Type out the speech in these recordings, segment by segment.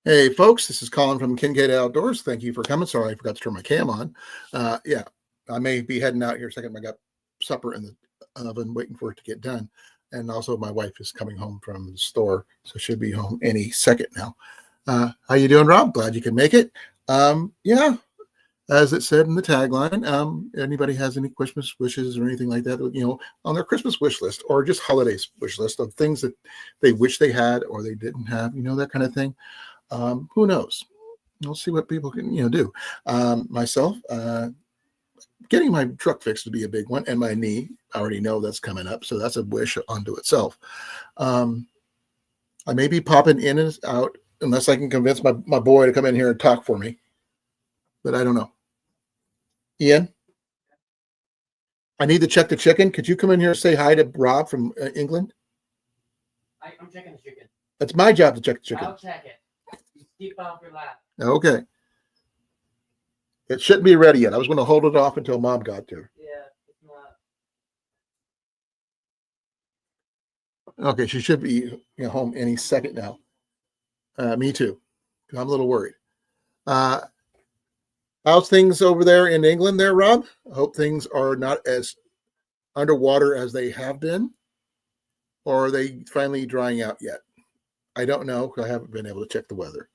Hey, folks, this is Colin from Kincaid Outdoors. Thank you for coming. Sorry, I forgot to turn my cam on. Yeah, I may be heading out here in a second. I got supper in the oven waiting for it to get done. And also my wife is coming home from the store, so she'll be home any second now. How you doing, Rob? Glad you can make it. Yeah, as it said in the tagline, anybody has any Christmas wishes or anything like that, on their Christmas wish list or just holidays wish list of things that they wish they had or they didn't have, that kind of thing. Who knows? We'll see what people can do. Myself, getting my truck fixed would be a big one, and my knee. I already know that's coming up, so that's a wish unto itself. um, I may be popping in and out unless I can convince my boy to come in here and talk for me, but I don't know. Ian, I need to check the chicken. Could you come in here and say hi to Rob from England? I'm checking the chicken. It's my job to check the chicken. I'll check it. You keep off your lap. Okay. It shouldn't be ready yet. I was going to hold it off until Mom got there. Yeah, it's not. Okay, she should be home any second now. Me too. I'm a little worried. How's things over there in England there, Rob? I hope things are not as underwater as they have been. Or are they finally drying out yet? I don't know because I haven't been able to check the weather.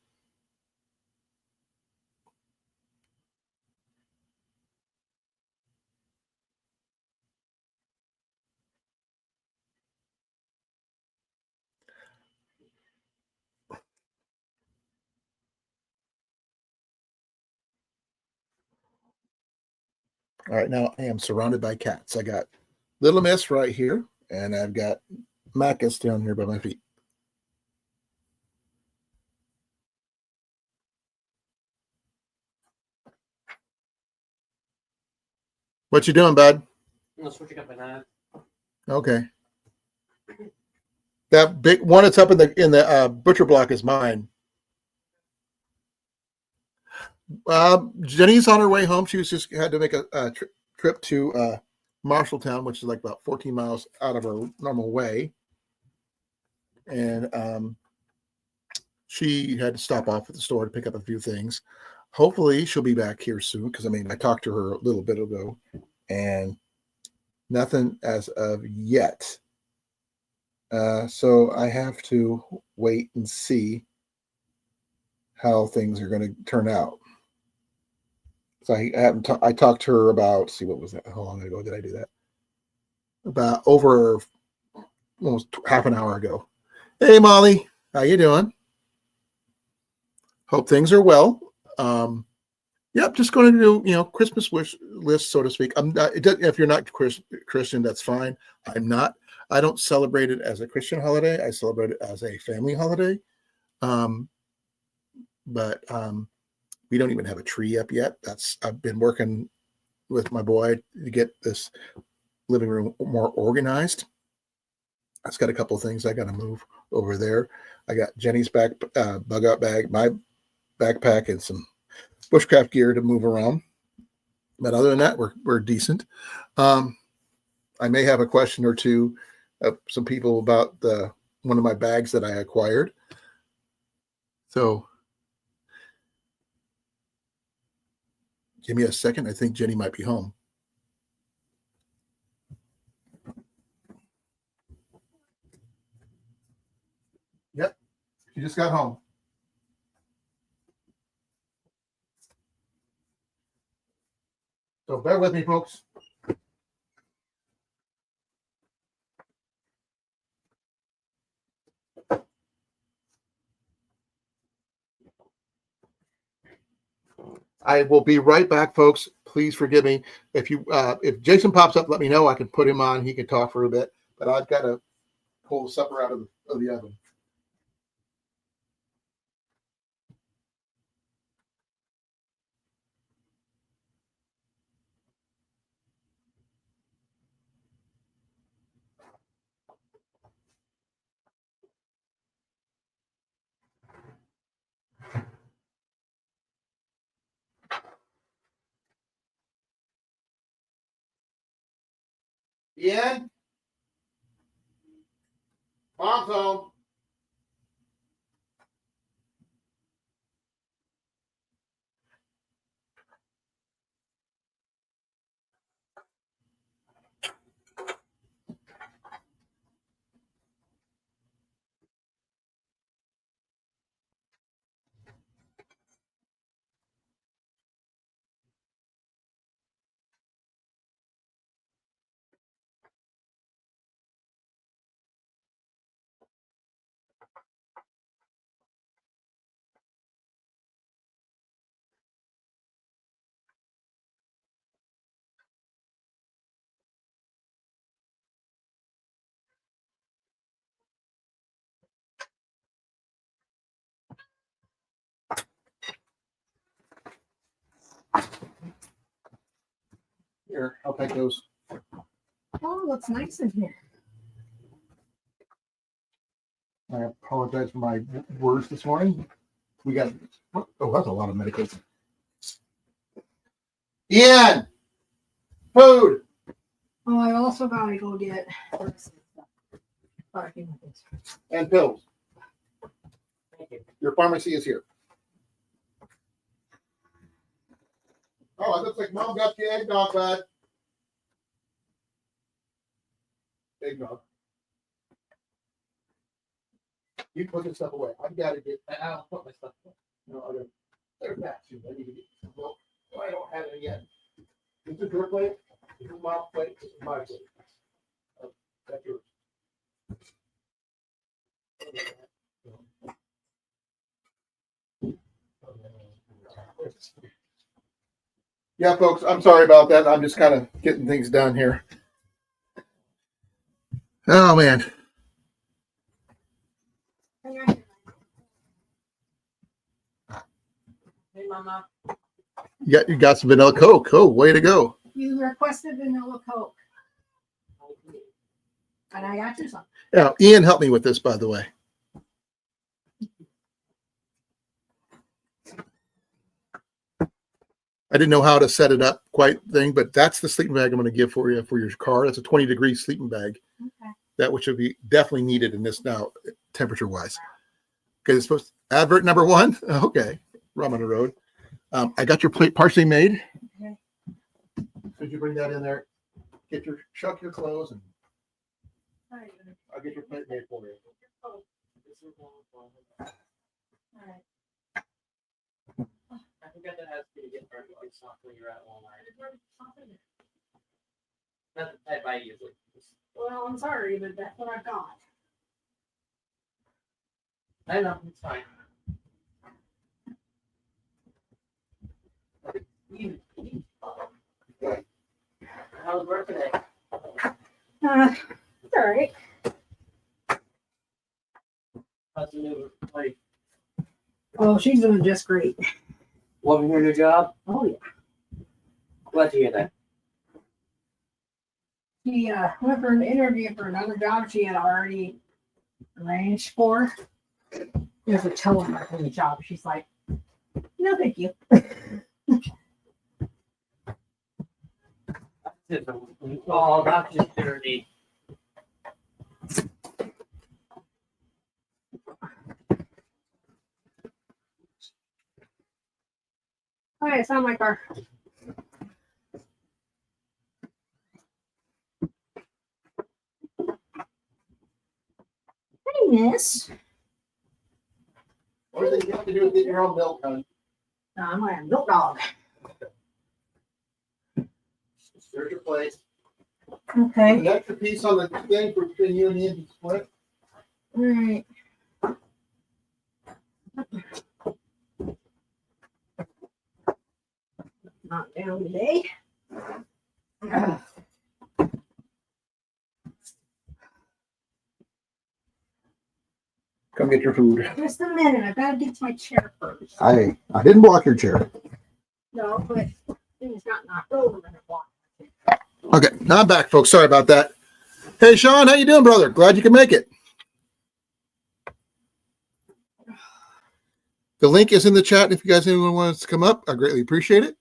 All right, now I am surrounded by cats. I got Little Miss right here, and I've got Macus down here by my feet. What you doing, bud? I'm switching up my knife. Okay. That big one that's up in the butcher block is mine. Jenny's on her way home. She was just had to make a trip to Marshalltown, which is like about 14 miles out of her normal way, and she had to stop off at the store to pick up a few things. Hopefully, she'll be back here soon because I talked to her a little bit ago, and nothing as of yet. So I have to wait and see how things are going to turn out. So I talked to her about, see, what was that? How long ago did I do that? About over almost half an hour ago. Hey, Molly, how you doing? Hope things are well. Yep, just going to do, Christmas wish list, so to speak. If you're not Christian, that's fine. I'm not. I don't celebrate it as a Christian holiday. I celebrate it as a family holiday. But we don't even have a tree up yet. I've been working with my boy to get this living room more organized. I've got a couple of things I got to move over there. I got Jenny's bug out bag, my backpack, and some Bushcraft gear to move around. But other than that, we're decent. I may have a question or two of some people about one of my bags that I acquired. So give me a second. I think Jenny might be home. Yep, she just got home. So bear with me, folks. I will be right back, folks. Please forgive me. If Jason pops up, let me know. I can put him on. He can talk for a bit. But I've got to pull the supper out of the oven. Ian? Mom's home. Here, I'll take those. Oh, looks nice in here. I apologize for my words this morning. We got, oh, that's a lot of medication. Ian! Food! Oh, I also gotta go get And pills. Thank you. Your pharmacy is here. Oh, it looks like Mom got you eggnog, bud. Eggnog. You put this stuff away. I've got to get. I'll put my stuff away. No, I don't. There's that too. I need to get some milk. Oh, I don't have it yet. This is your plate. This is my plate. This is my plate. Oh, that's yours. Yeah, folks, I'm sorry about that. I'm just kind of getting things done here. Oh man. Hey, Mama. You got some vanilla Coke. Oh, way to go. You requested vanilla Coke, and I got you some. Yeah, Ian helped me with this, by the way. I didn't know how to set it up quite thing, but that's the sleeping bag I'm going to give for you for your car. That's a 20-degree sleeping bag. Okay. That which would be definitely needed in this now, temperature wise. Okay, it's supposed to, advert number 1. Okay, rum on the road. I got your plate partially made. Okay. Could you bring that in there? Get your shuck your clothes, and All right. I'll get your plate made for you. All right. I forgot that has to get burned like soft when you're at Walmart. Not the type I usually use. Well, I'm sorry, but that's what I got. I know, it's fine. How's work today? It's all right. How's the new like Oh, she's doing just great. loving your new job? Oh yeah. Glad to hear that. She went for an interview for another job she had already arranged for. It was a telemarketing job. She's like, no, thank you. Oh, that's just dirty. All right, it's on my car. Hey, miss. Only thing you have to do is get your own milk, honey. I'm a milk dog. There's your plate. Okay. An extra piece on the thing for between you and the engine split. All right. Not down today. Come get your food. Just a minute. I gotta get to my chair first. I didn't block your chair. No, but things got knocked over and it blocked. Okay, now I'm back, folks. Sorry about that. Hey, Sean, how you doing, brother? Glad you can make it. The link is in the chat. If you guys anyone wants to come up, I greatly appreciate it.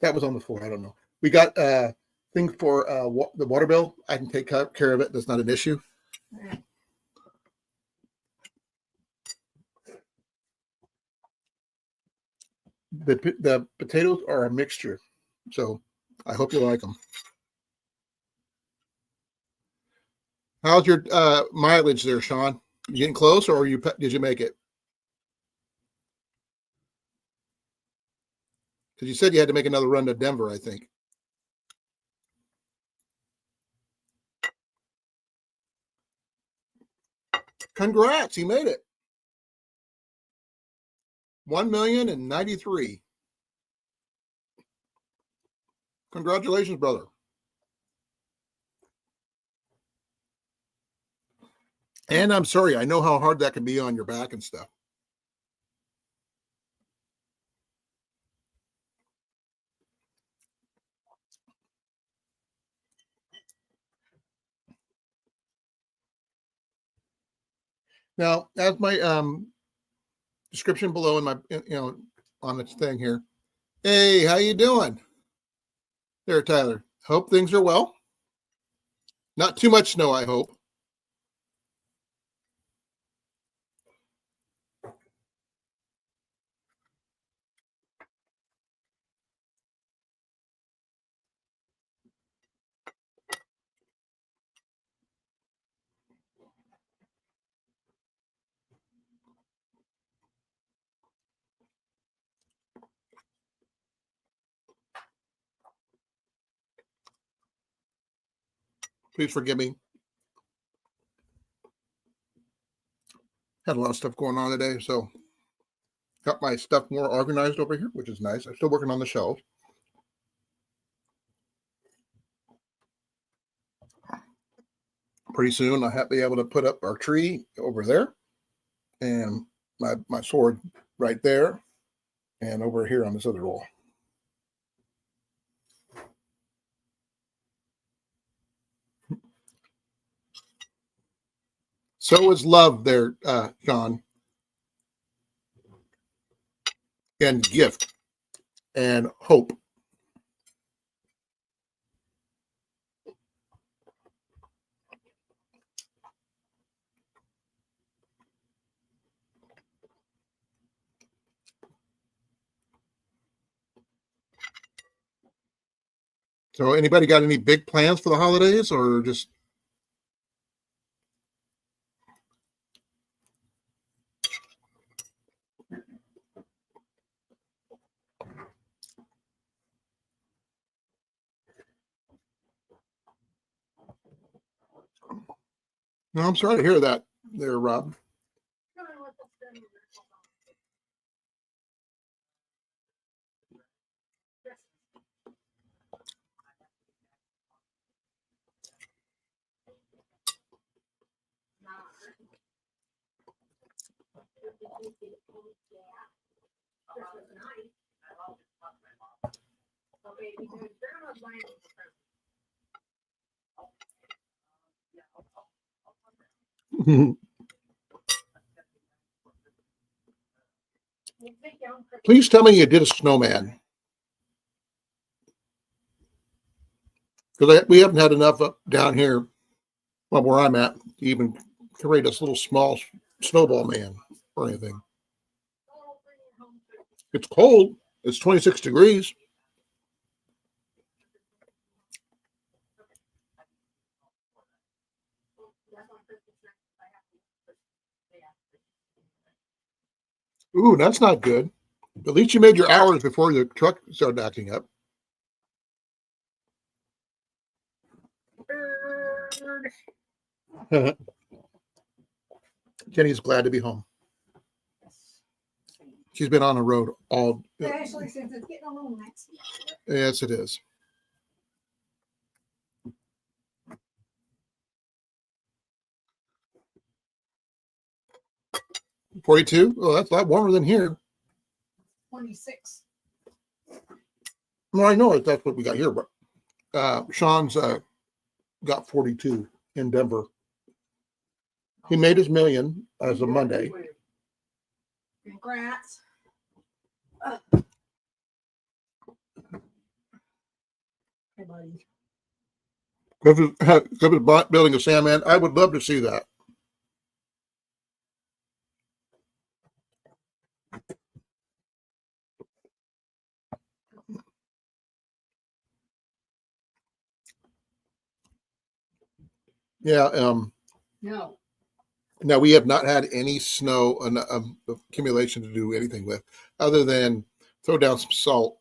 That was on the floor. I don't know. We got a thing for the water bill. I can take care of it. That's not an issue. The potatoes are a mixture, so I hope you like them. How's your mileage there, Sean? You getting close, or did you make it? Because you said you had to make another run to Denver, I think. Congrats, you made it. 1,093,000. Congratulations, brother. And I'm sorry, I know how hard that can be on your back and stuff. Now, as my description below in my on this thing here. Hey, how you doing? There, Tyler. Hope things are well. Not too much snow, I hope. Please forgive me. Had a lot of stuff going on today, so got my stuff more organized over here, which is nice. I'm still working on the shelf. Pretty soon I'll be able to put up our tree over there and my sword right there and over here on this other wall. So is love there, Sean, and gift and hope. So anybody got any big plans for the holidays or just no, I'm sorry to hear that there, Rob. Please tell me you did a snowman. Because we haven't had enough up down here, well, where I'm at, to even create this little small snowball man or anything. It's cold. It's 26 degrees. Ooh, that's not good. At least you made your hours before the truck started acting up. Jenny's glad to be home. She's been on the road all. Especially since it's getting a little messy. Yes, it is. $42. Oh, that's a lot warmer than here. 26. Well, I know that's what we got here, but Sean's got 42 in Denver. He made his million as of Monday. Congrats. Hey, buddy. Because building a Sandman, I would love to see that. Yeah. No. Now we have not had any snow accumulation to do anything with, other than throw down some salt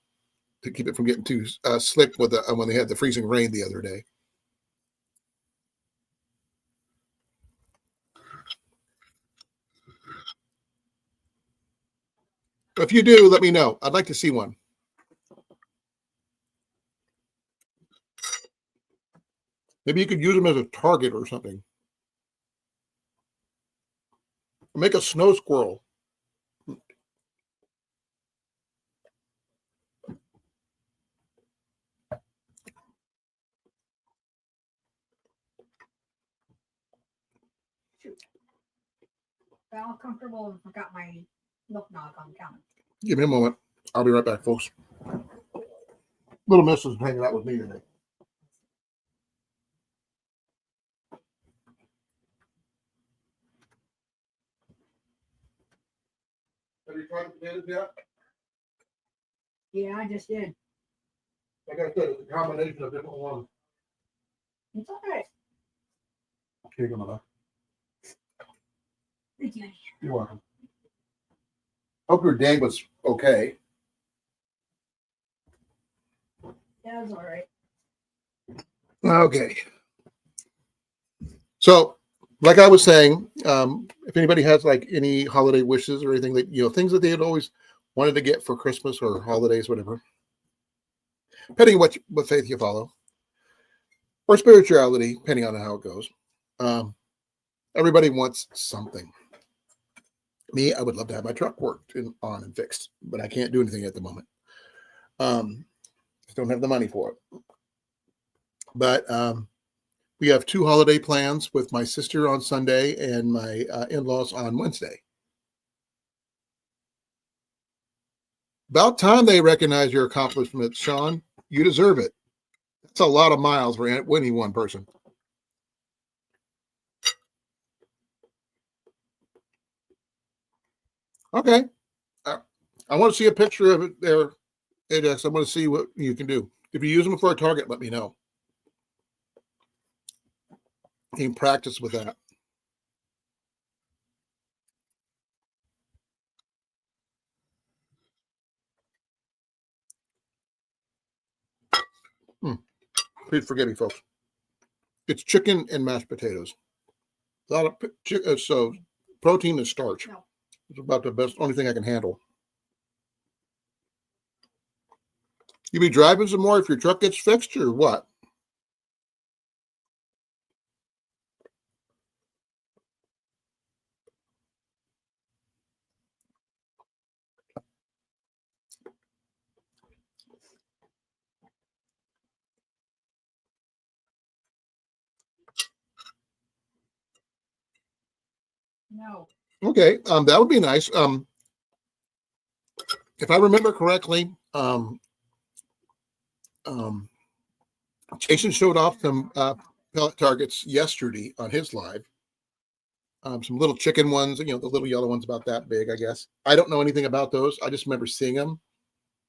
to keep it from getting too slick with when they had the freezing rain the other day. If you do, let me know. I'd like to see one. Maybe you could use them as a target or something. Or make a snow squirrel. Felt comfortable and forgot my milk nog on the counter. Give me a moment. I'll be right back, folks. Little Miss is hanging out with me today. Have you tried the potatoes yet? Yeah, I just did. Like I said, it's a combination of different ones. It's all right. Here you go, Mother. Thank you. You're welcome. Hope your day was okay. Yeah, it was all right. Okay. So, like I was saying, if anybody has like any holiday wishes or anything that, things that they had always wanted to get for Christmas or holidays, whatever, depending on what faith you follow or spirituality, depending on how it goes, everybody wants something. Me, I would love to have my truck worked on and fixed, but I can't do anything at the moment. Just don't have the money for it. But we have 2 holiday plans with my sister on Sunday and my in-laws on Wednesday. About time they recognize your accomplishments, Sean. You deserve it. That's a lot of miles for winning one person. Okay. I want to see a picture of it there, AJX. I want to see what you can do. If you use them for a target, let me know. You can practice with that. Please forgive me, folks. It's chicken and mashed potatoes. A lot of so protein and starch. No. It's about the best, only thing I can handle. You be driving some more if your truck gets fixed or what? No. Okay, that would be nice. If I remember correctly, Jason showed off some pellet targets yesterday on his live. Some little chicken ones, the little yellow ones about that big, I guess. I don't know anything about those. I just remember seeing them,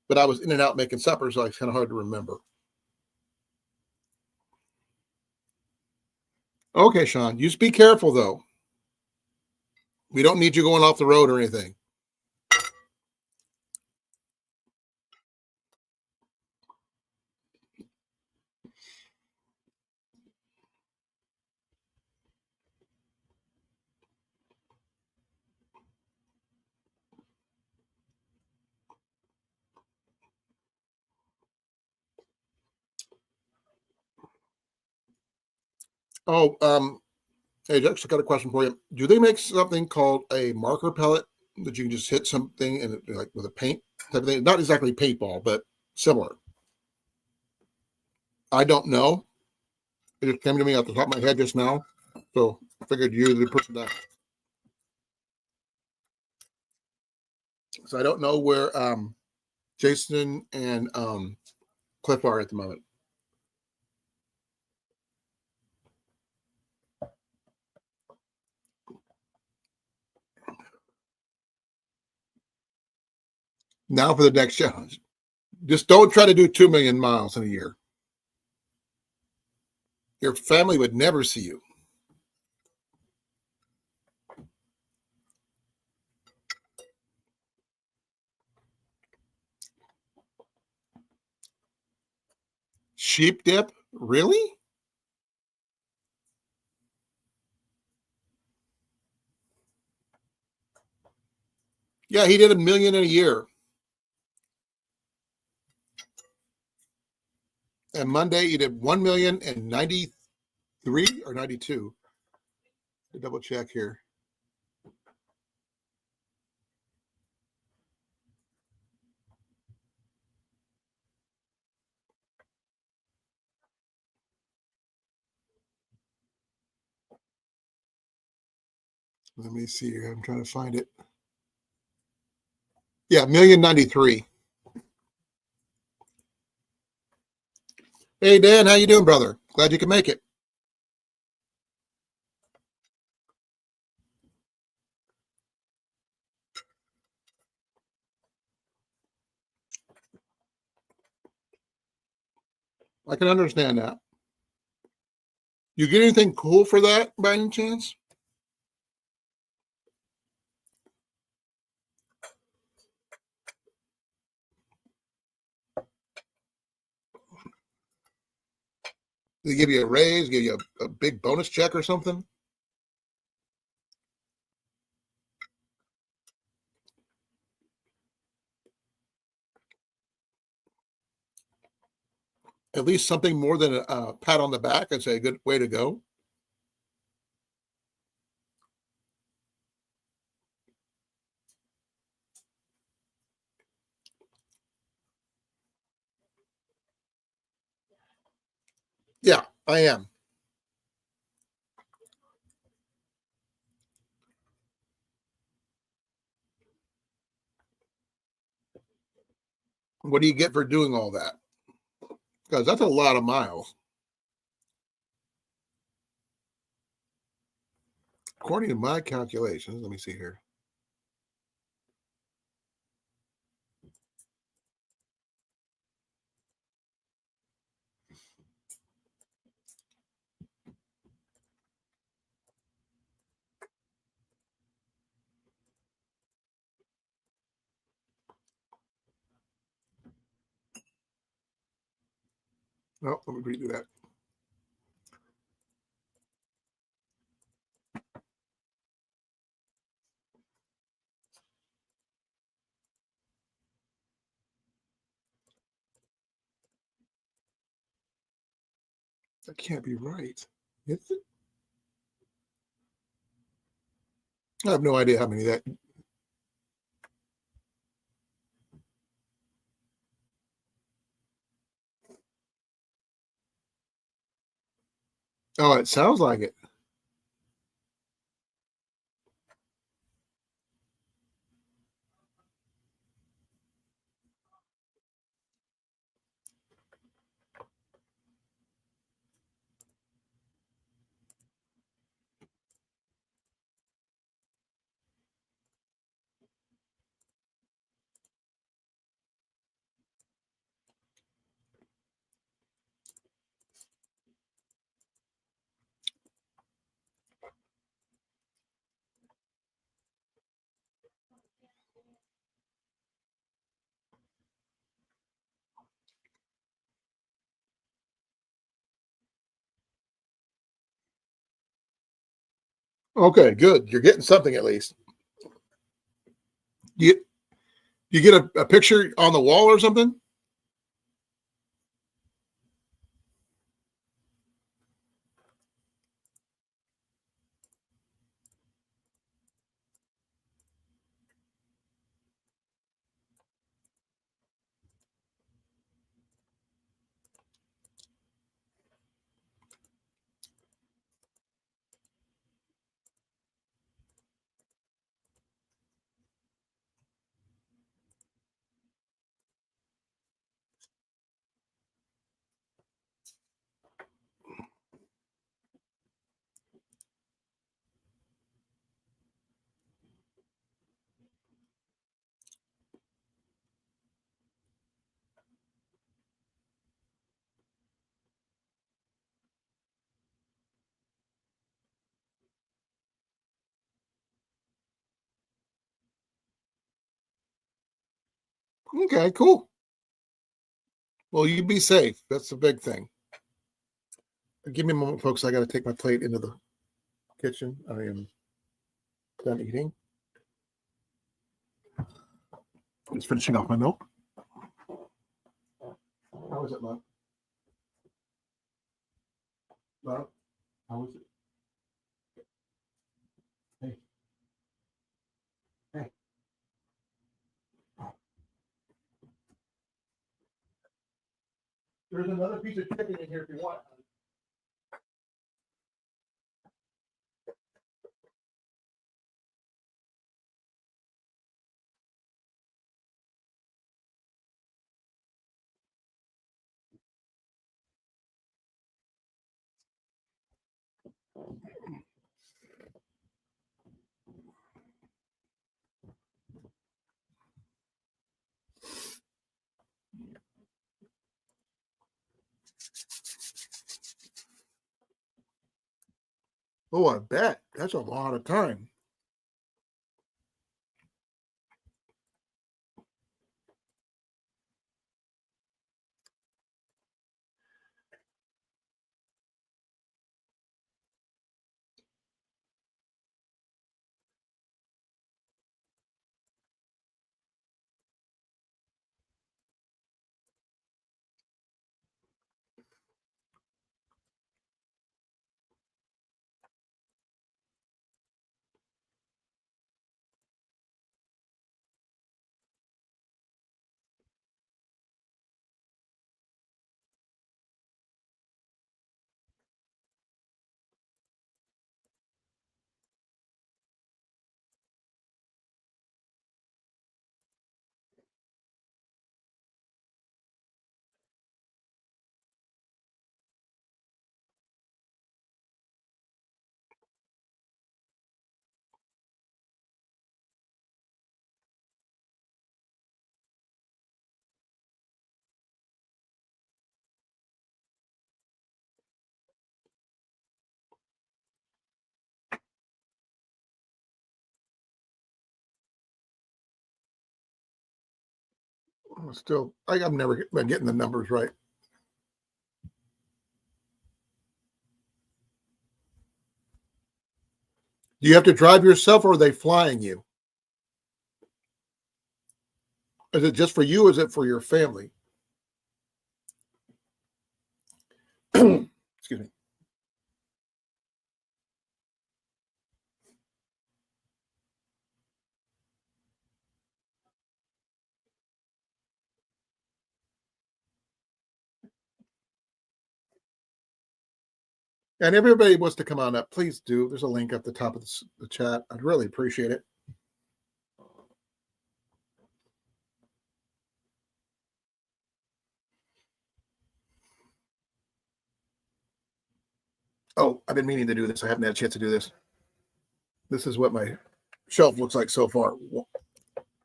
but I was in and out making supper, so it's kind of hard to remember. Okay, Sean, you just be careful though. We don't need you going off the road or anything. Oh, hey, Jax, I got a question for you. Do they make something called a marker pellet that you can just hit something and like with a paint type of thing? Not exactly paintball, but similar. I don't know. It just came to me off the top of my head just now, so I figured you're the person that. So I don't know where Jason and Cliff are at the moment. Now for the next challenge. Just don't try to do 2 million miles in a year. Your family would never see you. Sheep dip? Really? Yeah, he did 1 million in a year. And Monday he did 1,093,000 or 92. Double check here. Let me see here. I'm trying to find it. Yeah, 1,093,000. Hey Dan, how you doing, brother? Glad you could make it. I can understand that. You get anything cool for that by any chance? They give you a raise, give you a big bonus check or something? At least something more than a pat on the back and say, good way to go. Yeah, I am. What do you get for doing all that? Because that's a lot of miles. According to my calculations, let me see here. Oh, let me redo that. That can't be right. Is it? I have no idea how many that. Oh, it sounds like it. Okay, good. You're getting something at least. You you get a picture on the wall or something? Okay, cool. Well, you be safe. That's the big thing. Give me a moment, folks. I got to take my plate into the kitchen. I am done eating. Just finishing off my milk. How was it, love? Love? How was it? Hey. Hey. There's another piece of chicken in here if you want. Oh, I bet. That's a lot of time. Still, I'm never getting the numbers right. Do you have to drive yourself, or are they flying you? Is it just for you, or is it for your family? Excuse me. And everybody wants to come on up, please do. There's a link at the top of the chat. I'd really appreciate it. Oh, I've been meaning to do this. I haven't had a chance to do this. This is what my shelf looks like so far.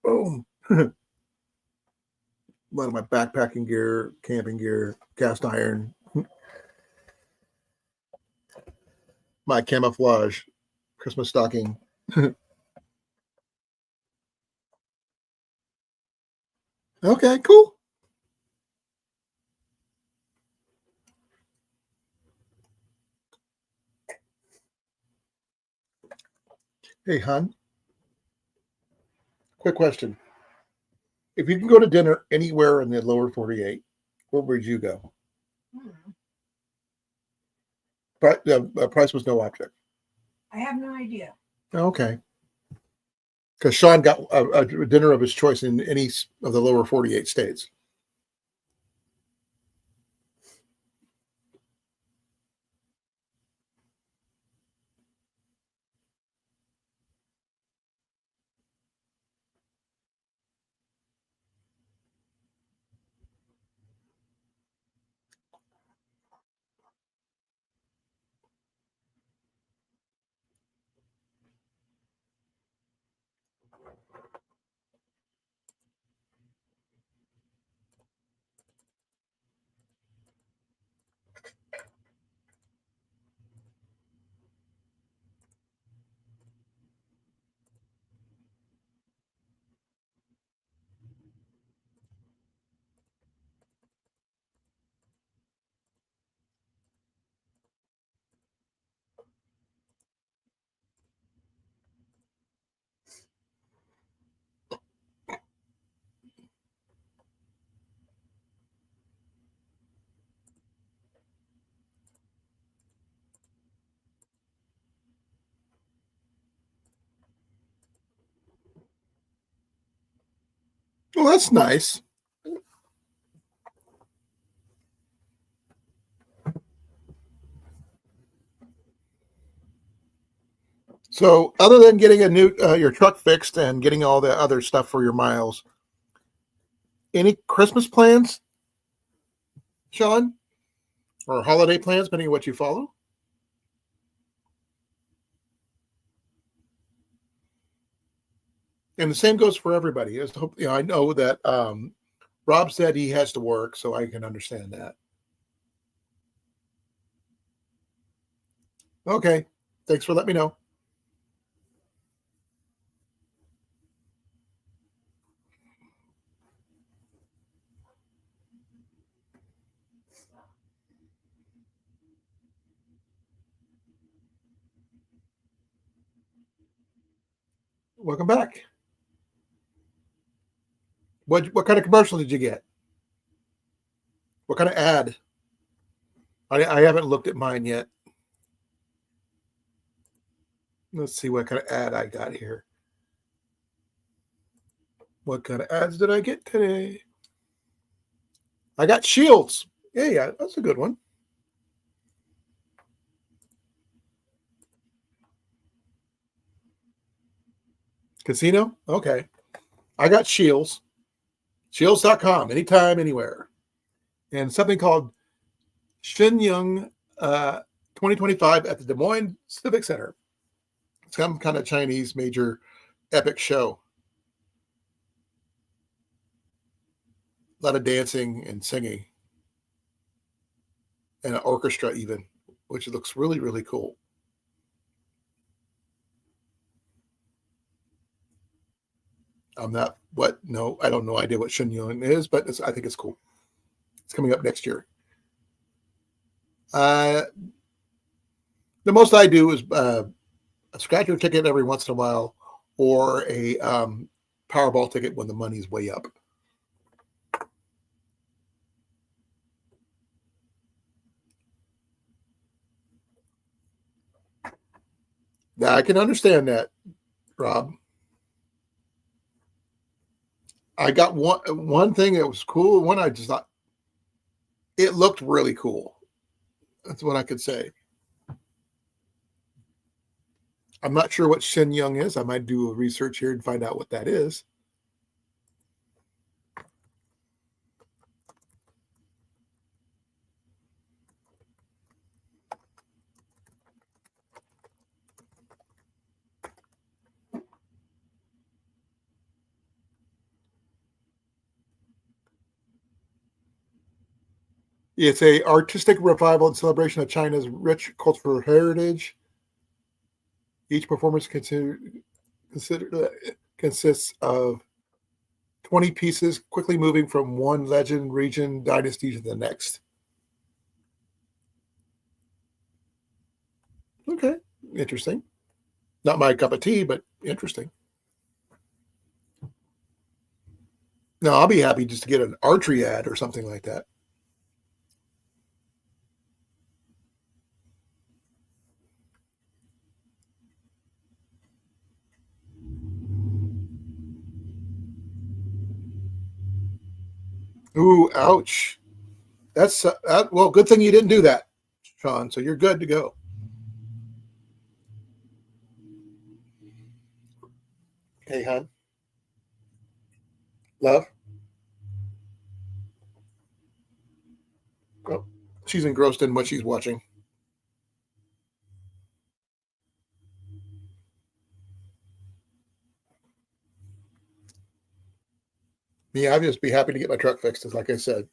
Boom. A lot of my backpacking gear, camping gear, cast iron, my camouflage, Christmas stocking. Okay, cool. Hey, hon. Quick question. If you can go to dinner anywhere in the lower 48, where would you go? But the price was no object. I have no idea. Okay. Because Sean got a dinner of his choice in any of the lower 48 states. Well, that's nice. So, other than getting a new your truck fixed and getting all the other stuff for your miles, any Christmas plans, Sean, or holiday plans, depending on what you follow? And the same goes for everybody. I know that Rob said he has to work, so I can understand that. Okay. Thanks for letting me know. Welcome back. What kind of commercial did you get? What kind of ad? I haven't looked at mine yet. Let's see what kind of ad I got here. What kind of ads did I get today? I got Shields. Yeah, that's a good one. Casino? Okay. I got Shields. Shields.com, anytime, anywhere. And something called Shenyang 2025 at the Des Moines Civic Center. Some kind of Chinese major epic show. A lot of dancing and singing. And an orchestra even, which looks really, really cool. I don't know idea what Shenyang is, but I think it's cool. It's coming up next year. The most I do is a scratcher ticket every once in a while, or a Powerball ticket when the money's way up. Now, I can understand that, Rob. I got one thing that was cool. One I just thought it looked really cool. That's what I could say. I'm not sure what Shenyang is. I might do a research here and find out what that is. It's a artistic revival and celebration of China's rich cultural heritage. Each performance consists of 20 pieces, quickly moving from one legend, region, dynasty to the next. Okay, interesting. Not my cup of tea, but interesting. No, I'll be happy just to get an archery ad or something like that. Ooh, ouch. That's well, good thing you didn't do that, Sean. So you're good to go. Hey, hon. Love. Oh, she's engrossed in what she's watching. Me, I'd just be happy to get my truck fixed, as like I said.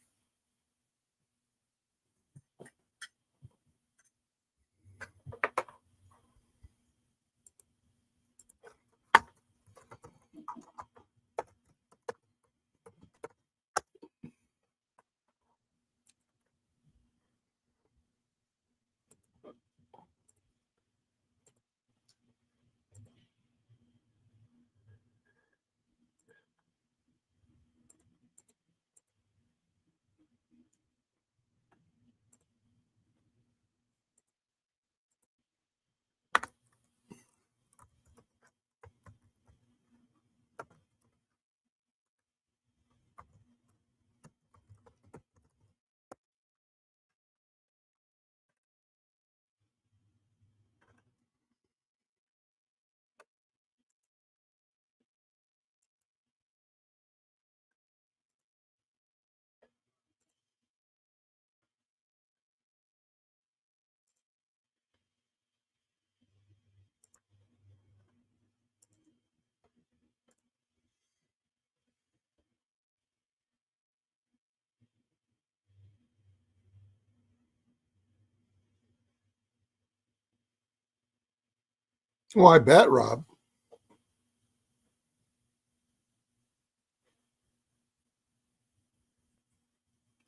Well, I bet, Rob.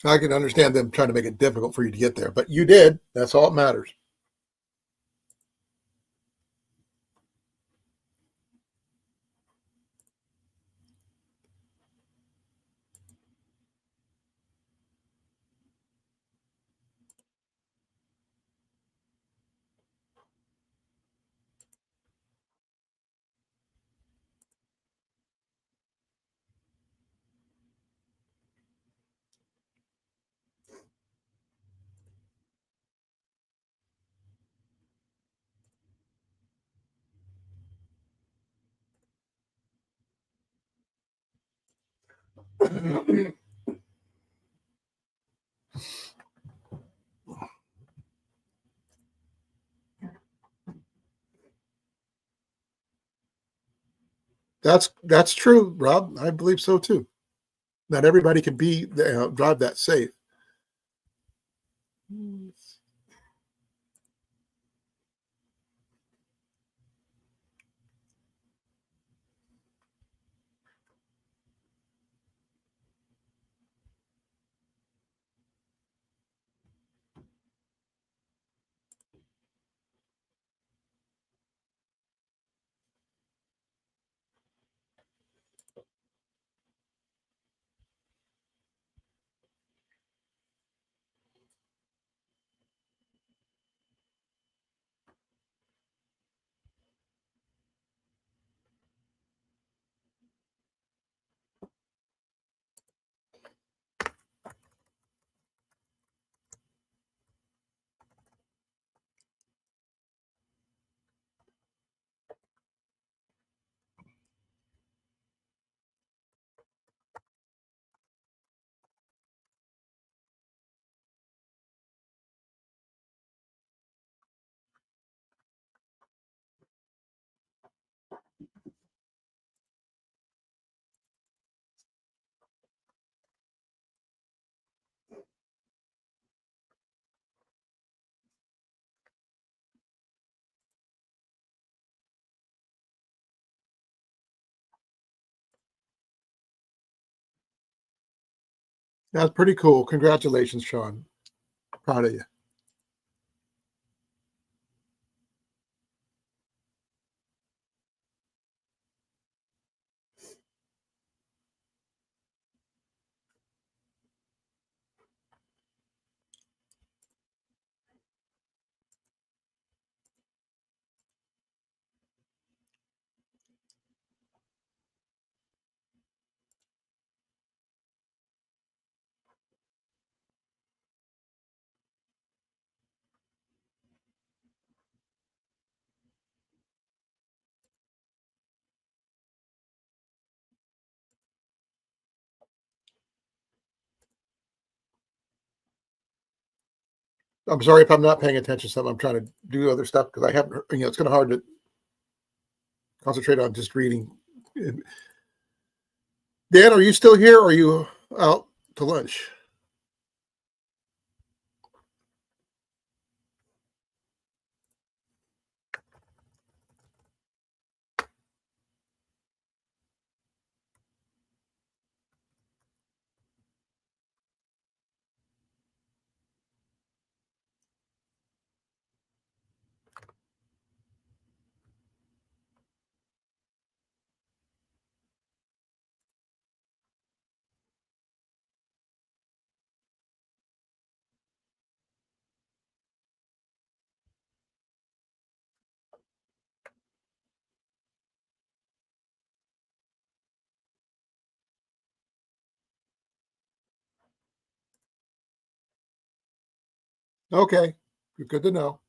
I can understand them trying to make it difficult for you to get there, but you did. That's all that matters. That's true, Rob. I believe so too. Not everybody can be drive that safe. That's pretty cool. Congratulations, Sean. Proud of you. I'm sorry if I'm not paying attention to something. I'm trying to do other stuff because I haven't, it's kind of hard to concentrate on just reading. Dan, are you still here or are you out to lunch? Okay, good to know.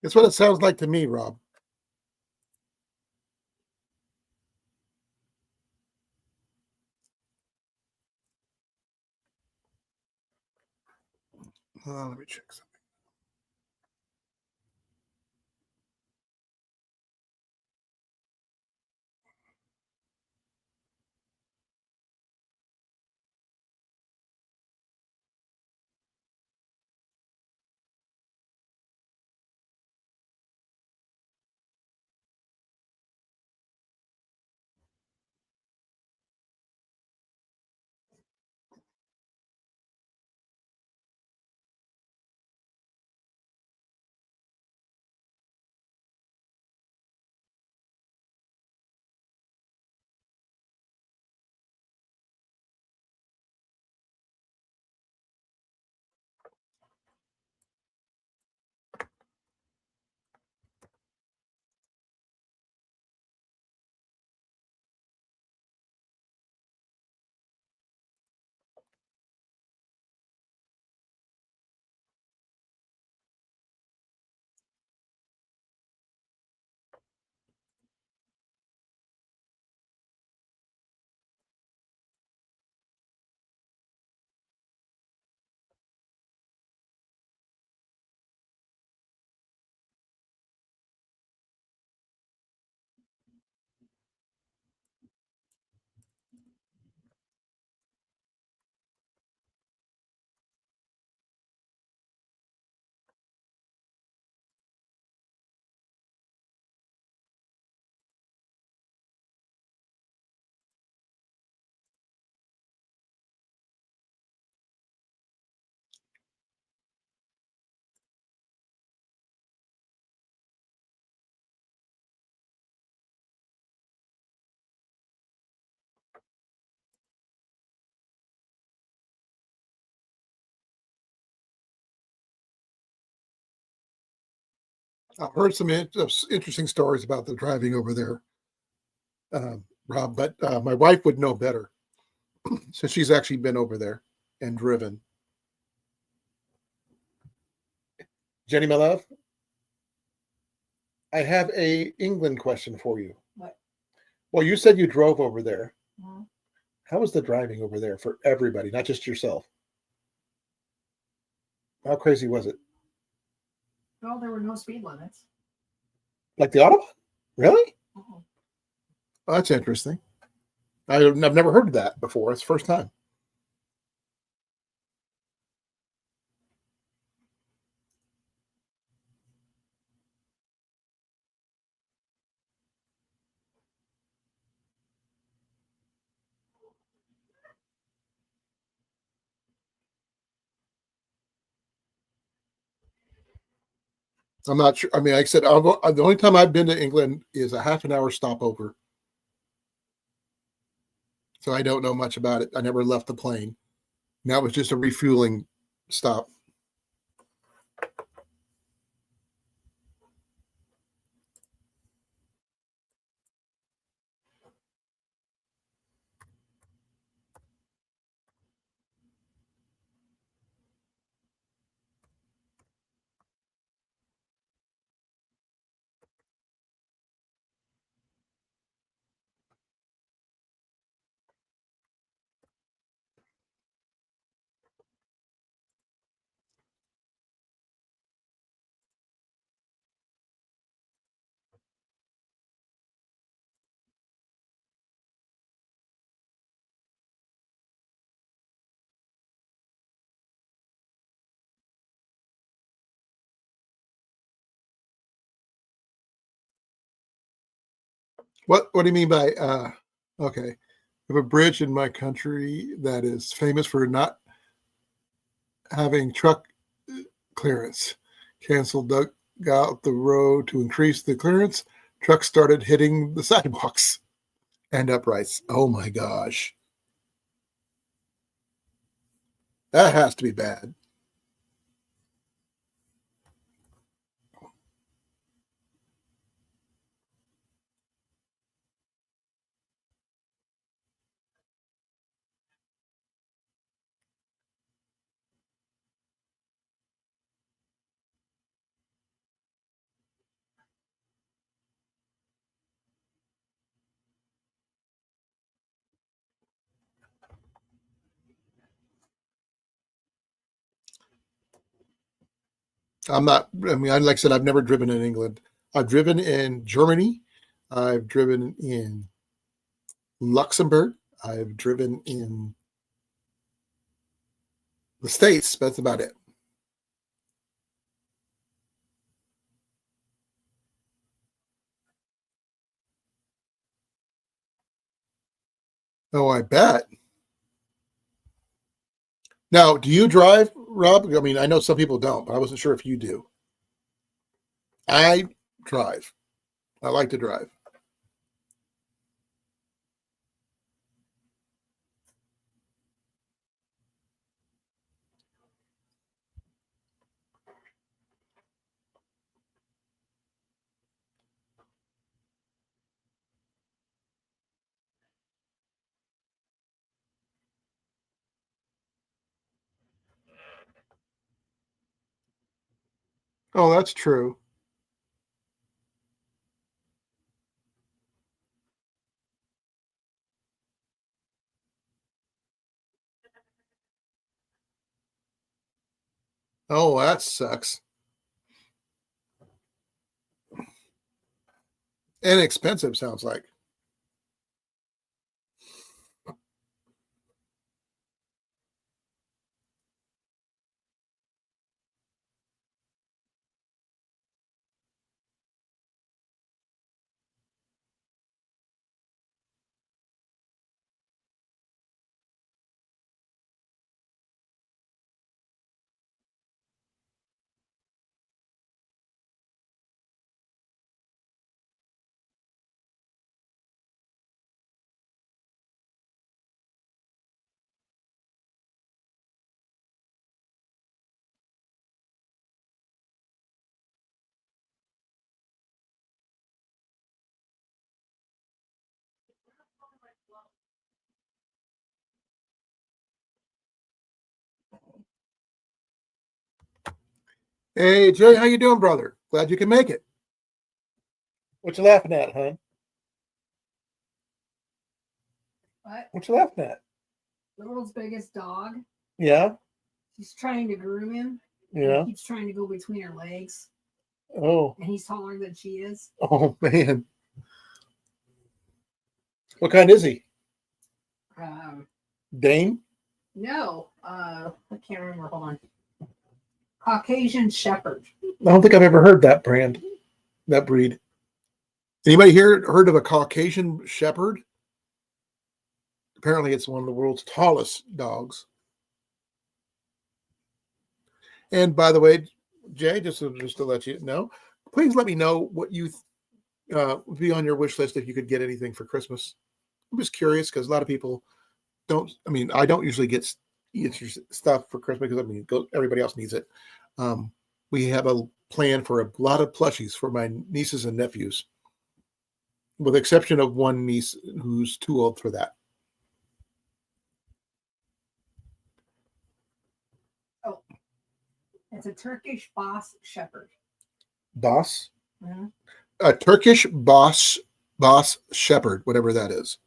It's what it sounds like to me, Rob. Let me check something. I've heard some interesting stories about the driving over there, Rob, but my wife would know better since she's actually been over there and driven. Jenny, my love, I have a England question for you. What? Well, you said you drove over there. Mhm. How was the driving over there for everybody, not just yourself? How crazy was it? Well, there were no speed limits. Like the Autobahn? Really? Uh-uh. Oh, that's interesting. I've never heard of that before. It's the first time. I'm not sure. I mean, like I said, the only time I've been to England is a half an hour stopover. So I don't know much about it. I never left the plane. That was just a refueling stop. What do you mean by okay? We have a bridge in my country that is famous for not having truck clearance. Canceled, dug out the road to increase the clearance. Trucks started hitting the sidewalks and uprights. Oh my gosh. That has to be bad. I'm not, I mean, like I said, I've never driven in England. I've driven in Germany. I've driven in Luxembourg. I've driven in the States. But that's about it. Oh, I bet. Now, do you drive, Rob? I mean, I know some people don't, but I wasn't sure if you do. I drive. I like to drive. Oh, that's true. Oh, that sucks. Inexpensive sounds like. Hey, Jay, how you doing, brother? Glad you can make it. What you laughing at, hon? What? What you laughing at? The world's biggest dog. Yeah, She's trying to groom him. yeah. He keeps trying to go between her legs, Oh, and he's taller than she is. oh man. What kind is he? Um, Dane? no, I can't remember. Hold on. Caucasian Shepherd. I don't think I've ever heard that brand, that breed. Anybody here heard of a Caucasian Shepherd? Apparently, it's one of the world's tallest dogs. And by the way, Jay, just to let you know, please let me know what you would be on your wish list if you could get anything for Christmas. I'm just curious because a lot of people don't. I mean, I don't usually get stuff for Christmas because I mean, everybody else needs it. We have a plan for a lot of plushies for my nieces and nephews, with the exception of one niece who's too old for that. Oh, it's a Turkish Boss Shepherd. Boss, Mhm. a Turkish boss shepherd, whatever that is.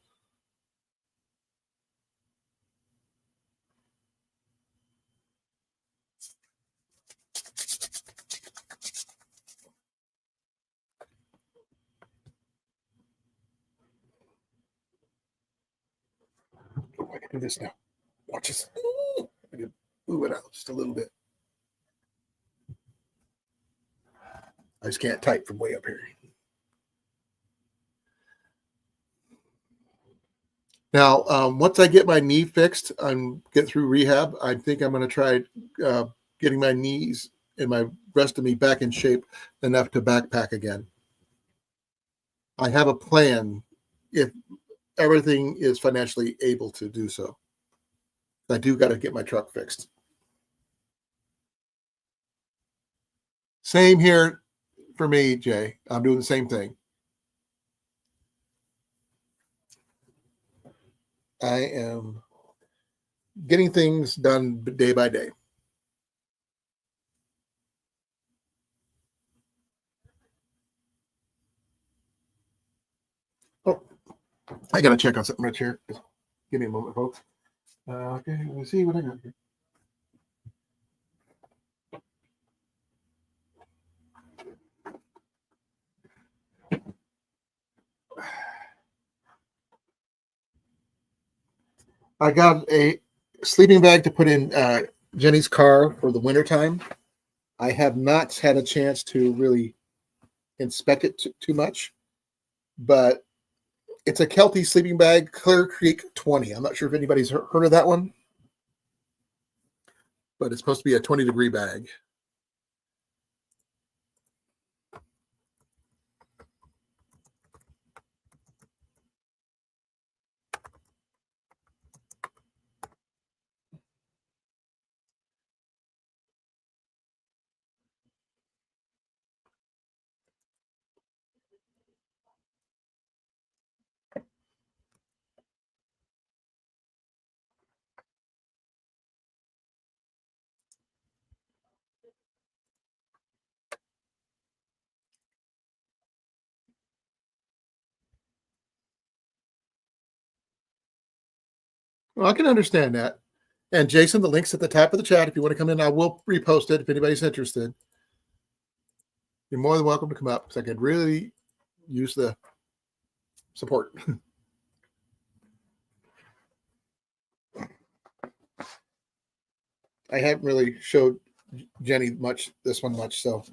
Oh, I can do this now. Watch this. I can move it out just a little bit. I just can't type from way up here. Now, once I get my knee fixed and get through rehab, I think I'm going to try getting my knees and my rest of me back in shape enough to backpack again. I have a plan if everything is financially able to do so. I do got to get my truck fixed. Same here for me, Jay. I'm doing the same thing. I am getting things done day by day. Oh, I got to check on something right here. Give me a moment, folks. Okay, let's see what I got here. I got a sleeping bag to put in Jenny's car for the wintertime. I have not had a chance to really inspect it too much, but it's a Kelty sleeping bag, Clear Creek 20. I'm not sure if anybody's heard of that one, but it's supposed to be a 20-degree bag. Well, I can understand that. And Jason, the link's at the top of the chat. If you want to come in, I will repost it if anybody's interested. You're more than welcome to come up because I could really use the support. I haven't really showed Jenny this one much, so.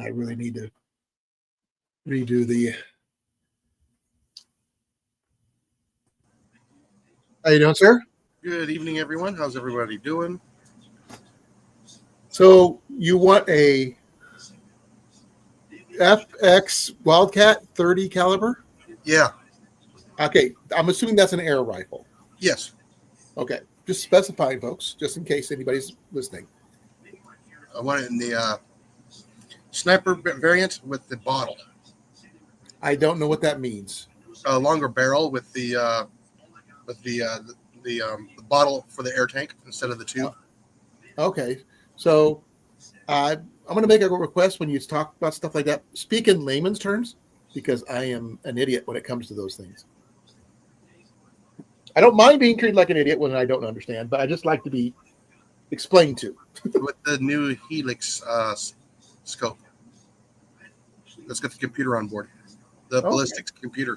I really need to redo the. How you doing, sir? Good evening, everyone. How's everybody doing? So you want a FX Wildcat 30 caliber? Yeah. Okay, I'm assuming that's an air rifle. Yes. Okay, just specifying, folks, just in case anybody's listening. I want it in the sniper variant with the bottle. I don't know what that means. A longer barrel with the bottle for the air tank instead of the tube. Okay, so I'm going to make a request when you talk about stuff like that. Speak in layman's terms, because I am an idiot when it comes to those things. I don't mind being treated like an idiot when I don't understand, but I just like to be explained to. With the new Helix scope. Let's get the computer on board. The ballistics computer.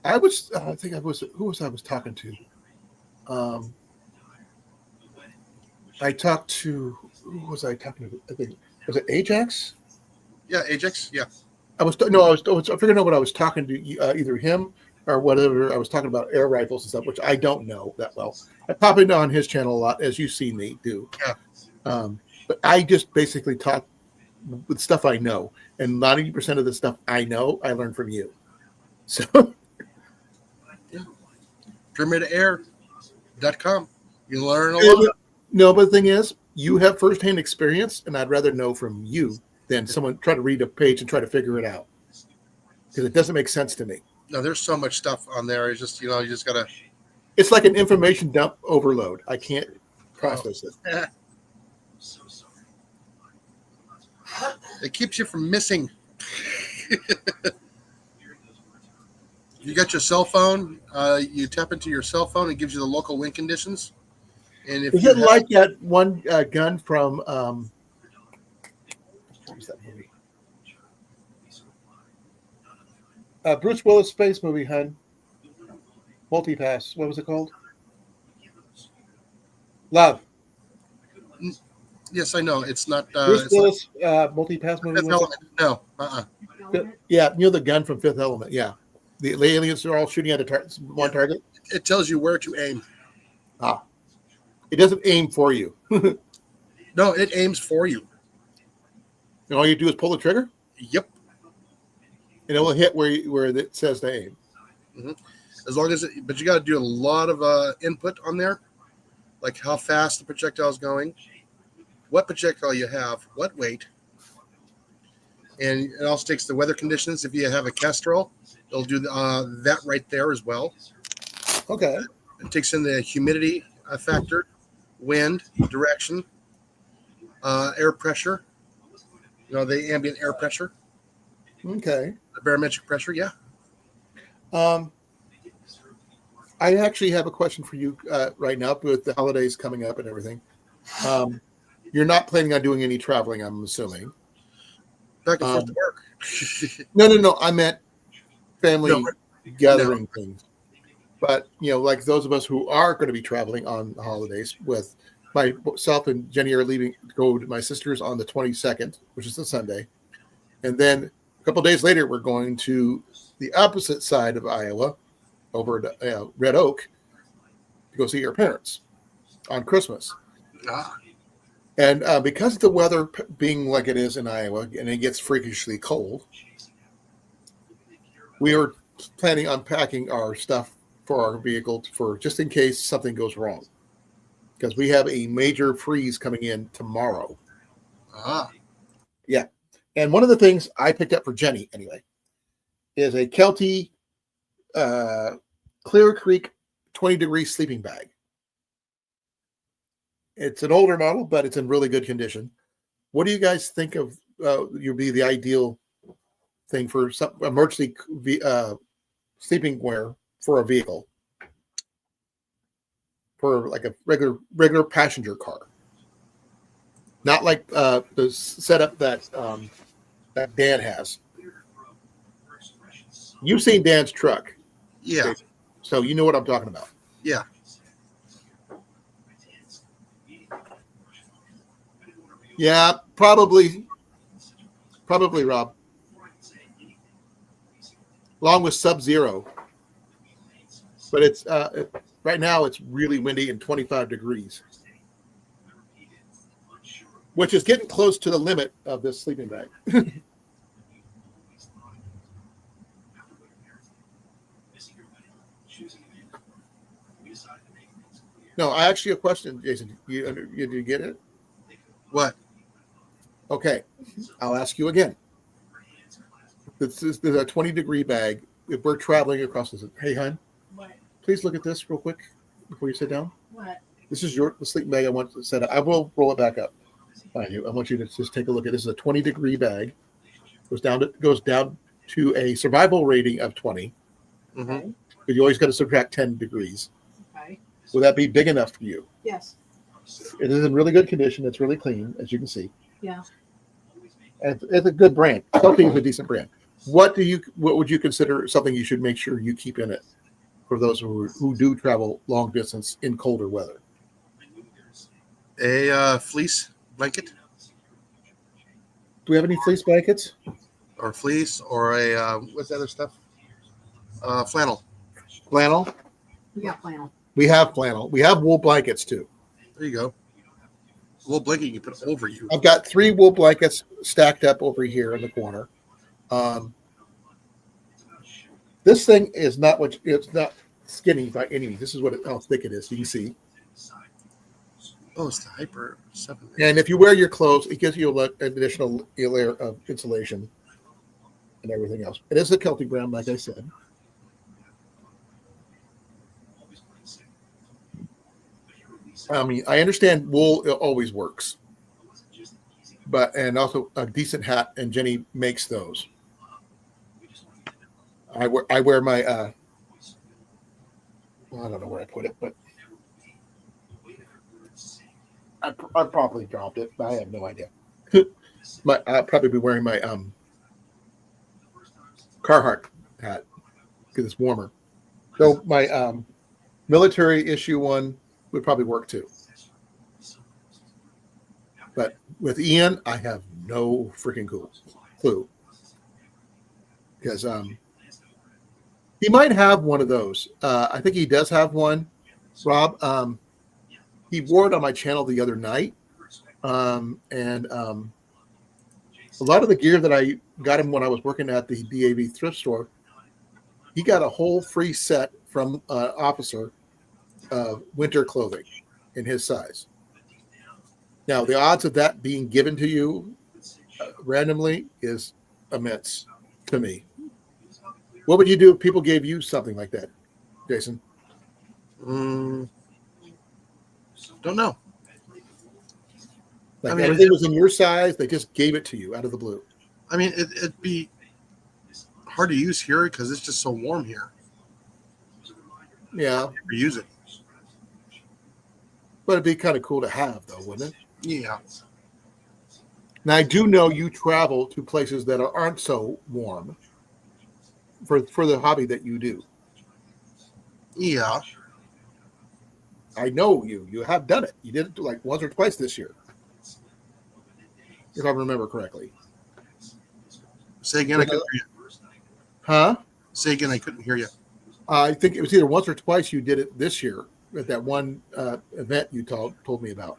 I think who was I was talking to? I talked to, who was I talking to? I think, was it Ajax? Yeah, Ajax. Yeah. I figuring out what I was talking to, either him or whatever. I was talking about air rifles and stuff, which I don't know that well. I pop in on his channel a lot, as you see me do. Yeah. But I just basically talk with stuff I know, and 90% of the stuff I know, I learned from you. So, PyramidAir.com. You learn a lot. No, but the thing is, you have firsthand experience, and I'd rather know from you than someone try to read a page and try to figure it out, because it doesn't make sense to me. No, there's so much stuff on there. It's just, you just gotta. It's like an information dump overload. I can't process it. It keeps you from missing. You got your cell phone. You tap into your cell phone. It gives you the local wind conditions. And if is it like that one gun from what was that movie? Bruce Willis space movie, hun. Multipass. What was it called? Love. Yes, I know. It's not. Bruce Willis multipass movie. Fifth Element. No. Yeah, the gun from Fifth Element. Yeah, the aliens are all shooting at one target. It tells you where to aim. It doesn't aim for you. No, it aims for you. And all you do is pull the trigger. Yep. And it will hit where it says to aim. Mm-hmm. As long as but you got to do a lot of input on there, like how fast the projectile is going, what projectile you have, what weight, and it also takes the weather conditions. If you have a Kestrel, it'll do that right there as well. Okay. It takes in the humidity factor, wind, direction, air pressure. The ambient air pressure. Okay. The barometric pressure, yeah. I actually have a question for you right now with the holidays coming up and everything. You're not planning on doing any traveling, I'm assuming. Back and forth to work. No. I meant family No. gathering things. But, like those of us who are going to be traveling on the holidays with myself and Jenny are leaving to go to my sister's on the 22nd, which is the Sunday. And then a couple of days later, we're going to the opposite side of Iowa, over at Red Oak, to go see your parents on Christmas. Ah, And because of the weather being like it is in Iowa, and it gets freakishly cold, we are planning on packing our stuff for our vehicle for just in case something goes wrong. Because we have a major freeze coming in tomorrow. Yeah. And one of the things I picked up for Jenny, anyway, is a Kelty Clear Creek 20-degree sleeping bag. It's an older model, but it's in really good condition. What do you guys think of would be the ideal thing for some emergency sleeping wear for a vehicle? For like a regular passenger car. Not like the setup that Dan has. You've seen Dan's truck. yeah, So you know what I'm talking about. yeah. Yeah, probably, Rob. Along with Sub-Zero. But it's right now it's really windy and 25 degrees. Which is getting close to the limit of this sleeping bag. No, I asked you a question, Jason. Did you get it? What? Okay, I'll ask you again. This is a 20-degree bag. If we're traveling across this, hey, hon, What? please look at this real quick before you sit down. What? This is the sleeping bag I want to set up. I will roll it back up. I want you to just take a look at this. Is a 20-degree bag. Goes down to a survival rating of 20. Mm-hmm. But you always got to subtract 10 degrees. Okay. Will that be big enough for you? Yes. It is in really good condition. It's really clean, as you can see. Yeah. And it's a good brand. Something is a decent brand. What would you consider something you should make sure you keep in it for those who do travel long distance in colder weather? A fleece blanket Do we have any fleece blankets? or fleece or a what's the other stuff? Flannel. Flannel? We got flannel. We have flannel. We have wool blankets too. There you go. A little blanket you can put over you. I've got 3 wool blankets stacked up over here in the corner. This thing is it's not skinny by any means. This is how thick it is. You can see. Oh, it's the Hyper 7. And if you wear your clothes, it gives you an additional layer of insulation and everything else. It is a Celtic brand, like I said. I mean, I understand wool always works, and also a decent hat, and Jenny makes those. I wear my I don't know where I put it, but I probably dropped it, but I have no idea. I'll probably be wearing my Carhartt hat because it's warmer. So my military issue one would probably work too. But with Ian, I have no freaking clue. Because he might have one of those. I think he does have one. Rob, he wore it on my channel the other night. And a lot of the gear that I got him when I was working at the D.A.V thrift store, he got a whole free set from an officer of winter clothing in his size. Now, the odds of that being given to you randomly is immense to me. What would you do if people gave you something like that, Jason? Don't know. Like I mean, everything was in your size, they just gave it to you out of the blue. I mean, it'd be hard to use here because it's just so warm here. Yeah, Never use it. but it'd be kind of cool to have, though, wouldn't it? Yeah. Now I do know you travel to places that aren't so warm for the hobby that you do. Yeah. I know you. You have done it. You did it like once or twice this year, if I remember correctly. Say again. I couldn't hear you. Huh? Say again. I couldn't hear you. I think it was either once or twice you did it this year at that one event you told me about.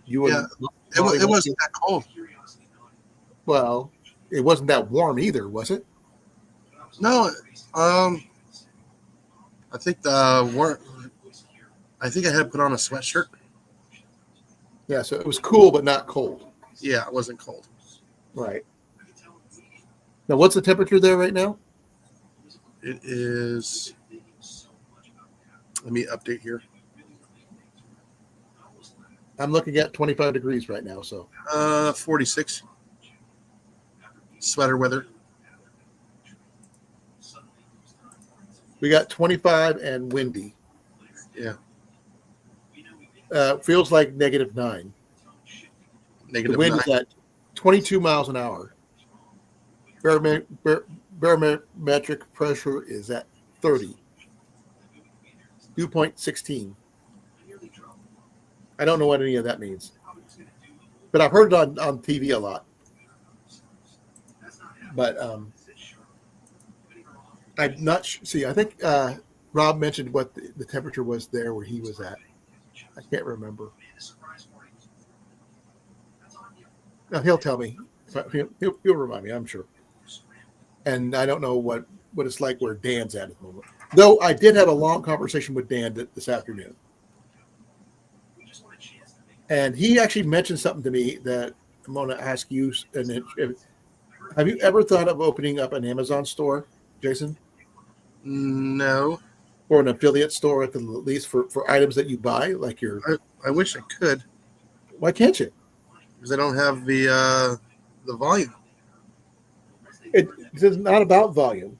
You Yeah. and It wasn't that cold. well, it wasn't that warm either, was it? No. I think I think I had put on a sweatshirt. Yeah, so it was cool but not cold. Yeah, it wasn't cold. Right. Now, what's the temperature there right now? It is. Let me update here. I'm looking at 25 degrees right now. So 46. Sweater weather. we got 25 and windy. Yeah. Feels like -9. Negative The wind 9. is at 22 miles an hour. Barometric pressure is at 30. Dew point 16. I don't know what any of that means, but I've heard it on TV a lot. But I'm not see. I think Rob mentioned what the temperature was there where he was at. I can't remember. No, he'll tell me. He'll remind me, I'm sure. And I don't know what it's like where Dan's at the moment. Though I did have a long conversation with Dan this afternoon. And he actually mentioned something to me that I'm going to ask you. And have you ever thought of opening up an Amazon store, Jason? No. Or an affiliate store at the least for items that you buy, like your. I wish I could. Why can't you? Because I don't have the volume. It's not about volume.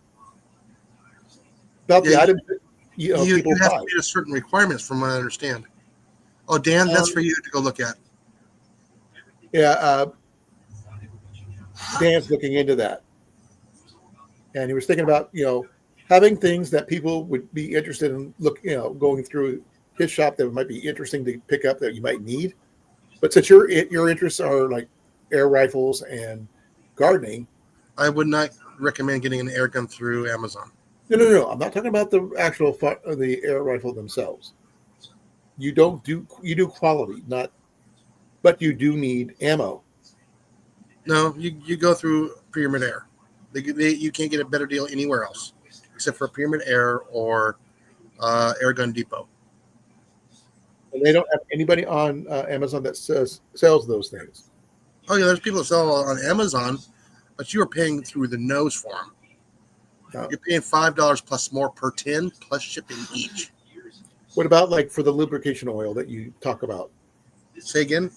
About the items that people you have buy. to meet a certain requirements, from what I understand. Oh, Dan, that's for you to go look at. Yeah, Dan's looking into that, and he was thinking about having things that people would be interested in going through his shop that might be interesting to pick up that you might need. But since your interests are like air rifles and gardening, I would not recommend getting an air gun through Amazon. No. I'm not talking about the actual the air rifle themselves. You do quality, but you do need ammo. No, you go through Pyramid Air. You can't get a better deal anywhere else except for Pyramid Air or Air Gun Depot. And they don't have anybody on Amazon that sells those things. Oh yeah, there's people that sell on Amazon, but you are paying through the nose for them. Oh. You're paying $5 plus more per tin plus shipping each. What about like for the lubrication oil that you talk about? Say again?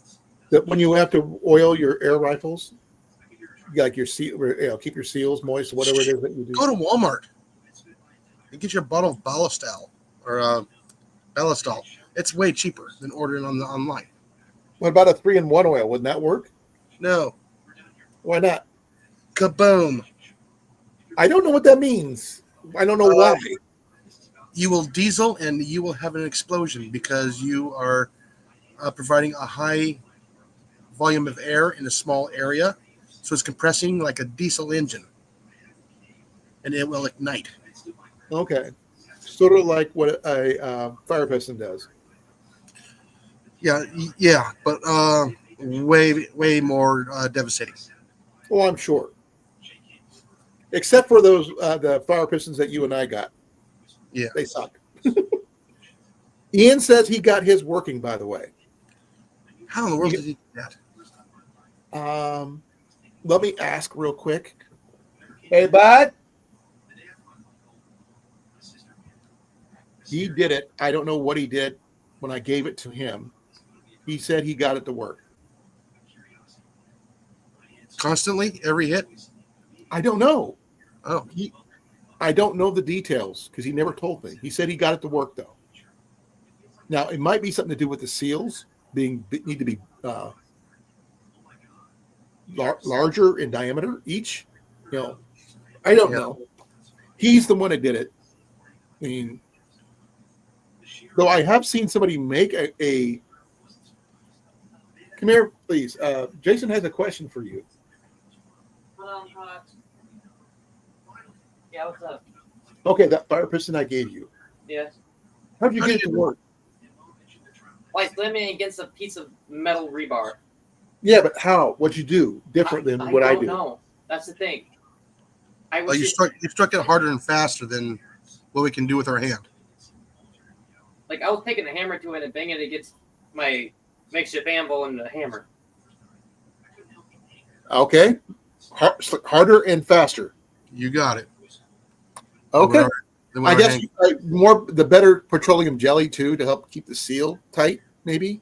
That when you have to oil your air rifles, like your seal, keep your seals moist, whatever it is that you do. Go to Walmart and get your bottle of Ballistol or Ballistol. It's way cheaper than ordering online. What about a 3-in-1 oil? Wouldn't that work? No. Why not? Kaboom. I don't know what that means. I don't know why. You will diesel and you will have an explosion because you are providing a high volume of air in a small area. So it's compressing like a diesel engine. And it will ignite. Okay. Sort of like what a fire piston does. Yeah, but way more devastating. Oh, I'm sure. Except for those the fire pistons that you and I got. Yeah. They suck. Ian says he got his working, by the way. How in the world did he do that? Let me ask real quick. Hey, bud. He did it. I don't know what he did when I gave it to him. He said he got it to work. Constantly? Every hit? I don't know. Oh. I don't know the details because he never told me. He said he got it to work, though. Now, it might be something to do with the seals, need to be larger in diameter each. I don't know. He's the one that did it. I mean, though I have seen somebody make a come here, please. Jason has a question for you. Yeah, what's up? Okay, that fire piston I gave you. Yes. How did you get it to work? Like slamming against a piece of metal rebar. Yeah, but how? What'd you do different than what I do? I don't know. That's the thing. You struck it harder and faster than what we can do with our hand. Like I was taking the hammer to it and banging it against my makeshift anvil and the hammer. Okay, harder and faster. You got it. Okay. Then I guess the better petroleum jelly too to help keep the seal tight, maybe.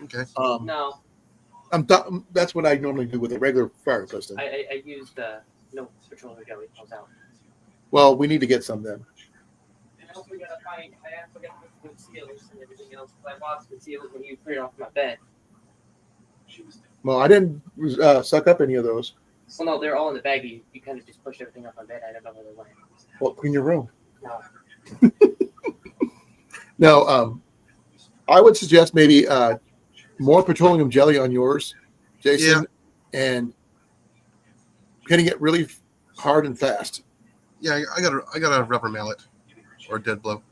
Okay. No, that's what I normally do with a regular fire piston. I used no petroleum jelly. Comes out. Well, we need to get some then. And I also gotta find. I have to get the seals and everything else. I lost the seals when you put it off my bed. Well, I didn't suck up any of those. Well, no, they're all in the bag. You kind of just push everything off my bed. I don't know where they went. Well, clean your room. No. No, I would suggest maybe more petroleum jelly on yours, Jason, and hitting it really hard and fast. Yeah, I got a rubber mallet or a dead blow.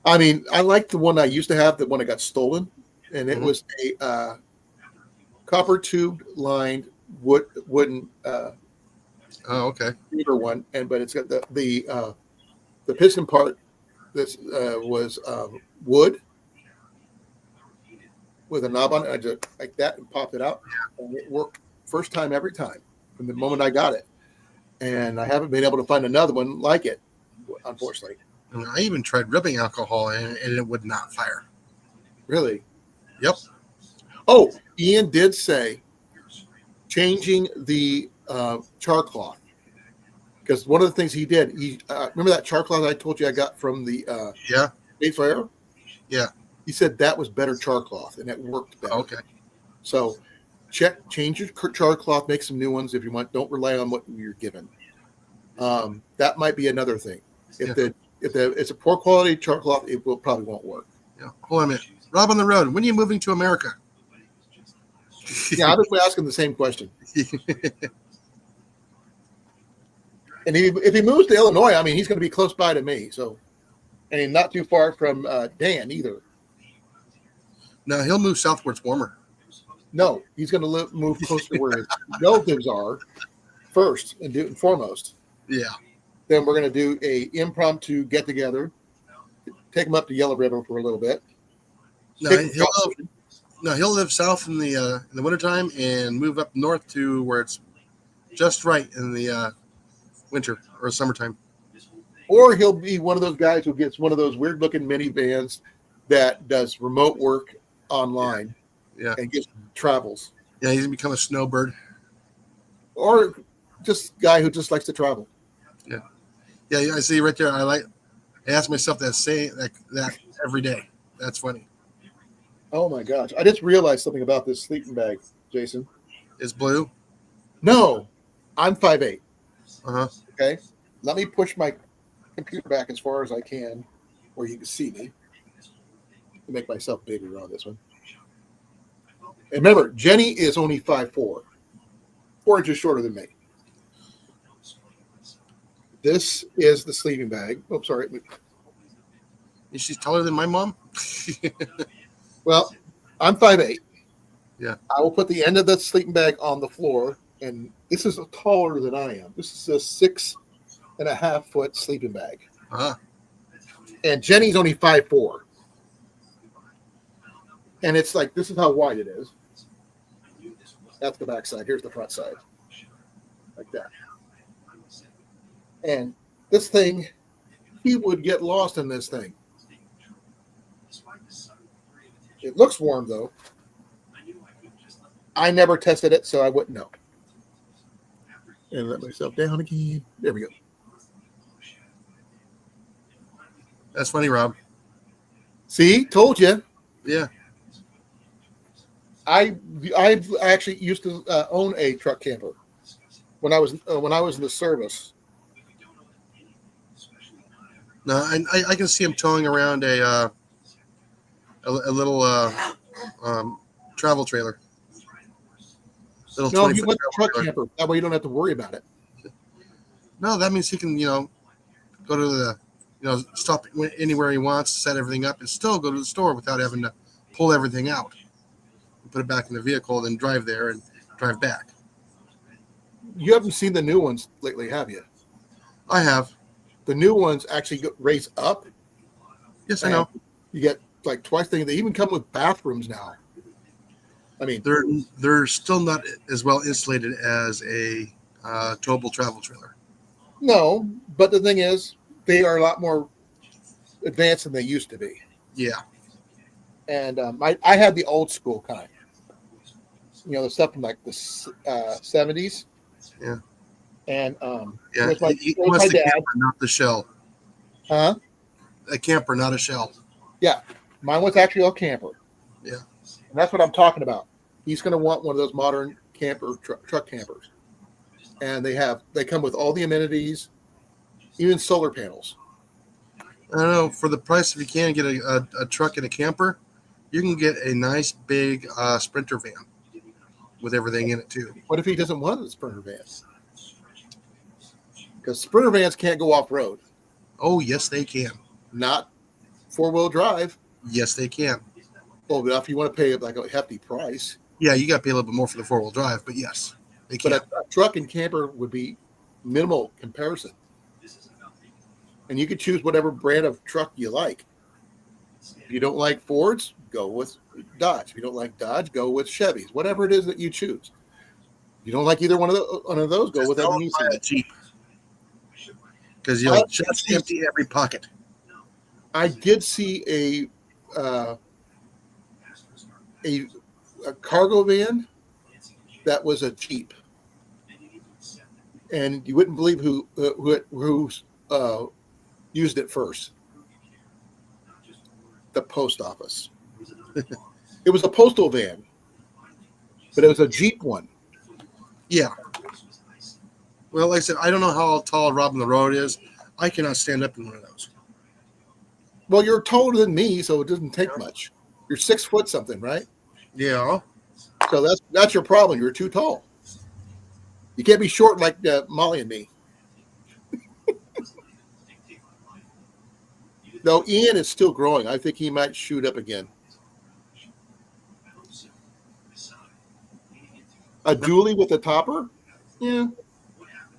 I mean, I like the one I used to have, the one that got stolen, and it was a copper tube lined wooden Oh, okay. reader one, but it's got the piston part that was wood with a knob on it. I just like that and popped it out, and it worked first time every time from the moment I got it. And I haven't been able to find another one like it, unfortunately. And I even tried rubbing alcohol and it would not fire. Really? Yep. Oh, Ian did say changing the char cloth, because one of the things he did, he remember that char cloth I told you I got from the Mayfair? Yeah. He said that was better char cloth and it worked better. Okay. So change your char cloth, make some new ones if you want. Don't rely on what you're given. That might be another thing. If it's a poor quality char cloth, it probably won't work. Yeah. Hold on a minute. Rob on the road. When are you moving to America? Yeah, I was asking the same question. And if he moves to Illinois, I mean, he's going to be close by to me. So, and not too far from Dan either. No, he'll move south where it's warmer. No, he's going to move closer to where his relatives are first and foremost. Yeah. Then we're going to do a impromptu get together, take him up to Yellow River for a little bit. He'll live south in the wintertime and move up north to where it's just right in the winter or summertime. Or he'll be one of those guys who gets one of those weird looking minivans that does remote work online. Yeah. And just travels. Yeah, he's become a snowbird. Or just guy who just likes to travel. Yeah. Yeah, I see right there. I ask myself that every day. That's funny. Oh my gosh. I just realized something about this sleeping bag, Jason. It's blue? No. I'm 5'8". Uh-huh. Okay. Let me push my computer back as far as I can where you can see me. To make myself bigger on this one. And remember, Jenny is only 5'4", 4 inches shorter than me. This is the sleeping bag. Oh, sorry. Is she taller than my mom? Well, I'm 5'8". Yeah. I will put the end of the sleeping bag on the floor, and this is taller than I am. This is a 6.5 foot sleeping bag. Uh-huh. And Jenny's only 5'4". And it's like, this is how wide it is. That's the back side. Here's the front side. Like that. And this thing, he would get lost in this thing. It looks warm, though. I never tested it, so I wouldn't know. And let myself down again. There we go. That's funny, Rob. See? Told you. Yeah. I actually used to own a truck camper when I was in the service. No, I can see him towing around a little travel trailer. Little No, he 20-foot went travel truck trailer. camper. That way you don't have to worry about it. No, that means he can, go to the, stop anywhere he wants, set everything up, and still go to the store without having to pull everything out and put it back in the vehicle, then drive there and drive back. You haven't seen the new ones lately, have you? I have. The new ones actually raise up. Yes, I know. You get like twice the thing. They even come with bathrooms now. I mean, They're still not as well insulated as a towable travel trailer. no, but the thing is, they are a lot more advanced than they used to be. Yeah. And I had the old school kind. The stuff from like the 70s. Yeah. And Yeah. it was He my wants the dad. camper, not the shell. Huh? A camper, not a shell. Yeah. Mine was actually a camper. Yeah. And that's what I'm talking about. He's going to want one of those modern camper truck campers. And they come with all the amenities, even solar panels. I don't know. For the price, if you can get a truck and a camper, you can get a nice big Sprinter van with everything in it too. What if he doesn't want a Sprinter van? Because Sprinter vans can't go off road. Oh, yes, they can. Not 4-wheel drive. Yes, they can. Well, but if you want to pay like a hefty price. Yeah, you got to pay a little bit more for the 4-wheel drive, but yes, they can. But a truck and camper would be minimal comparison. And you could choose whatever brand of truck you like. If you don't like Fords, go with Dodge. If you don't like Dodge, go with Chevys. Whatever it is that you choose. If you don't like either one of those, go with Don't buy a Jeep. Because you'll just empty every pocket. I did see a cargo van that was a Jeep, and you wouldn't believe who used it first. The post office. It was a postal van, but it was a Jeep one. Yeah. Well, like I said, I don't know how tall Robin the Road is. I cannot stand up in one of those. Well, you're taller than me, so it doesn't take much. You're 6 foot something, right? Yeah. So that's your problem. You're too tall. You can't be short like Molly and me. Though Ian is still growing. I think he might shoot up again. A dually with a topper? Yeah.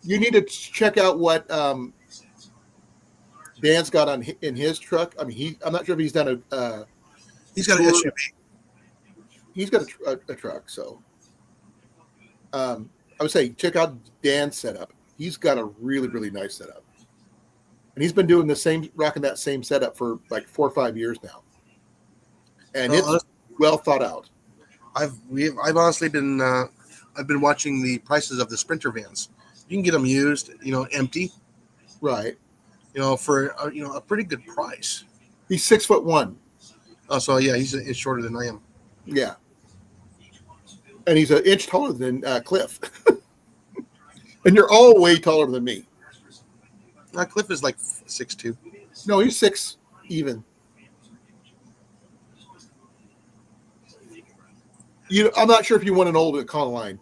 You need to check out what Dan's got in his truck. I mean, I'm not sure if he's done a. He's got an SUV. He's got a truck, so. I would say check out Dan's setup. He's got a really, really nice setup. And he's been doing rocking that same setup for like 4 or 5 years now. And it's well thought out. I've honestly been I've been watching the prices of the Sprinter vans. You can get them used, empty, Right. For a pretty good price. He's 6'1". Oh, so yeah, he's an inch shorter than I am. Yeah. And he's an inch taller than Cliff. And you're all way taller than me. Cliff is like 6'2". No, he's 6 even. I'm not sure if you want an old Colan.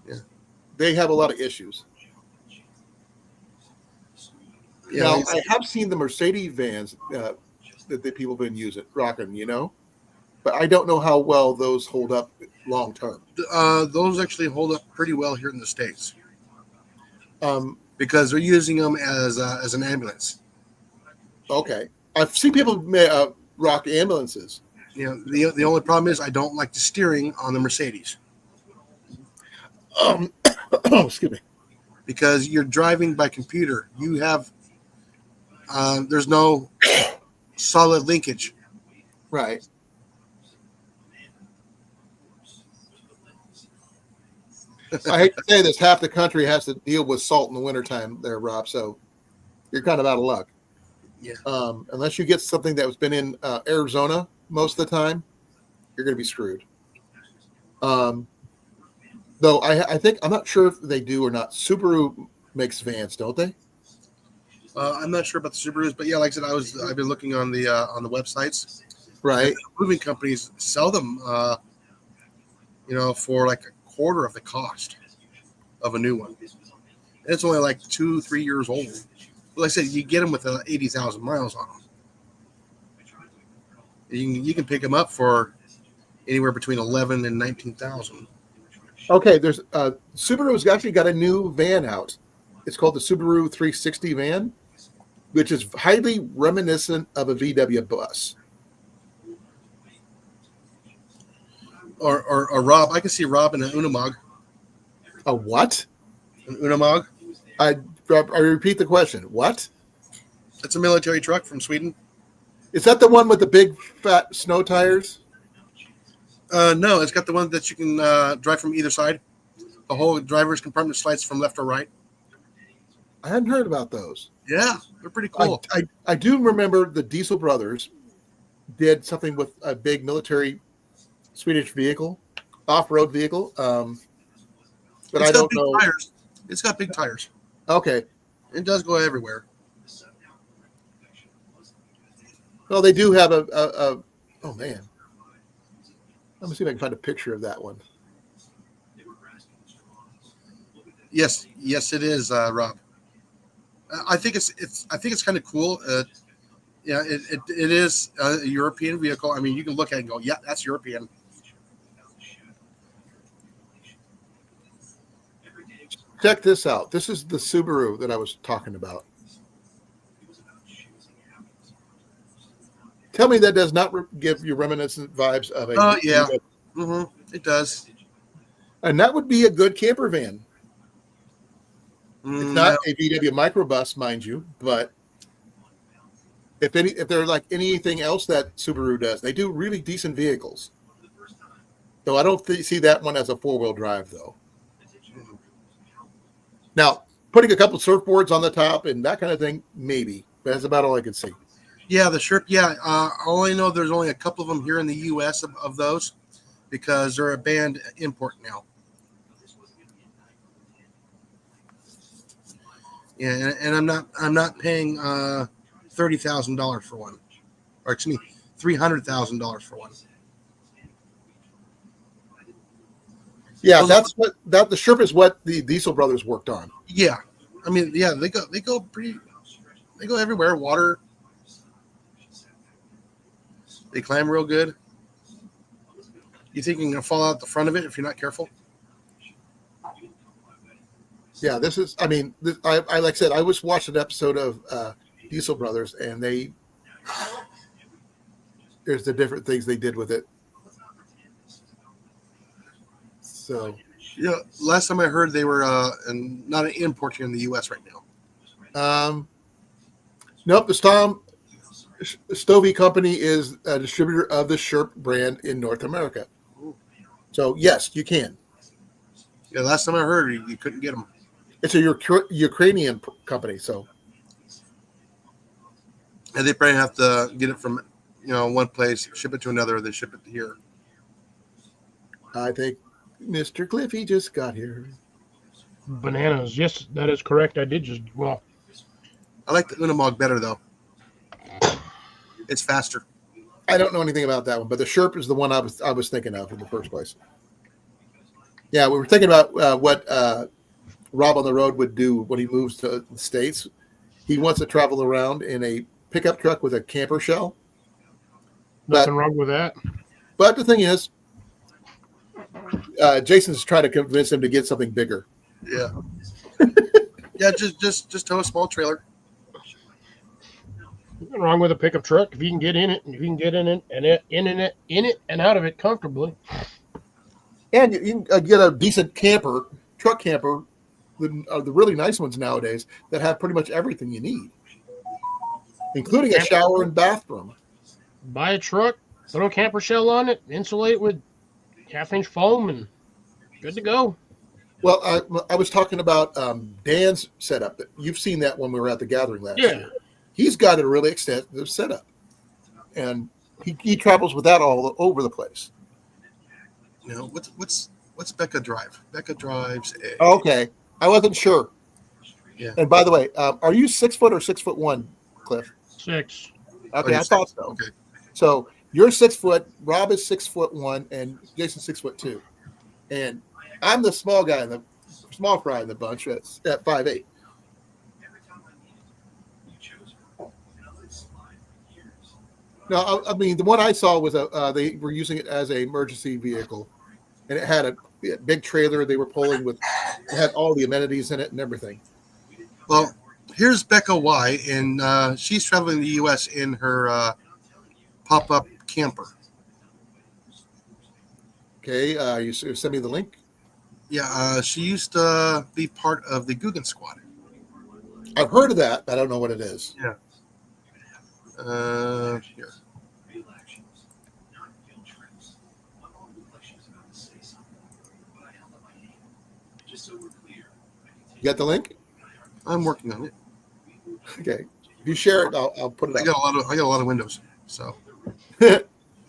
Yeah. They have a lot of issues. Yeah, now, I have seen the Mercedes vans that the people have been rocking, but I don't know how well those hold up long term. Those actually hold up pretty well here in the States. Because they're using them as an ambulance. Okay. I've seen people rock ambulances. The only problem is I don't like the steering on the Mercedes. Excuse me. Because you're driving by computer. You have there's no solid linkage. Right. I hate to say this, half the country has to deal with salt in the wintertime there, Rob, so you're kind of out of luck. Yeah. Unless you get something that has been in Arizona most of the time, you're going to be screwed. Though I think I'm not sure if they do or not. Subaru makes vans, don't they? I'm not sure about the Subarus, but yeah, like I said, I've been looking on the websites. Right. Moving companies sell them, for like a quarter of the cost of a new one. And it's only like 2-3 years old. But like I said, you get them with 80,000 miles on them. You can pick them up for anywhere between 11 and 19,000. Okay, there's Subaru's actually got a new van out. It's called the Subaru 360 van, which is highly reminiscent of a VW bus. Or Rob, I can see Rob in an Unimog. A what? An Unimog. I repeat the question. What? It's a military truck from Sweden. Is that the one with the big fat snow tires? No, it's got the one that you can drive from either side. The whole driver's compartment slides from left or right. I hadn't heard about those. Yeah, they're pretty cool. I do remember the Diesel brothers did something with a big military Swedish vehicle, off-road vehicle. But I don't know. Tires. It's got big tires. Okay. It does go everywhere. Well, they do have a oh man. Let me see if I can find a picture of that one. Yes, it is, Rob. I think it's kind of cool. Yeah, it is a European vehicle. I mean, you can look at it and go, yeah, that's European. Check this out. This is the Subaru that I was talking about. Tell me that does not give you reminiscent vibes of a. Oh, yeah. Mm-hmm. It does. And that would be a good camper van. It's not No. a VW microbus, mind you, but if they're like anything else that Subaru does, they do really decent vehicles. So I don't see that one as a four-wheel drive, though. Now, putting a couple surfboards on the top and that kind of thing, maybe. But that's about all I could see. Yeah, the Sherp. Yeah, I only know there's only a couple of them here in the U.S. of those because they're a banned import now. Yeah, and I'm not paying $30,000 for one, or excuse me, $300,000 for one. Yeah, that's what the Sherp is what the Diesel brothers worked on. Yeah, I mean, yeah, they go everywhere. Water. They climb real good. You think you can fall out the front of it if you're not careful? Yeah, this is. I mean, I like I said, I was watching an episode of Diesel Brothers, and there's the different things they did with it. So, yeah, last time I heard they were and not an import here in the U.S. right now. Nope. The Stovey Company is a distributor of the Sherp brand in North America. So yes, you can. Yeah, last time I heard you couldn't get them. It's a Ukrainian company, so. And they probably have to get it from, one place, ship it to another, then ship it to here. I think Mr. Cliffy just got here. Bananas. Yes, that is correct. I did I like the Unimog better, though. It's faster. I don't know anything about that one, but the Sherp is the one I was thinking of in the first place. Yeah, we were thinking about what Rob on the road would do when he moves to the States. He wants to travel around in a pickup truck with a camper shell. nothing wrong with that. But the thing is, Jason's trying to convince him to get something bigger. Yeah. Yeah, just tow a small trailer. Nothing wrong with a pickup truck if you can get in it, and if you can get in it and out of it comfortably. And you can get a decent truck camper, the really nice ones nowadays that have pretty much everything you need, including a shower and bathroom. Buy a truck, throw a camper shell on it, insulate it with half-inch foam, and good to go. Well, I was talking about Dan's setup. You've seen that when we were at the gathering last year. He's got a really extensive setup, and he travels with that all over the place. You know, what's Becca drive? Becca drives a. Okay, I wasn't sure. Yeah. And by the way, are you 6 foot or 6'1", Cliff? 6. Okay, you're I thought six. so. Okay. So you're 6 foot. Rob is 6'1", and Jason's 6'2", and I'm the small guy in the small fry in the bunch at 5'8". No, I mean the one I saw was they were using it as an emergency vehicle, and it had a big trailer they were pulling with. It had all the amenities in it and everything. Well, here's Becca Y, and she's traveling the U.S. in her pop-up camper. Okay, you send me the link. Yeah, she used to be part of the Guggen Squad. I've heard of that, but I don't know what it is. Yeah. Here. You got the link? I'm working on it. Okay. If you share it, I'll put it I up. got a lot of windows. So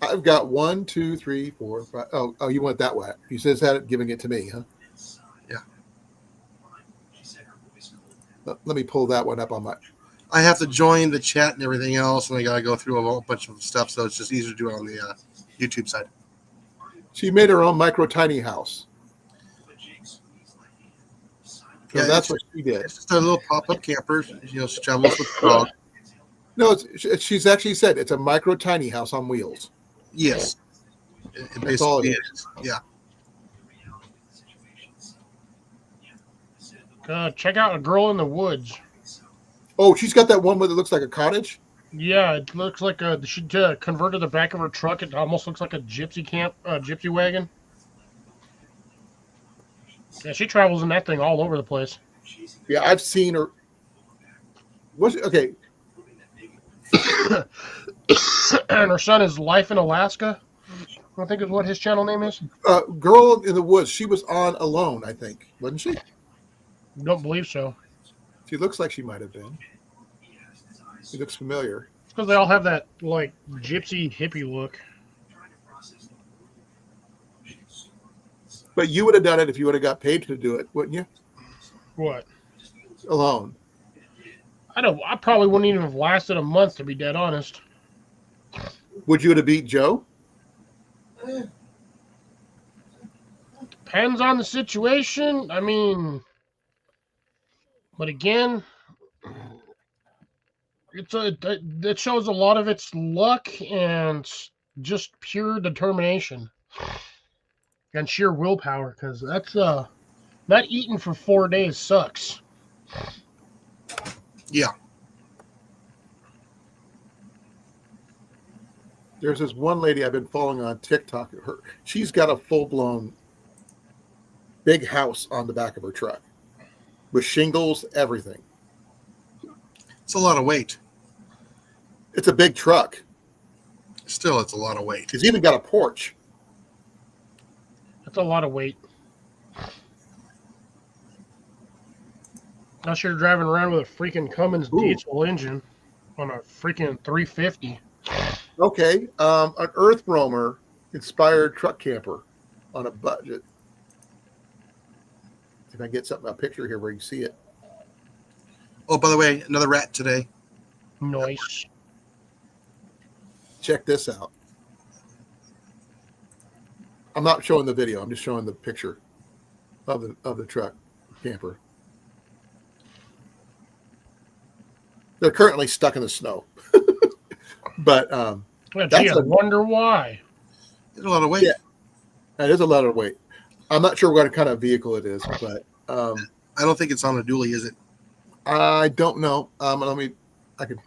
I've got 1, 2, 3, 4, 5. Oh, you want that way? He says that giving it to me, huh? Yeah. Let me pull that one up on my. I have to join the chat and everything else, and I got to go through a whole bunch of stuff. So it's just easier to do it on the YouTube side. She made her own micro tiny house. So Yeah, that's what she did. It's just a little pop-up camper. You know, she travels with the dog. No, she's actually said it's a micro tiny house on wheels. Yes. That's all it Basically is. it is. Yeah. Check out A Girl in the Woods. Oh, she's got that one where it looks like a cottage. Yeah, it looks like she converted the back of her truck. It almost looks like a gypsy wagon. Yeah, she travels in that thing all over the place. Yeah, I've seen her. Okay? And her son is Life in Alaska. I think is what his channel name is. Girl in the Woods. She was on Alone, I think, wasn't she? Don't believe so. She looks like she might have been. She looks familiar. It's because they all have that like gypsy hippie look. But you would have done it if you would have got paid to do it, wouldn't you? What? Alone. I probably wouldn't even have lasted a month, to be dead honest. Would you have beat Joe? Depends on the situation. I mean, but again, it shows a lot of its luck and just pure determination and sheer willpower. Because that's not eating for 4 days sucks. Yeah. There's this one lady I've been following on TikTok. She's got a full-blown big house on the back of her truck with shingles, everything. It's a lot of weight. It's a big truck. Still, it's a lot of weight. It's even got a porch. That's a lot of weight. Unless you're driving around with a freaking Cummins diesel engine on a freaking 350. Okay, an Earth Roamer inspired truck camper on a budget. If I get something, a picture here where you can see it. Oh, by the way, another rat today. Nice. Check this out. I'm not showing the video. I'm just showing the picture of the truck camper. They're currently stuck in the snow. But Well, gee, I wonder why. It's a lot of weight. Yeah, that is a lot of weight. I'm not sure what kind of vehicle it is, but I don't think it's on a dually, is it? I don't know. I can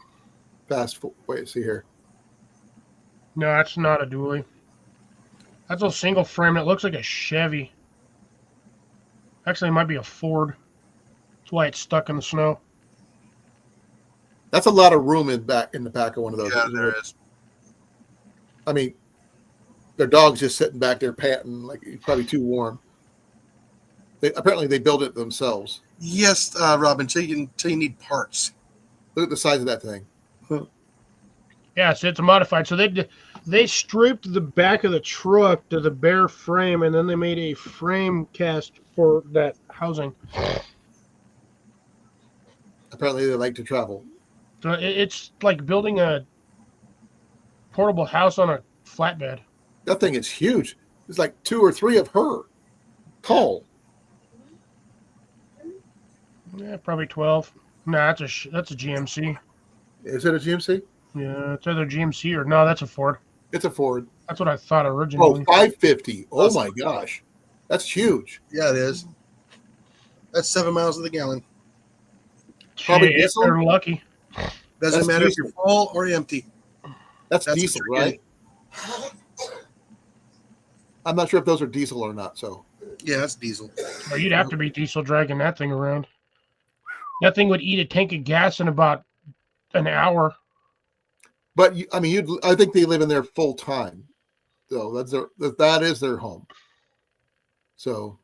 fast forward. Wait, see here. No, that's not a dually. That's a single frame. It looks like a Chevy. Actually, it might be a Ford. That's why it's stuck in the snow. That's a lot of room in the back of one of those. Yeah, there is. I mean, their dog's just sitting back there panting like it's probably too warm. Apparently they build it themselves. Yes, Robin. Until you need parts. Look at the size of that thing. Yeah, so it's modified. So They stripped the back of the truck to the bare frame, and then they made a frame cast for that housing. Apparently, they like to travel. So it's like building a portable house on a flatbed. That thing is huge. It's like 2 or 3 of her tall. Yeah, probably 12. Nah, that's a GMC. Is it a GMC? Yeah, it's either GMC or no, that's a Ford. It's a Ford. That's what I thought Oh, originally. 550. Oh my gosh. That's huge. Yeah, it is. That's 7 miles to the gallon. Probably Shit, diesel? they're lucky. Doesn't That's matter if diesel. you're full or empty. That's That's diesel, what you're right? I'm not sure if those are diesel or not. So Yeah, that's diesel. Well, you'd have to be diesel dragging that thing around. That thing would eat a tank of gas in about an hour. but I mean, I think they live in there full time. So that is their home. So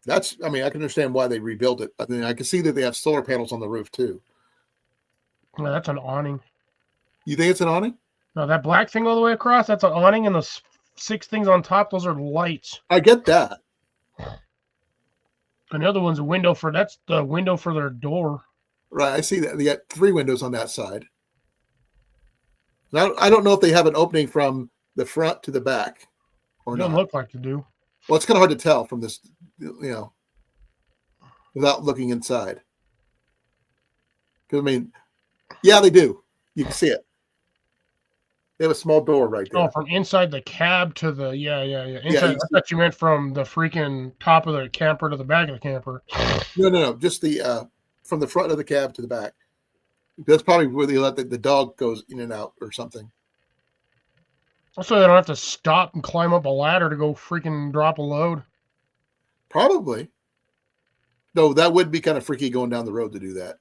that's, I mean, I can understand why they rebuilt it. I mean, I can see that they have solar panels on the roof too. Well, that's an awning. You think it's an awning? No, that black thing all the way across, that's an awning, and the 6 things on top, those are lights. I get that. And the other one's a window that's the window for their door. Right. I see that. They got 3 windows on that side. Now, I don't know if they have an opening from the front to the back or It doesn't not. look like they do. Well, it's kind of hard to tell from this, without looking inside. Because, I mean, yeah, they do. You can see it. They have a small door right there. Oh, from inside the cab to the yeah. Inside, you I thought you meant from the freaking top of the camper to the back of the camper. No. Just the from the front of the cab to the back. That's probably where they let the dog goes in and out or something. So they don't have to stop and climb up a ladder to go freaking drop a load. Probably. Though that would be kind of freaky going down the road to do that.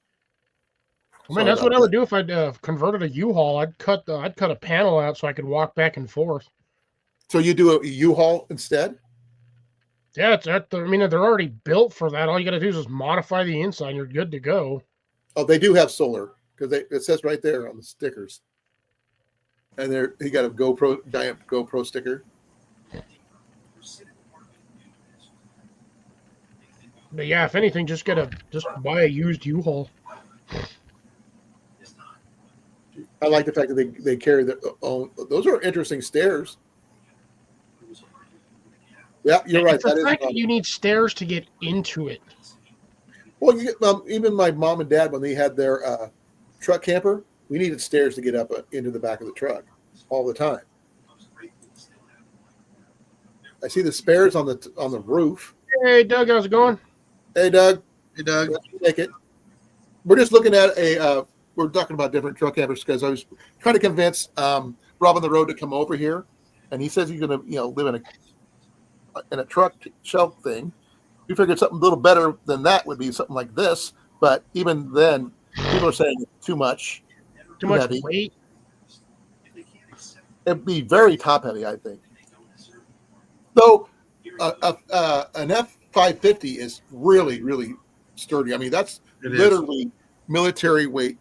I mean, that's what I would do if I'd converted a U-Haul. I'd cut a panel out so I could walk back and forth. So you do a U-Haul instead? Yeah, they're already built for that. All you got to do is just modify the inside, and you're good to go. Oh, they do have solar because it says right there on the stickers. And he got a giant GoPro sticker. But yeah, if anything, just buy a used U-Haul. I like the fact that they carry their own. Those are interesting stairs. Yeah, you're right. It's the fact that you need stairs to get into it. Well, even my mom and dad, when they had their truck camper, we needed stairs to get up into the back of the truck all the time. I see the spares on the roof. Hey, Doug, how's it going? Hey, Doug. Hey, Doug. Take it. We're just looking at we're talking about different truck campers because I was trying to convince Rob on the road to come over here, and he says he's going to live in a truck shelf thing. We figured something a little better than that would be something like this, but even then, people are saying it's too much. Too much heavy. weight. It'd be very top heavy, I think. Though an F550 is really, really sturdy. I mean, that's literally military weight.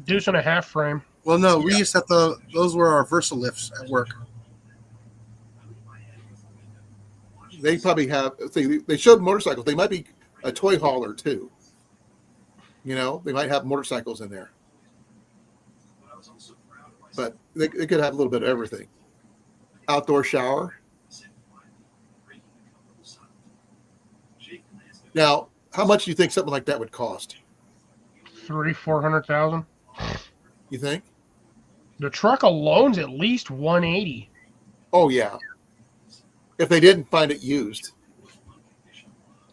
Deuce and a half frame. Well, no, we used to have those were our Versa lifts at work. They probably have. They showed motorcycles. They might be a toy hauler too. They might have motorcycles in there, but they could have a little bit of everything. Outdoor shower. Now, how much do you think something like that would cost? $300,000-$400,000. You think? The truck alone's at least $180,000. Oh yeah. If they didn't find it used.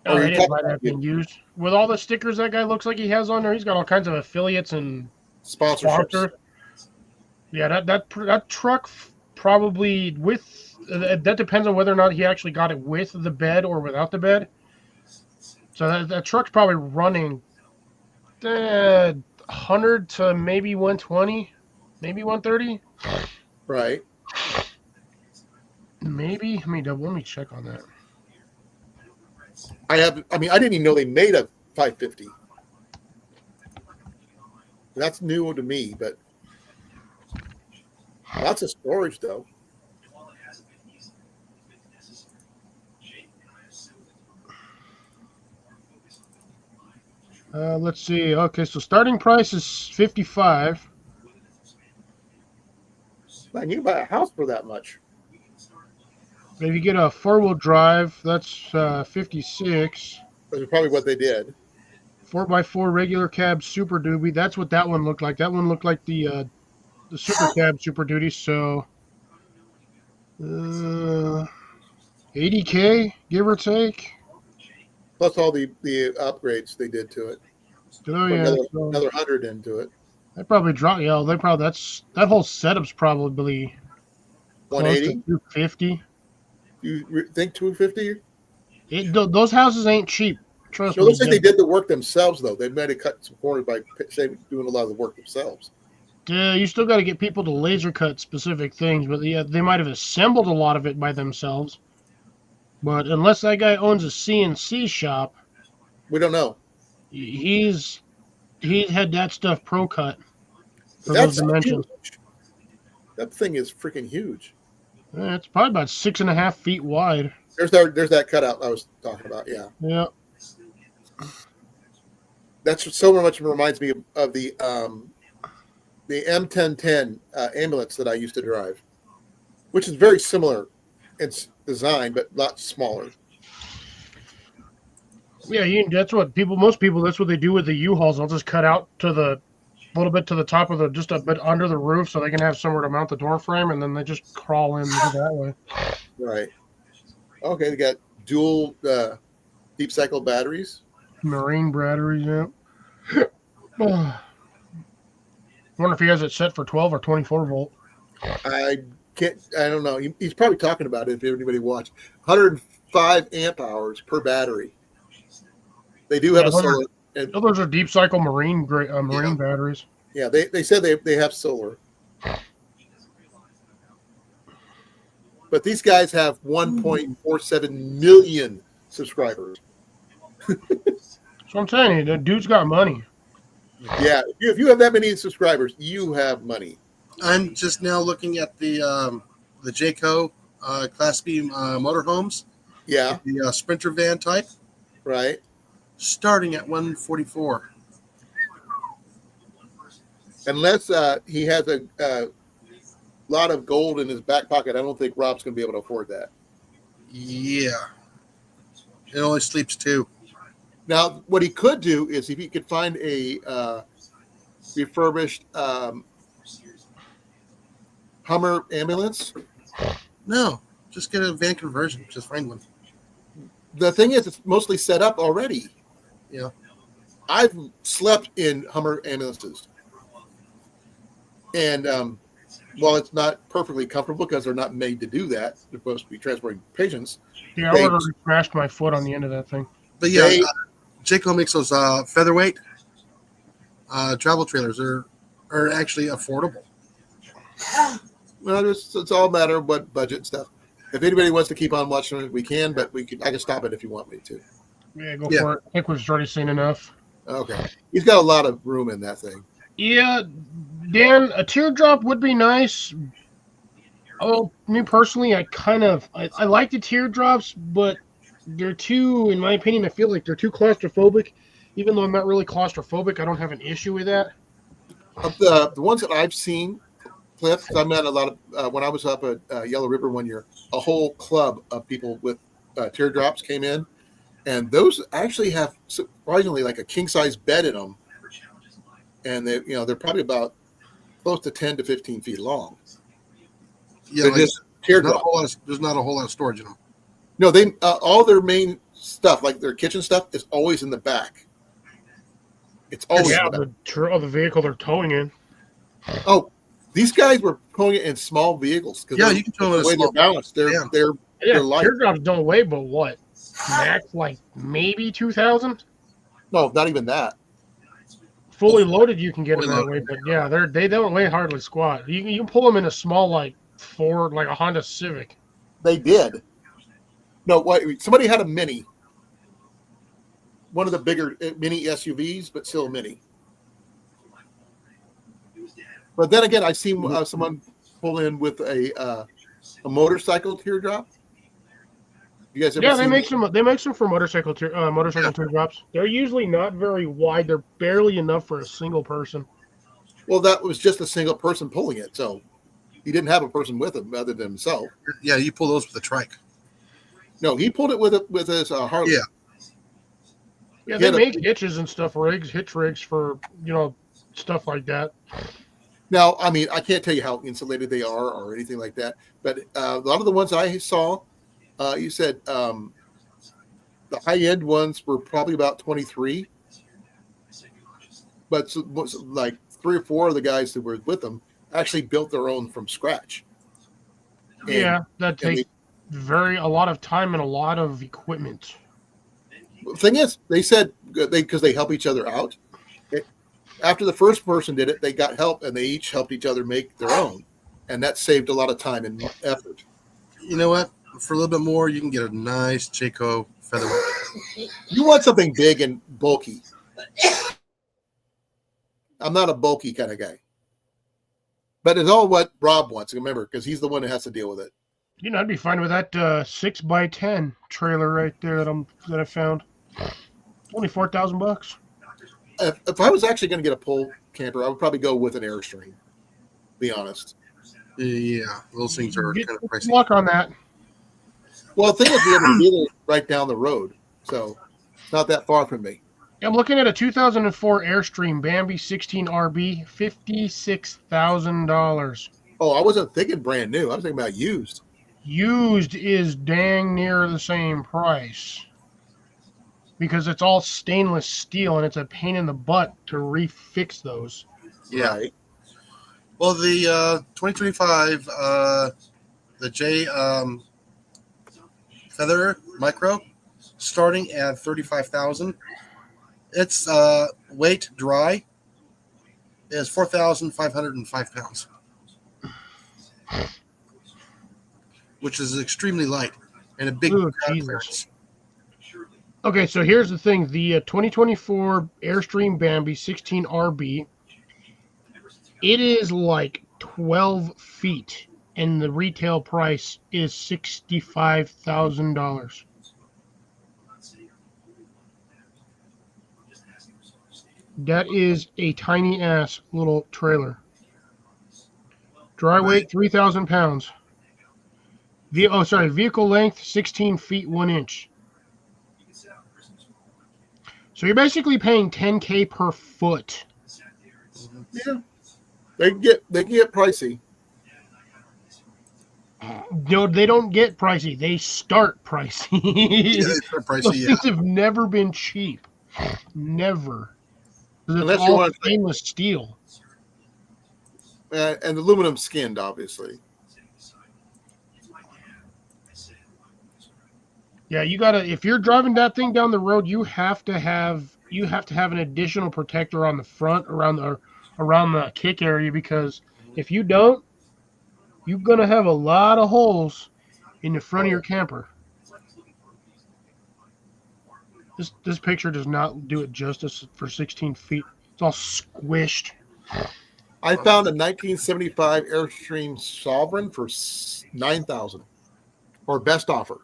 Oh, they didn't buy that being used. With all the stickers that guy looks like he has on there, he's got all kinds of affiliates and Sponsorships. sponsors. Yeah, that truck probably that depends on whether or not he actually got it with the bed or without the bed. So that truck's probably running 100 to maybe 120, maybe 130. Right. Maybe. Let me check on that. I didn't even know they made a 550. That's new to me, but Lots of storage though. Let's see. Okay, so starting price is 55. Man, you can buy a house for that much. If you get a 4-wheel drive, that's 56. That's probably what they did. 4x4 regular cab Super Duty. That's what that one looked like. That one looked like the Super Cab Super Duty. So 80K, give or take. Plus all the upgrades they did to it. Oh Put yeah, another, so another 100 into it. they probably dropped. Yeah, they probably that whole setup's probably close to 180. 250. You think 250? Those houses ain't cheap. Trust No, it me. looks like they did the work themselves though. They might have cut some corners by doing a lot of the work themselves. Yeah, you still got to get people to laser cut specific things, but yeah, they might have assembled a lot of it by themselves. But unless that guy owns a CNC shop, We don't know. he's had that stuff pro cut for That's those dimensions. huge. That thing is freaking huge. Yeah, it's probably about 6.5 feet wide. There's that cutout I was talking about. Yeah, Yeah. that's so much reminds me of the M1010 ambulance that I used to drive, which is very similar in design but a lot smaller. Yeah, that's what most people, that's what they do with the U-Hauls. They'll just cut out to the little bit to the top of just a bit under the roof so they can have somewhere to mount the door frame, and then they just crawl in that way. Right. Okay, they got dual deep cycle batteries. Marine batteries, yeah. I wonder if he has it set for 12 or 24 volt. I don't know. He's probably talking about it if anybody watched. 105 amp hours per battery. They do have a solar. And, those are deep cycle marine batteries. yeah, they said they have solar. But these guys have 1.47 million subscribers. So I'm telling you, the dude's got money. Yeah, if you have that many subscribers, you have money. I'm just now looking at the Jayco Class B motorhomes. Yeah, The Sprinter van type, right. starting at 144. Unless he has a lot of gold in his back pocket, I don't think Rob's going to be able to afford that. Yeah, it only sleeps 2. Now, what he could do is if he could find a refurbished Hummer ambulance. No, just get a van conversion. Just find one. The thing is, it's mostly set up already. Yeah. I've slept in Hummer ambulances. And while it's not perfectly comfortable because they're not made to do that, they're supposed to be transporting patients. Yeah, I already smashed my foot on the end of that thing. But yeah, Jayco makes those featherweight travel trailers are actually affordable. Well, it's all a matter of what budget and stuff. If anybody wants to keep on watching it, we can, but I can stop it if you want me to. Yeah, go for it. I think we've already seen enough. Okay. He's got a lot of room in that thing. Yeah, Dan, a teardrop would be nice. Oh, me personally, I like the teardrops, but they're too, in my opinion, I feel like they're too claustrophobic. Even though I'm not really claustrophobic, I don't have an issue with that. Of the ones that I've seen, Cliff, I met a lot of, when I was up at Yellow River one year, a whole club of people with teardrops came in, and those actually have surprisingly like a king-size bed in them, and they're probably about close to 10 to 15 feet long. Yeah, like, teardrop. There's not a whole lot of storage in them. No, they all their main stuff, like their kitchen stuff, is always in the back. It's always in the back. The vehicle they're towing in. Oh, these guys were pulling it in small vehicles. Yeah, you can tow it in a the way small they're balanced. They're light. Teardrops don't weigh, but what? Max, like maybe 2,000. No, not even that. Fully loaded, you can get them that way, but yeah, they don't weigh hardly squat. You can pull them in a small like Ford, like a Honda Civic. They did. No, somebody had a Mini. One of the bigger mini SUVs, but still a Mini. But then again, I've seen someone pull in with a motorcycle teardrop? You guys ever Yeah, seen they make some for motorcycle teardrops. They're usually not very wide. They're barely enough for a single person. Well, that was just a single person pulling it, so he didn't have a person with him other than himself. Yeah, you pull those with a trike. No, he pulled it with his Harley. Yeah. Yeah, He they had a- make hitches and stuff, hitch rigs for stuff like that. Now, I mean, I can't tell you how insulated they are or anything like that, but a lot of the ones I saw, you said the high end ones were probably about 23, but like 3 or 4 of the guys that were with them actually built their own from scratch. Yeah, that takes a lot of time and a lot of equipment. The thing is, they said because they help each other out. After the first person did it, they got help and they each helped each other make their own, and that saved a lot of time and effort. You know what? For a little bit more, you can get a nice Jayco featherweight. You want something big and bulky. I'm not a bulky kind of guy, but it's all what Rob wants. Remember, because he's the one that has to deal with it. I'd be fine with that 6x10 trailer right there that I found. Only $4,000. If I was actually going to get a pole camper, I would probably go with an Airstream. Be honest. Yeah, those things are Get kind of pricey. luck on that. Well, the thing is, we have a dealer right down the road, so it's not that far from me. I'm looking at a 2004 Airstream Bambi 16RB, $56,000. Oh, I wasn't thinking brand new. I was thinking about used. Used is dang near the same price because it's all stainless steel and it's a pain in the butt to refix those. Yeah. Right. Well, the 2025, the J Feather Micro, starting at 35,000. Its weight dry is 4,505 pounds, which is extremely light and a big Ooh, ground Jesus. clearance. Okay, so here's the thing. The 2024 Airstream Bambi 16RB, it is like 12 feet, and the retail price is $65,000. That is a tiny ass little trailer. Dry weight 3,000 pounds. Vehicle length 16 feet 1 inch. So you're basically paying $10K per foot. Yeah. They can get pricey. No, they don't get pricey. They start pricey. Yeah, it's Those pricey. Yeah. things have never been cheap. Never. 'Cause it's Unless you all want to- stainless steel. And aluminum skinned, obviously. Yeah, you gotta. If you're driving that thing down the road, you have to have an additional protector on the front around the kick area, because if you don't, you're gonna have a lot of holes in the front of your camper. This picture does not do it justice for 16 feet. It's all squished. I found a 1975 Airstream Sovereign for $9,000, or best offer.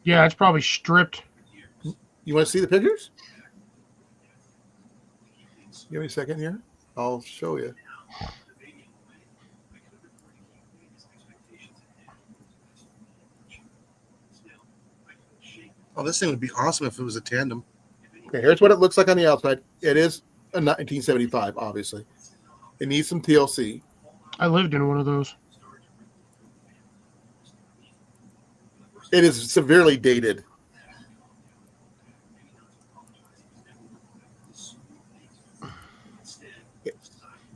Yeah, it's probably stripped. You want to see the pictures? Give me a second here. I'll show you. Oh, this thing would be awesome if it was a tandem. Okay, here's what it looks like on the outside. It is a 1975, obviously. It needs some TLC. I lived in one of those. It is severely dated.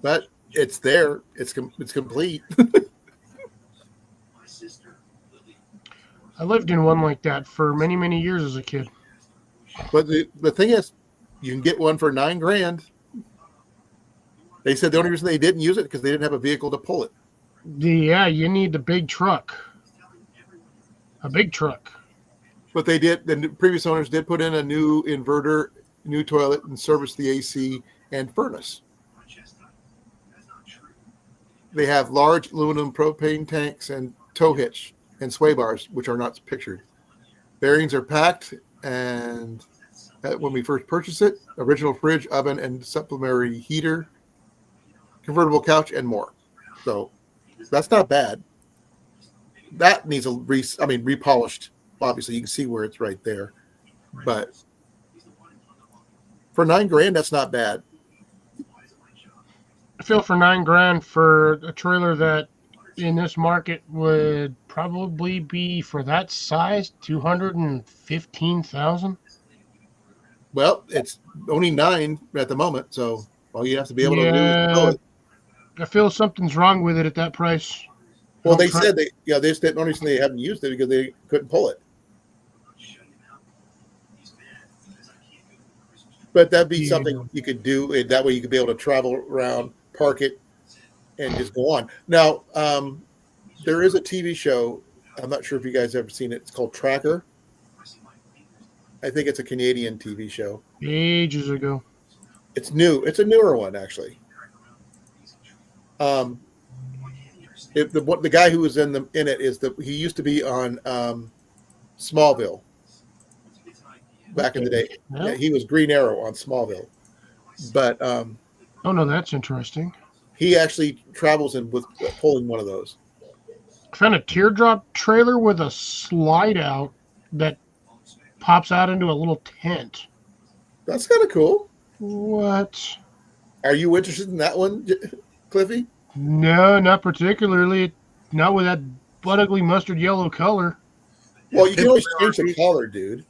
But it's there. It's complete. I lived in one like that for many, many years as a kid. But the thing is, you can get one for $9,000. They said the only reason they didn't use it because they didn't have a vehicle to pull it. Yeah, you need the big truck. A big truck. But they did. The previous owners did put in a new inverter, new toilet, and service the AC and furnace. They have large aluminum propane tanks and tow hitch and sway bars, which are not pictured. Bearings are packed, and when we first purchased it, original fridge, oven, and supplementary heater, convertible couch, and more. So that's not bad. That needs repolished. Obviously, you can see where it's right there, but for $9,000, that's not bad. I feel for $9,000 for a trailer that in this market would probably be for that size 215,000. Well, it's only 9 at the moment, so all you have to be able to do is Yeah, tow it. I feel something's wrong with it at that price. Well, Don't they try- said they just didn't understand they haven't used it because they couldn't pull it. But that'd be Yeah. something you could do. And that way you could be able to travel around, park it, and just go on. Now, there is a TV show. I'm not sure if you guys have ever seen it. It's called Tracker. I think it's a Canadian TV show. Ages ago. It's new. It's a newer one, actually. If the guy who was in it is he used to be on Smallville back in the day. Yeah. Yeah, he was Green Arrow on Smallville, but Oh no, that's interesting. he actually travels in with pulling one of those. I found a teardrop trailer with a slide out that pops out into a little tent. That's kind of cool. What? Are you interested in that one, Cliffy? No, not particularly. Not with that butt ugly mustard yellow color. Well, you can always change the color, dude.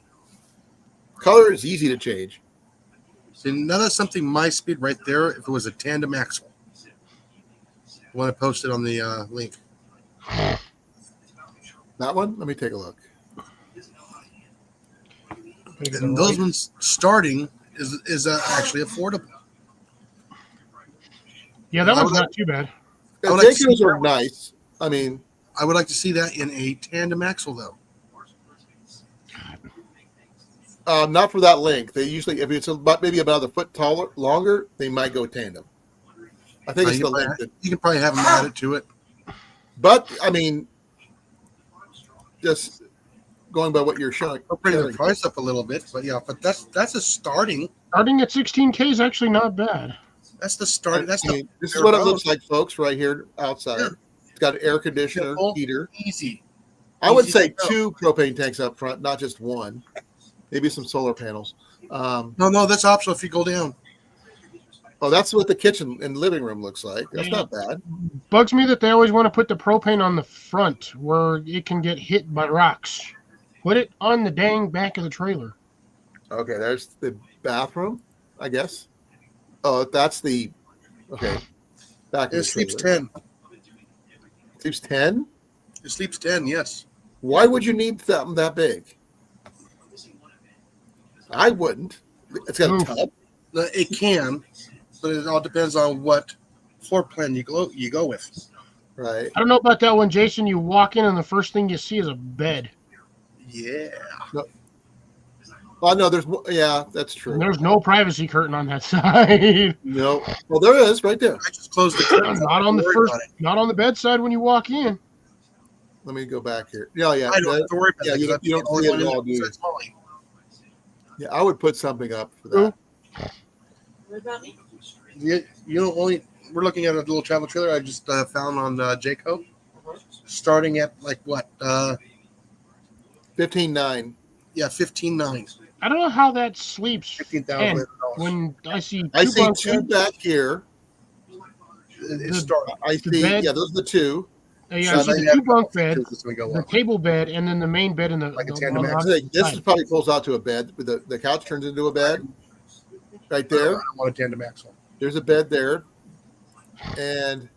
Color is easy to change. See, now that's something my speed right there. If it was a tandem axle, when I posted on the link. That one? Let me take a look. And those ones starting is actually affordable. Yeah, that I one's would not too bad. The I would like to see Jenkos are that one. nice. I mean, I would like to see that in a tandem axle, though. not for that length. They usually, if it's maybe about a foot taller, longer, they might go tandem. I think it's you, the can length. you can probably have them added to it. But I mean, just going by what you're showing. I'll bring the price up a little bit, but yeah, but that's a starting. Starting at 16K is actually not bad. That's the start. That's the This is what it looks like, folks, right here outside. Yeah. It's got an air conditioner, Simple. heater. easy. I would Easy say to go. 2 propane tanks up front, not just one. Maybe some solar panels. No, that's optional if you go down. Oh, that's what the kitchen and living room looks like. That's Yeah. not bad. Bugs me that they always want to put the propane on the front where it can get hit by rocks. Put it on the dang back of the trailer. Okay, there's the bathroom, I guess. Oh, that's the okay. Back of It the sleeps trailer. 10. Sleeps 10? It sleeps 10. Yes. Why would you need something that big? I wouldn't. It's got a Oof. tub. It can, but it all depends on what floor plan you go with. Right. I don't know about that one, Jason. You walk in and the first thing you see is a bed. Yeah. Oh no, yeah, that's And true. there's no privacy curtain on that side. No. Well, there is right there. I just closed the curtains. Not on the Don't worry first, about it. not on the bedside when you walk in. Let me go back here. Yeah, yeah. I don't have to worry about yeah, it. you 'cause don't- you I'm the don't only see it one at in all, there do you? besides Molly. Yeah, I would put something up for that. What about me? You don't only. We're looking at a little travel trailer I just found on Jayco, starting at like what? 15.9. Yeah, 15.9, I don't know how that sleeps. $15,000. When I see I two see bunk 2 beds, back here. It's starting. I The see. bed- Yeah, those are the 2. yeah, I So see they the have 2 bunk bed, as we go the up. table bed, and then the main bed in the Like a the- tandem on the axle. I think this is side. probably pulls out to a bed. The couch turns into a bed. Right there. I don't want a tandem axle. There's a bed there. And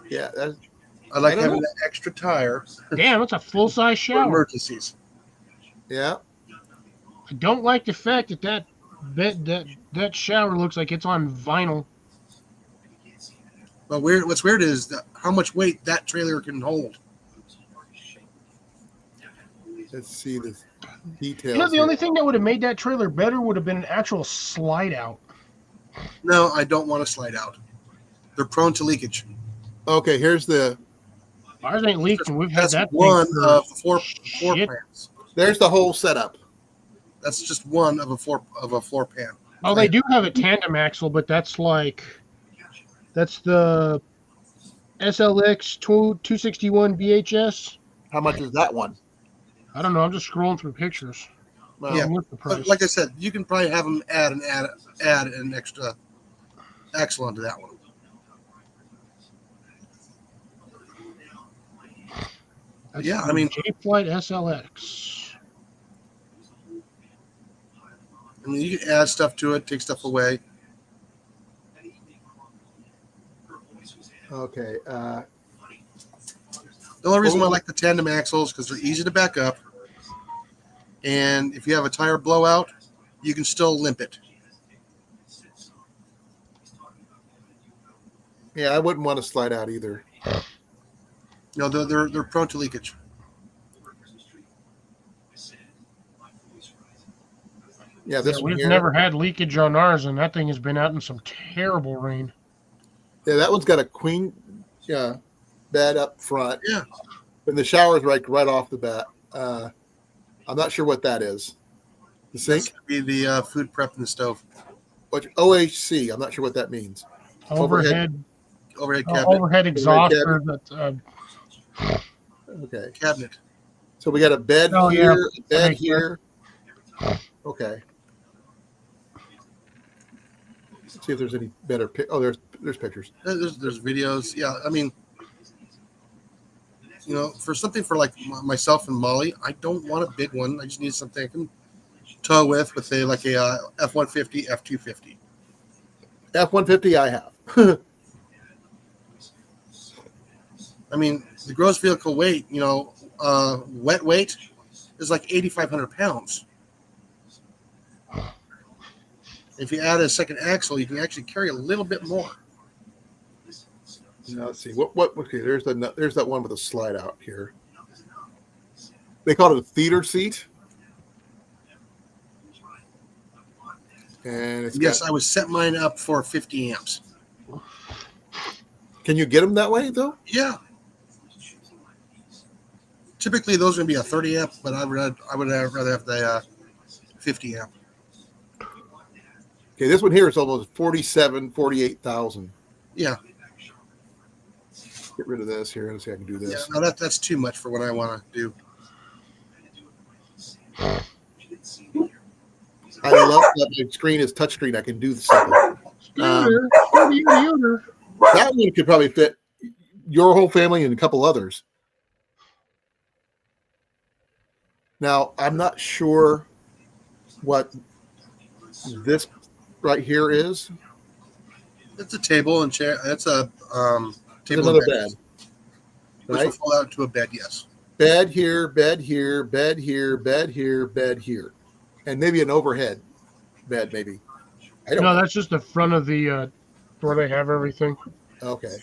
yeah, that's I like I don't having know. that extra tire Damn, it's a full size for shower. emergencies. yeah. I don't like the fact that bed that shower looks like it's on vinyl. But what's weird is how much weight that trailer can hold. Let's see the details. You know, the here. only thing that would have made that trailer better would have been an actual slide out. No, I don't want to slide out. They're prone to leakage. Okay, here's the. Ours ain't leaking. We've had That's that one thing for of the floor shit. plans. There's the whole setup. That's just one of a floor pan. Oh, they do have a tandem axle, but that's the SLX 261 BHS. How much is that one? I don't know. I'm just scrolling through pictures. Well, Yeah. Look at the But price. like I said, you can probably have them add an extra axle onto that one. That's yeah, I the mean- J-Flight SLX. I mean, you can add stuff to it, take stuff away. okay. The only reason why I like the tandem axles because they're easy to back up, and if you have a tire blowout, you can still limp it. Yeah, I wouldn't want to slide out either. You know, they're prone to leakage. Yeah, this Yeah, one we've here. never had leakage on ours, and that thing has been out in some terrible rain. Yeah, that one's got a queen bed up front. Yeah. And the shower's right off the bat. I'm not sure what that is. The sink? That's gonna be the food prep in the stove. What OHC? I'm not sure what that means. Overhead Overhead exhauster. Okay. cabinet. So we got a bed Oh, here, yeah. a bed Okay. here. Okay. Let's see if there's any better. Oh, there's pictures. There's videos. Yeah, I mean, you know, for something for like myself and Molly, I don't want a big one. I just need something I can tow with a F-150, F-250. F-150 I have. I mean, the gross vehicle weight, you know, wet weight is like 8,500 pounds. If you add a second axle, you can actually carry a little bit more. Now, let's see. Okay, there's that one with a slide out here. They call it a theater seat. And it's Yes, I would set mine up for 50 amps. Can you get them that way though? Yeah. Typically, those are going to be a 30 amp, but I would rather have the 50 amp. Okay, this one here is almost 48,000. Yeah. Get rid of this here. Let's see if I can do Yeah, this. no, that's too much for what I want to do. I love that my screen is touchscreen. I can do something. Scooter. That one could probably fit your whole family and a couple others. Now, I'm not sure what this right here is. It's a table and chair. That's a It's table another and bed. which Right? will fall out to a bed. Yes. Bed here, bed here, bed here, bed here, bed here. And maybe an overhead bed, maybe. I don't No, know. that's just the front of the where they have everything. Okay.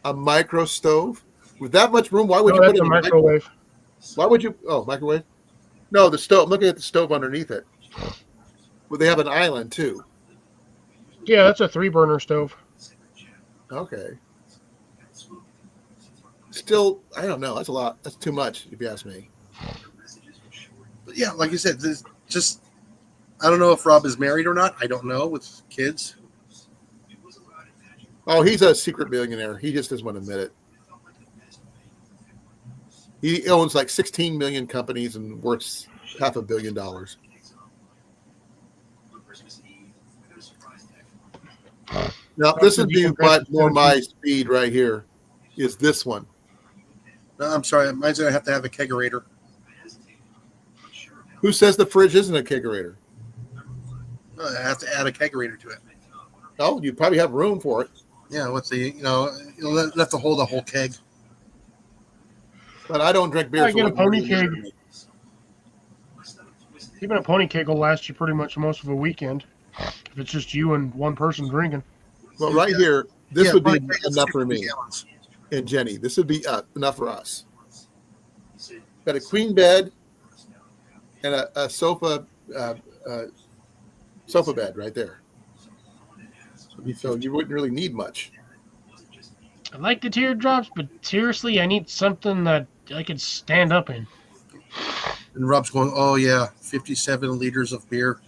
A micro stove. With that much room, why would No, you put that's in a a microwave. Why would you? Oh, microwave? No, the stove. I'm looking at the stove underneath it. Well, they have an island too. Yeah, that's a 3-burner stove. Okay. Still, I don't know. That's a lot. That's too much, if you ask me. But yeah, like you said, this just I don't know if Rob is married or not. I don't know with kids. Oh, he's a secret billionaire. He just doesn't want to admit it. He owns like 16 million companies and worth $500 million. Now, this would be more my speed right here. Is this one? No, I'm sorry, mine's gonna have to have a kegerator. Who says the fridge isn't a kegerator? No, I have to add a kegerator to it. Oh, you probably have room for it. Yeah, what's the you'll have to hold a whole keg. But I don't drink beer. I so get a it wouldn't pony really keg. Even a pony keg will last you pretty much most of a weekend if it's just you and one person drinking. Well, right here, this would be pony keg is enough for 50 me gallons. and Jenny. This would be enough for us. Got a queen bed and a sofa bed right there. So you wouldn't really need much. I like the teardrops, but seriously, I need something that I could stand up in. And Rob's going, oh, yeah, 57 liters of beer.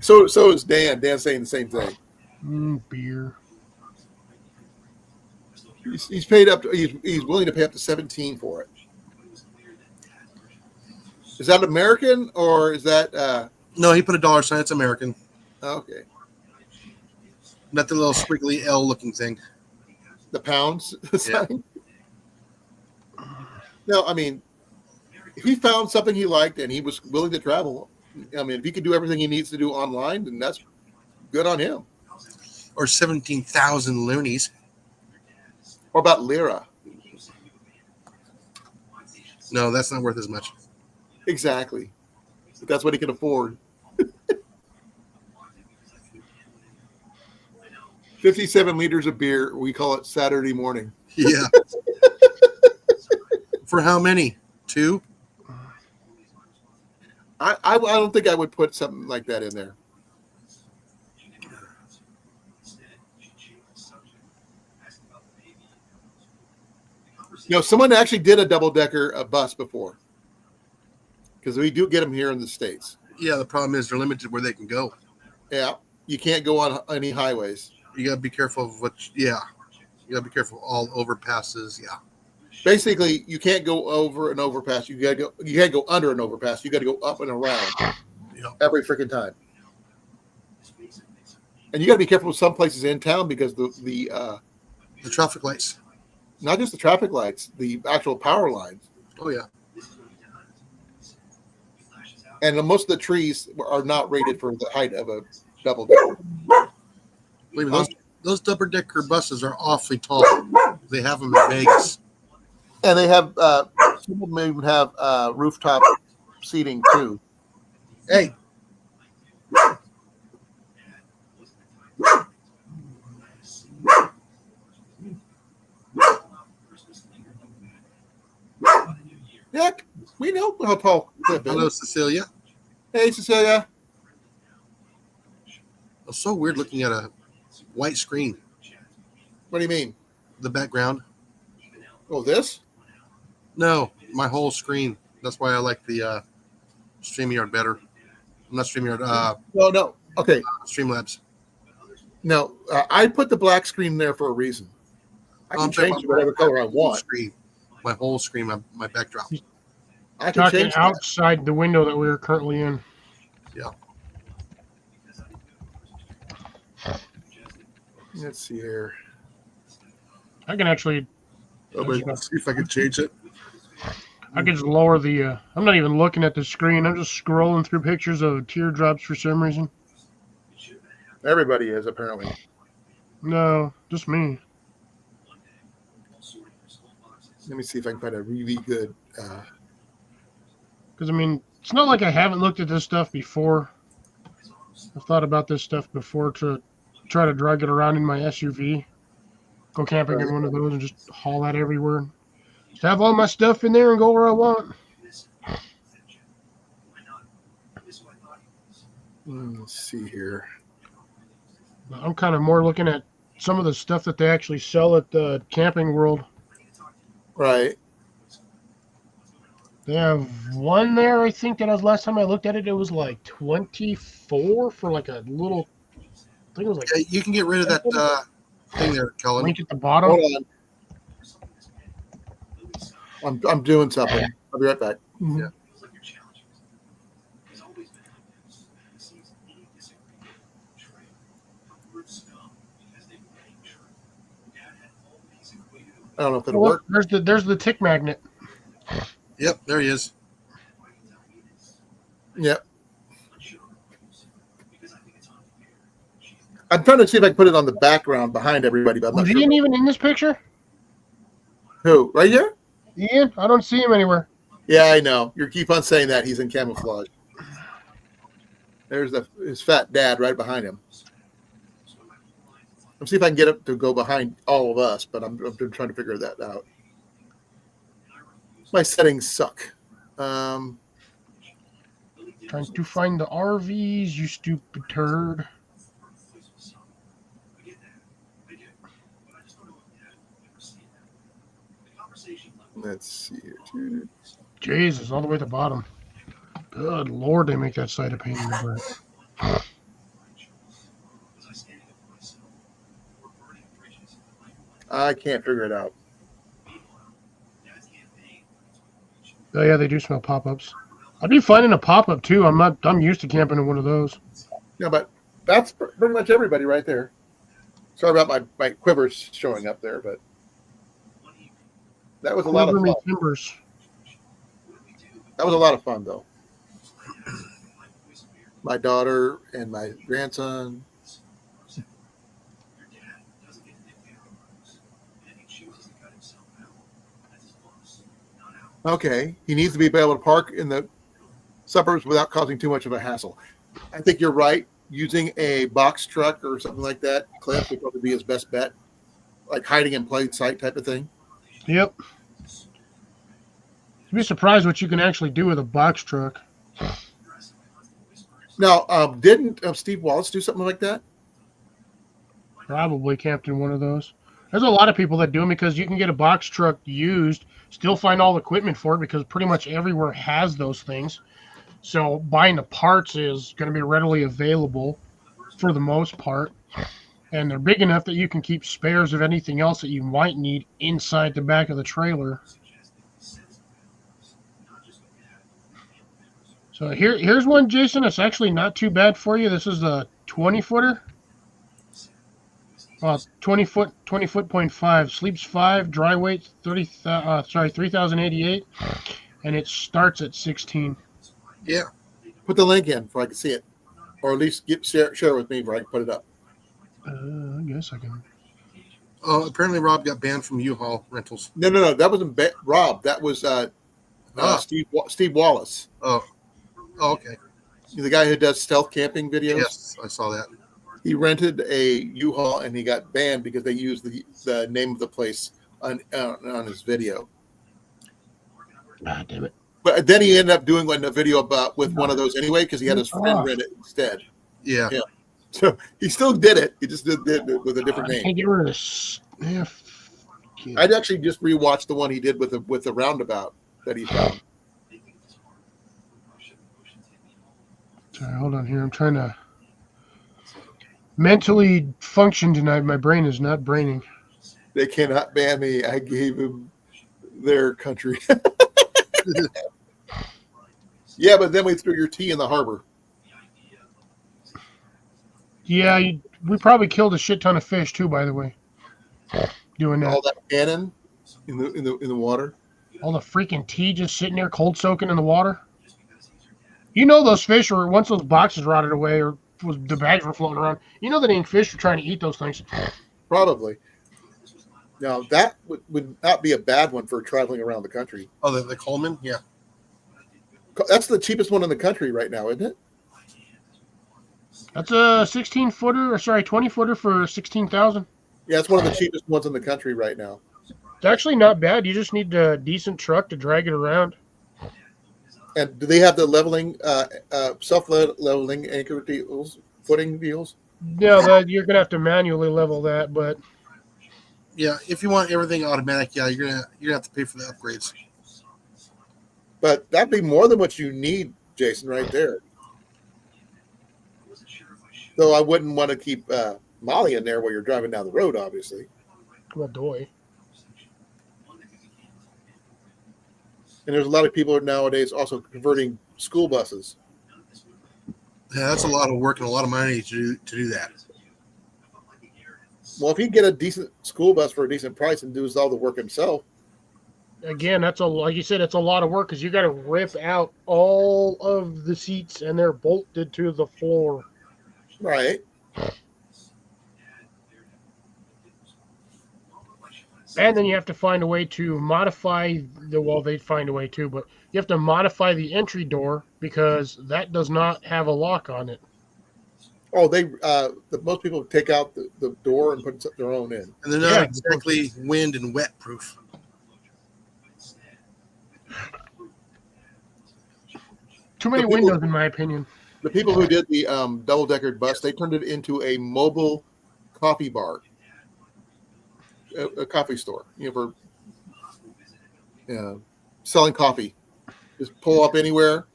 So is Dan. Dan's saying the same thing. Beer. He's paid up. He's willing to pay up to 17 for it. Is that American or is that? No, he put a dollar sign. It's American. Okay. Not the little squiggly L looking thing. The pounds Yeah. sign. No, I mean, if he found something he liked and he was willing to travel, I mean, if he could do everything he needs to do online, then that's good on him. Or 17,000 loonies. Or about lira? No, that's not worth as much. Exactly. But that's what he can afford. 57 liters of beer. We call it Saturday morning. Yeah. For how many? 2? I don't think I would put something like that in there. You know, someone actually did a double-decker bus before. Because we do get them here in the States. Yeah, the problem is they're limited where they can go. Yeah. You can't go on any highways. You got to be careful of what, yeah. You got to be careful of all overpasses. Yeah. Basically, you can't go over an overpass. You can't go under an overpass. You got to go up and around every freaking time. And you got to be careful with some places in town because the traffic lights. Not just the traffic lights, the actual power lines. Oh, yeah. And most of the trees are not rated for the height of a double decker. Believe me, those double decker buses are awfully tall. They have them in Vegas. And they have some of them even have rooftop seating too. Hey. Yeah, we know how tall Cliff is. Hello, Cecilia. Hey, Cecilia. It's so weird looking at a white screen. What do you mean? The background. Oh, this? No, my whole screen. That's why I like the StreamYard better. Not StreamYard. No. Okay. Streamlabs. No, I put the black screen there for a reason. I can change it whatever color I want. Screen. My whole screen, my backdrop. I can Talking change that. outside the window that we were currently in. Yeah. Let's see here. I can actually. Let's see if I can change it. I can just lower the. I'm not even looking at the screen. I'm just scrolling through pictures of teardrops for some reason. Everybody is apparently. No, just me. Let me see if I can find a really good. Because I mean, it's not like I haven't looked at this stuff before. I've thought about this stuff before to try to drag it around in my SUV. Go camping in one of those and just haul that everywhere. Just have all my stuff in there and go where I want. Let's see here. I'm kind of more looking at some of the stuff that they actually sell at the Camping World. Right. They have one there, I think, that was last time I looked at it, it was like 24 for like a little, I think it was like. Yeah, you can get rid of that thing there, Colan. Link at the bottom. Hold on. I'm doing something. I'll be right back. Yeah. I don't know if it'll Oh, work. there's the tick magnet. Yep, there he is. Yep. I'm trying to see if I can put it on the background behind everybody, but I'm not Was sure. Ian even in this picture? Who? Right here? Ian? I don't see him anywhere. Yeah, I know. You keep on saying that. He's in camouflage. There's his fat dad right behind him. Let's see if I can get him to go behind all of us, but I'm trying to figure that out. My settings suck. Trying to find the RVs, you stupid turd. Let's see here. Jesus, all the way at the bottom. Good Lord, they make that side a pain in the butt. I can't figure it out. Oh yeah, they do smell pop-ups. I'd be finding a pop-up too. I'm used to camping in one of those. No, but that's pretty much everybody right there. Sorry about my quivers showing up there, but that was a lot of Quiver me fun. timbers. That was a lot of fun, though. My daughter and my grandson. Okay, he needs to be able to park in the suburbs without causing too much of a hassle. I think you're right. Using a box truck or something like that, Cliff, would probably be his best bet. Like hiding in plain sight type of thing. Yep. You'd be surprised what you can actually do with a box truck. Now, didn't Steve Wallace do something like that? Probably camped in one of those. There's a lot of people that do them because you can get a box truck used, still find all the equipment for it because pretty much everywhere has those things. So buying the parts is going to be readily available for the most part. And they're big enough that you can keep spares of anything else that you might need inside the back of the trailer. So here's one, Jason. It's actually not too bad for you. This is a 20-footer. 20 foot, 20.5. Sleeps 5. Dry weight 3,088, and it starts at 16. Yeah. Put the link in so I can see it, or at least share it with me where I can put it up. I guess I can. Oh, apparently Rob got banned from U-Haul rentals. No. That wasn't Rob. That was Steve Wallace. Oh, okay. The guy who does stealth camping videos. Yes, I saw that. He rented a U-Haul and he got banned because they used the name of the place on his video. Ah, damn it. But then he ended up doing a video with one of those anyway because he had his friend rent it instead. Yeah. So he still did it. He just did it with a different I name. can't get rid of this. Yeah, I'd actually just rewatched the one he did with the roundabout that he found. Sorry, hold on here. I'm trying to mentally function tonight. My brain is not braining. They cannot ban me. I gave him their country. Yeah, but then we threw your tea in the harbor. Yeah, we probably killed a shit ton of fish too. By the way, doing that. All that cannon in the water. All the freaking tea just sitting there, cold soaking in the water. You know those fish were once those boxes rotted away or the bags were floating around. You know that ain't fish are trying to eat those things. Probably. Now that would not be a bad one for traveling around the country. Oh, the Coleman? Yeah. That's the cheapest one in the country right now, isn't it? That's a 20-footer for 16,000. Yeah, it's one of the cheapest ones in the country right now. It's actually not bad. You just need a decent truck to drag it around. And do they have the leveling, self-leveling anchor deals, footing deals? No, you're gonna have to manually level that, but Yeah, if you want everything automatic, yeah, you're gonna have to pay for the upgrades. But that'd be more than what you need, Jason, right there. Though I wouldn't want to keep Molly in there while you're driving down the road, obviously. well, doy. And there's a lot of people nowadays also converting school buses. Yeah, that's a lot of work and a lot of money to do that. Well, if he can get a decent school bus for a decent price and does all the work himself. Again, like you said, it's a lot of work because you got to rip out all of the seats and they're bolted to the floor. Right. And then you have to find a way to modify they'd find a way too, but you have to modify the entry door because that does not have a lock on it. Oh, most people take out the door and put their own in. And they're not exactly wind and wet proof. Too many windows, in my opinion. The people who did the double-decker bus, they turned it into a mobile coffee bar, a coffee store. And selling coffee. Just pull up anywhere,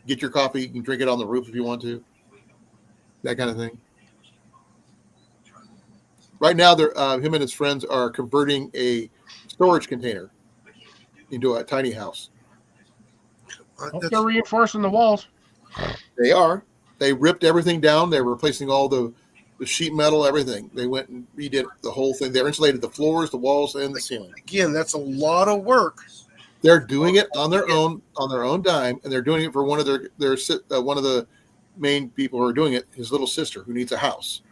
get your coffee. You can drink it on the roof if you want to. That kind of thing. Right now, him and his friends are converting a storage container into a tiny house. They're reinforcing the walls. They are. They ripped everything down. They're replacing all the sheet metal, everything. They went and redid the whole thing. They insulated the floors, the walls, and the ceiling. Again, that's a lot of work. They're doing it on their own dime, and they're doing it for one of their one of the main people who are doing it. His little sister, who needs a house.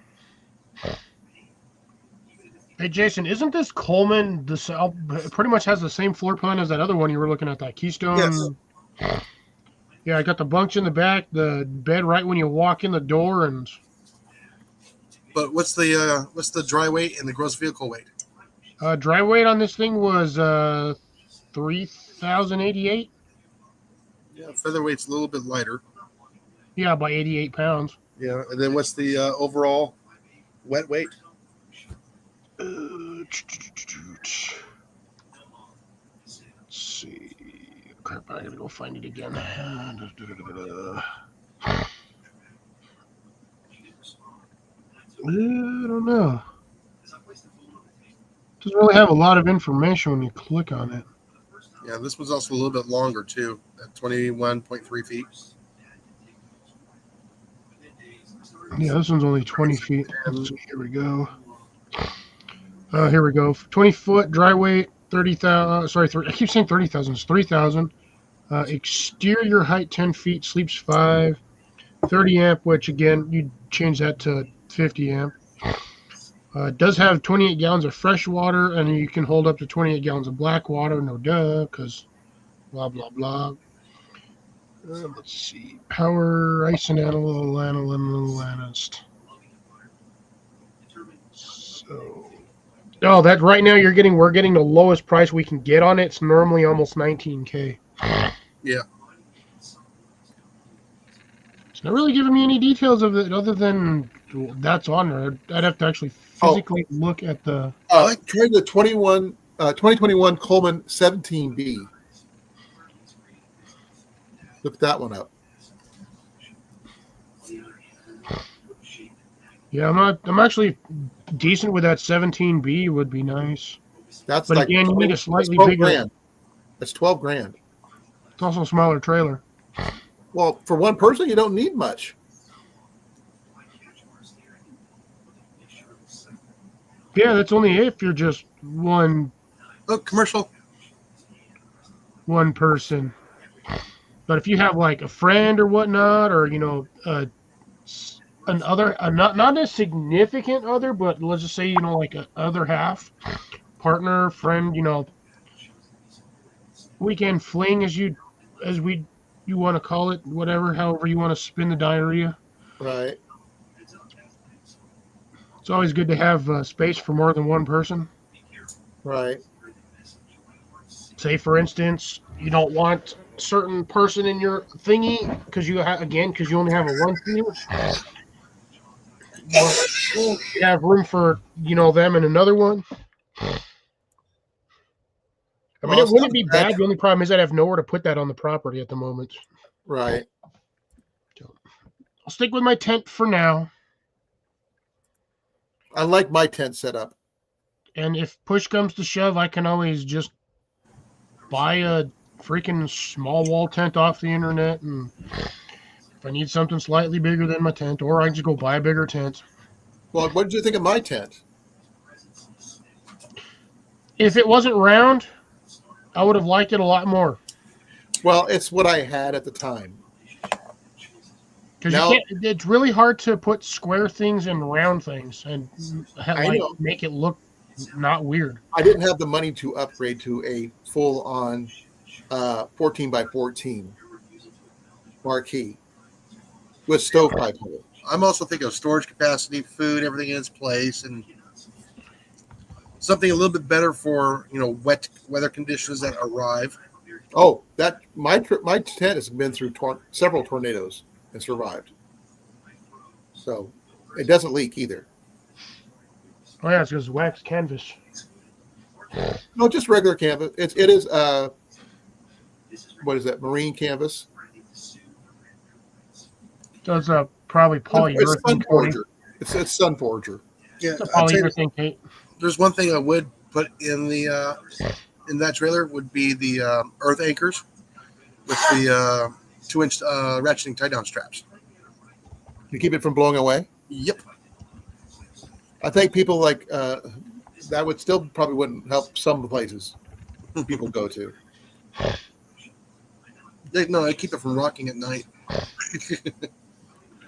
Hey, Jason, isn't this Coleman pretty much has the same floor plan as that other one you were looking at, that Keystone? Yes. Yeah, I got the bunks in the back, the bed right when you walk in the door, and. But what's the dry weight and the gross vehicle weight? Dry weight on this thing was 3,088. Yeah, featherweight's a little bit lighter. Yeah, by 88 pounds. Yeah, and then what's the overall wet weight? Let's see. Crap, I gotta go find it again. I don't know. Doesn't really have a lot of information when you click on it. Yeah, this one's also a little bit longer too, at 21.3 feet. Yeah, this one's only 20 feet. Let's see, here we go. Here we go. 20-foot dry weight, 30,000. I keep saying 30,000. It's 3,000. Exterior height 10 feet. Sleeps 5. 30 amp, which again you change that to 50 amp. It does have 28 gallons of fresh water, and you can hold up to 28 gallons of black water. No duh, because blah blah blah. Let's see. Power ice and analyst. So. Oh, that right now we're getting the lowest price we can get on it. It's normally almost $19,000. Yeah. It's not really giving me any details of it other than that's on there. I'd have to actually physically look at the. Try the 2021 Coleman 17B. Look that one up. Yeah, I'm actually decent with that 17B. Would be nice. But like again, you need a slightly bigger. Grand. That's $12,000. It's also a smaller trailer. Well, for one person, you don't need much. Yeah, that's only if you're just one commercial. One person. But if you have like a friend or whatnot, or not a significant other, but let's just say like a other half, partner, friend, weekend fling as you want to call it, however you want to spin the diarrhea. Right. It's always good to have space for more than one person. Right. Say, for instance, you don't want a certain person in your thingy because you only have a one-seater. You have room for, them in another one. I mean, it wouldn't be bad. The only problem is I'd have nowhere to put that on the property at the moment. Right. So, I'll stick with my tent for now. I like my tent setup. And if push comes to shove, I can always just buy a freaking small wall tent off the internet. And if I need something slightly bigger than my tent, or I can just go buy a bigger tent. Well, what did you think of my tent? If it wasn't round, I would have liked it a lot more. Well, it's what I had at the time. Because it's really hard to put square things in round things and make it look not weird. I didn't have the money to upgrade to a full-on 14 by 14 marquee with stovepipe hole. I'm also thinking of storage capacity, food, everything in its place, and something a little bit better for wet weather conditions that arrive. Oh, that my tent has been through several tornadoes and survived, so it doesn't leak either. Oh yeah, it's because wax canvas. No, just regular canvas. It is what is that? Marine canvas. So it's probably It's polyurethane coating. Sunforger. It's Sunforger. Yeah, It's a I'd say polyurethane tape. there's one thing I would put in the in that trailer would be the earth anchors with the 2-inch ratcheting tie down straps. To keep it from blowing away. Yep. I think people like that would still probably wouldn't help some places people go to. No, I keep it from rocking at night.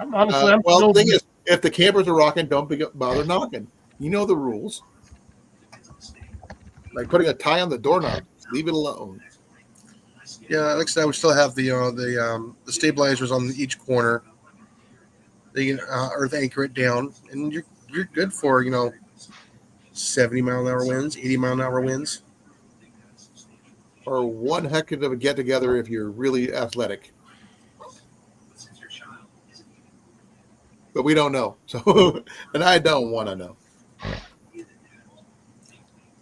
I'm Well, still. the thing is, if the campers are rocking, don't bother knocking. You know the rules. Like putting a tie on the doorknob, leave it alone. Yeah, like I said, I would still have the stabilizers on each corner. They can earth anchor it down, and you're good for 70-mile-an-hour winds, 80-mile-an-hour winds. Or one heck of a get together if you're really athletic. But we don't know. So, and I don't want to know.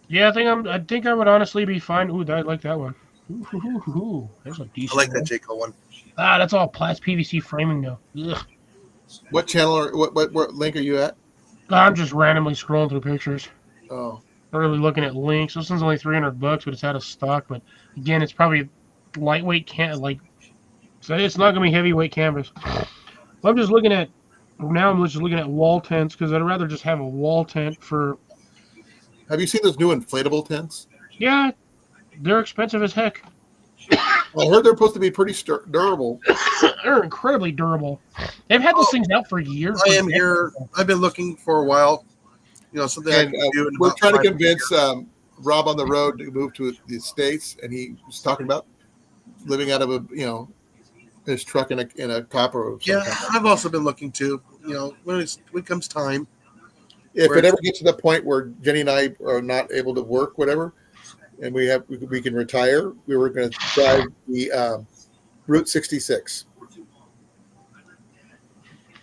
Yeah, I think I would honestly be fine. Ooh, I like that one. Ooh, there's a I decent like one. that Jayco one. Ah, that's all plastic PVC framing though. Ugh. What channel or what link are you at? I'm just randomly scrolling through pictures. Oh, Not really looking at links. This one's only $300, but it's out of stock. But again, it's probably lightweight so it's not gonna be heavyweight canvas. I'm just looking at wall tents because I'd rather just have a wall tent for. have you seen those new inflatable tents? Yeah, they're expensive as heck. I heard they're supposed to be pretty durable. They're incredibly durable. They've had those things out for years. I am here. I've been looking for a while. Something I And can do. In we're about trying to 5 convince years. Rob on the road to move to the States, and he was talking about living out of his truck in a copper. Or Yeah, something. I've also been looking to. When it comes time. If it ever gets to the point where Jenny and I are not able to work, whatever, and we can retire, we were going to drive the Route 66.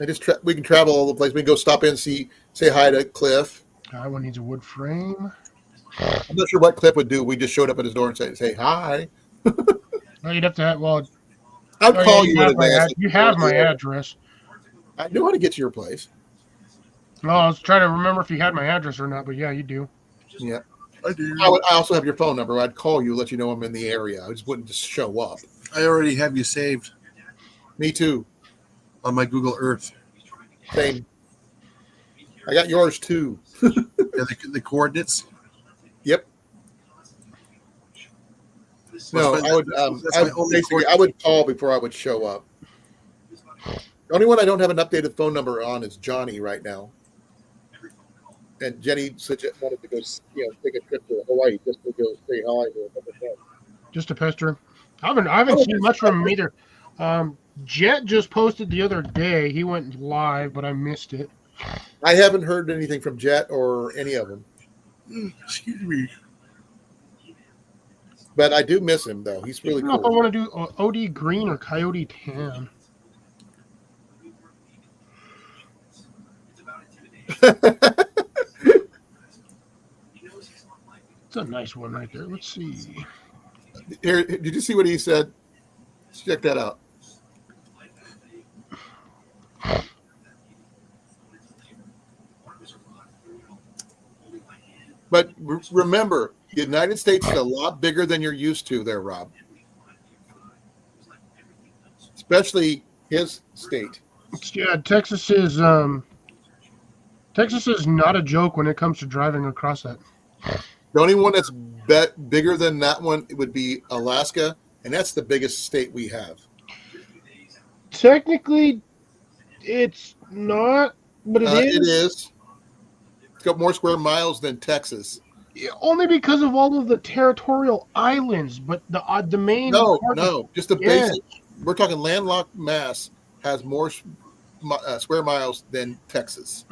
And we can travel all the place. We can go stop in, say hi to Cliff. That one needs a wood frame. I'm not sure what Cliff would do. We just showed up at his door and say hi. Well, you'd have to have. Well, I'd call you in advance. You have my address. I knew how to get to your place. Well, I was trying to remember if you had my address or not, but yeah, you do. Yeah. I do. I also have your phone number. I'd call you, let you know I'm in the area. I just wouldn't just show up. I already have you saved Me too. on my Google Earth. Same. I got yours too. Yeah, the coordinates. Yep. No, I would. I would call before I would show up. The only one I don't have an updated phone number on is Johnny right now. And Jenny wanted to go, take a trip to Hawaii just to go say hi to him. Just to pester. I haven't seen much from him either. Jet just posted the other day. He went live, but I missed it. I haven't heard anything from Jet or any of them. Excuse me. But I do miss him, though. He's really I don't know if I cool. want to do OD green or coyote tan. It's a nice one right there. Let's see. Here, did you see what he said? Check that out. But remember, the United States is a lot bigger than you're used to there, Rob. Especially his state. Yeah, Texas is not a joke when it comes to driving across that. The only one that's bigger than that one would be Alaska, and that's the biggest state we have. Technically, it's not, but it is. It is. It's got more square miles than Texas. Only because of all of the territorial islands, but the main. No, just the basic. We're talking landlocked Mass has more square miles than Texas,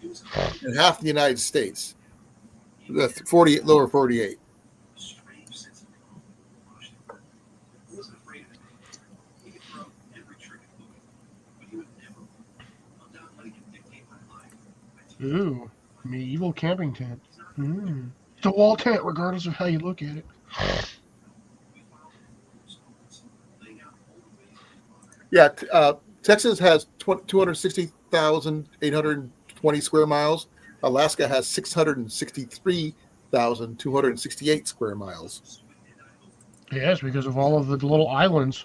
and half the United States. The lower 48. Ooh, medieval camping tent. It's a wall tent, regardless of how you look at it. Yeah, Texas has 260,820 square miles. Alaska has 663,268 square miles. Yes, because of all of the little islands.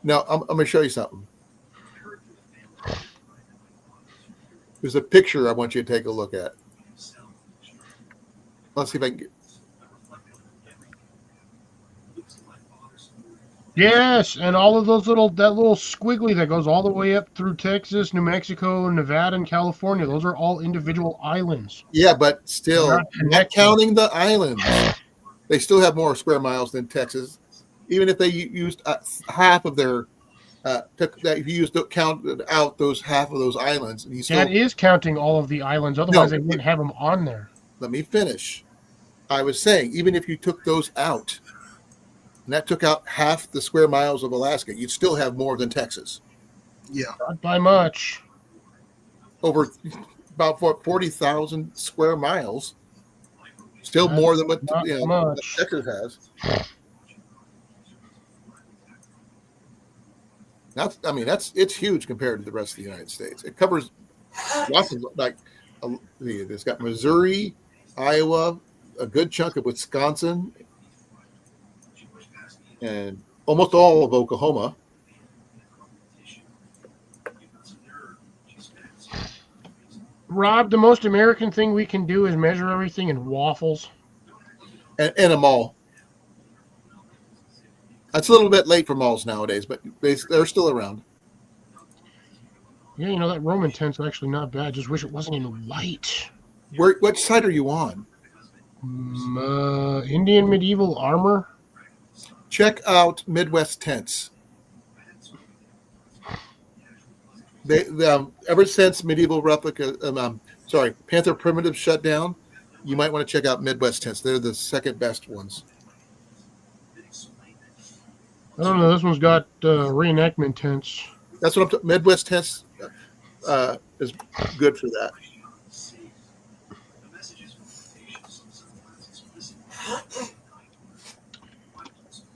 Now, I'm going to show you something. There's a picture I want you to take a look at. Let's see if I can get. Yes, and all of that little squiggly that goes all the way up through Texas, New Mexico, Nevada, and California. Those are all individual islands. Yeah, but They're still, not not connected. counting the islands, they still have more square miles than Texas. Even if they used half of their, if you counted out those half of those islands, and you still. That is counting all of the islands. Otherwise, No, they wouldn't have them on there. let me finish. I was saying, even if you took those out, and that took out half the square miles of Alaska, you'd still have more than Texas. Yeah. Not by much. Over about 40,000 square miles. Still That's more than what not much. Texas has. It's huge compared to the rest of the United States. It covers lots of, it's got Missouri, Iowa, a good chunk of Wisconsin, and almost all of Oklahoma. Rob, the most American thing we can do is measure everything in waffles. And a mall. That's a little bit late for malls nowadays, but they're still around. Yeah, that Roman tent's actually not bad. Just wish it wasn't in white. Which side are you on? Indian medieval armor. Check out Midwest Tents. They ever since medieval replica, Panther Primitive shut down, you might want to check out Midwest Tents. They're the second best ones. I don't know. This one's got reenactment tents. That's what Midwest Tents is good for that.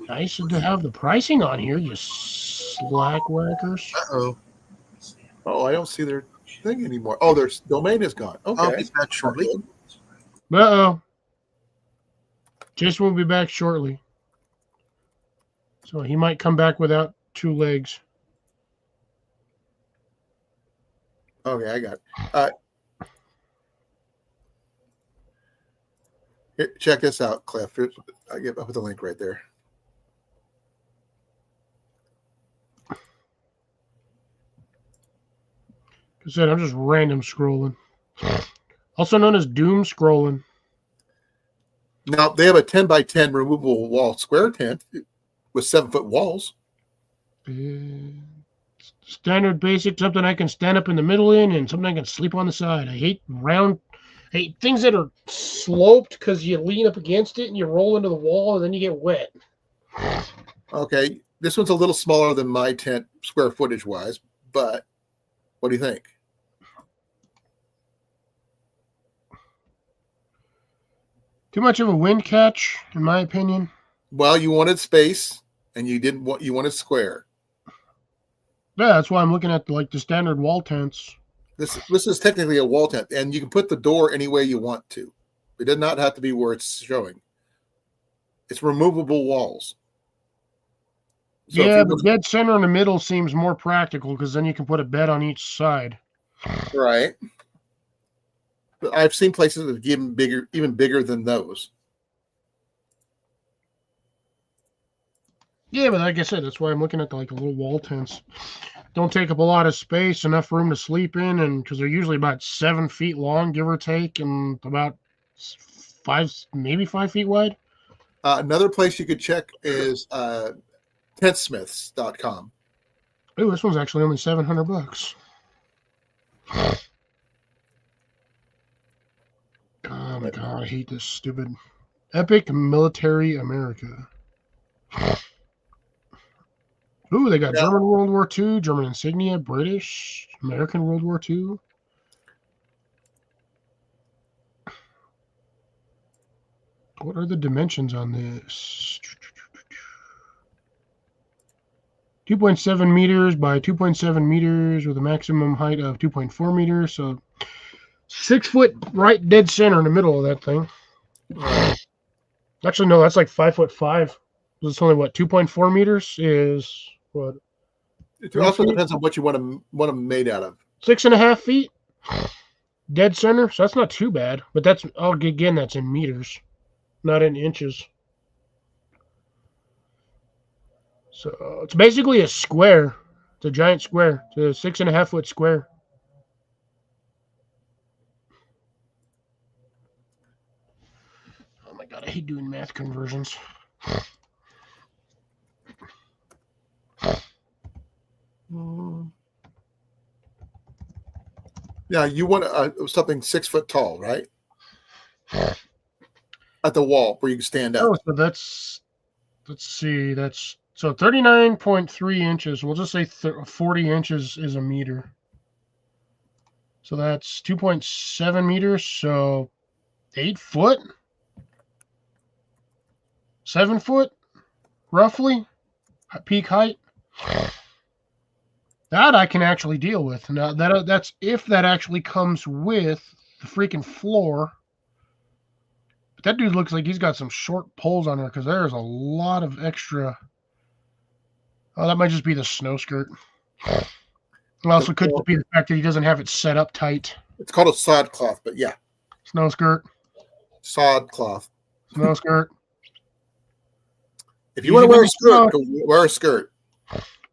Nice to have the pricing on here, you slackwhackers. Uh-oh. Oh, I don't see their thing anymore. Oh, their domain is gone. Okay. I'll be back shortly. Uh-oh. Jason will be back shortly. So he might come back without 2 legs. Okay, I got it. Here, check this out, Cliff. I'll put the link right there. I said I'm just random scrolling. Also known as doom scrolling. Now, they have a 10 by 10 removable wall square tent with 7-foot walls. Standard basic, something I can stand up in the middle in and something I can sleep on the side. I hate things that are sloped because you lean up against it and you roll into the wall and then you get wet. Okay, this one's a little smaller than my tent square footage wise, but what do you think? Too much of a wind catch, in my opinion. Well, you wanted space, and you wanted square. Yeah, that's why I'm looking at the standard wall tents. This is technically a wall tent, and you can put the door any way you want to. It does not have to be where it's showing. It's removable walls. So yeah, the dead center in the middle seems more practical because then you can put a bed on each side. Right. But I've seen places that are even bigger than those. Yeah, but like I said, that's why I'm looking at the little wall tents. Don't take up a lot of space, enough room to sleep in, and because they're usually about 7 feet long, give or take, and about 5 feet wide. Another place you could check is tentsmiths.com. Oh, this one's actually only $700. Oh my god, I hate this stupid Epic Military America. Ooh, they got German World War II, German insignia, British, American World War II. What are the dimensions on this? 2.7 meters by 2.7 meters with a maximum height of 2.4 meters. So 6 foot right dead center in the middle of that thing. Right. Actually, no, that's like 5'5". It's only what 2.4 meters is what It also depends on what you want them made out of. 6.5 feet dead center. So that's not too bad. But that's again that's in meters, not in inches. So it's basically a square. It's a giant square. It's a 6.5 foot square. Oh my god, I hate doing math conversions. Yeah, you want something 6 foot tall, right? At the wall where you can stand up. Oh, so let's see, that's so 39.3 inches. We'll just say 40 inches is a meter. So that's 2.7 meters. So 8 foot, 7 foot, roughly peak height. That I can actually deal with. Now that's if that actually comes with the freaking floor. But that dude looks like he's got some short poles on there because there's a lot of extra. Oh, that might just be the snow skirt. It also could be the fact that he doesn't have it set up tight. It's called a sod cloth, but yeah. Snow skirt. Sod cloth. Snow skirt. If you want to wear a skirt, go wear a skirt.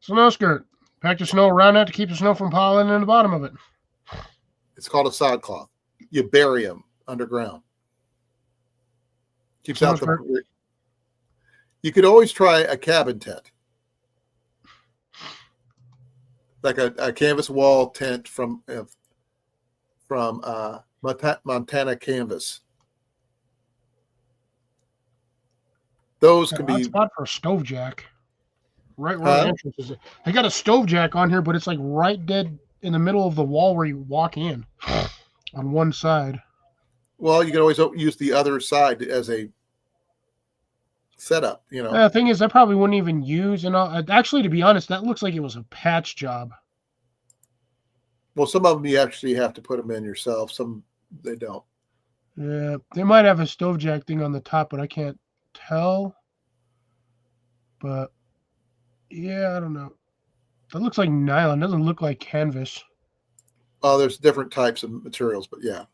Snow skirt. Pack the snow around it to keep the snow from piling in the bottom of it. It's called a sod cloth. You bury them underground. Keeps out the. You could always try a cabin tent, like a canvas wall tent from Montana Canvas. Those could be spot for a stove jack. Right where the entrance is. They got a stove jack on here, but it's like right dead in the middle of the wall where you walk in on one side. Well, you can always use the other side as a setup, you know. The thing is, I probably wouldn't even use, and actually, to be honest, that looks like it was a patch job. Well, some of them you actually have to put them in yourself. Some they don't. Yeah, they might have a stove jack thing on the top, but I can't tell. But yeah, I don't know. That looks like nylon. Doesn't look like canvas. Oh, there's different types of materials, but yeah.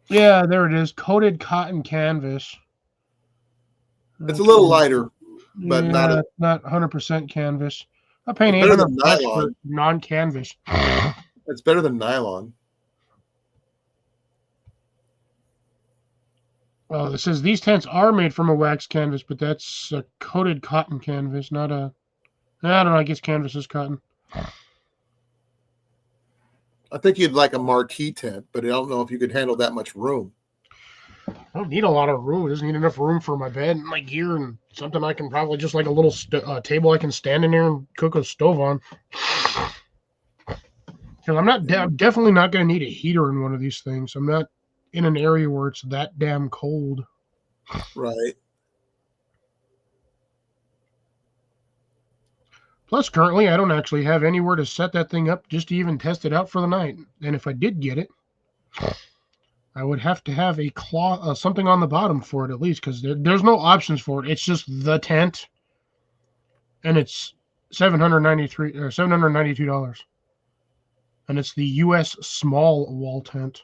Yeah, there it is. Coated cotton canvas. It's a little lighter, but not 100% canvas. I'm paying better $800 than nylon. for non-canvas. It's better than nylon. Well, it says these tents are made from a wax canvas, but that's a coated cotton canvas, not a. I don't know. I guess canvas is cotton. I think you'd like a marquee tent, but I don't know if you could handle that much room. I don't need a lot of room. It doesn't need enough room for my bed and my gear and something I can probably just like a little table I can stand in there and cook a stove on. Because I'm definitely not going to need a heater in one of these things. I'm not in an area where it's that damn cold. Right. Plus, currently, I don't actually have anywhere to set that thing up just to even test it out for the night. And if I did get it, I would have to have a something on the bottom for it at least, because there's no options for it. It's just the tent, and it's $792, and it's the U.S. small wall tent.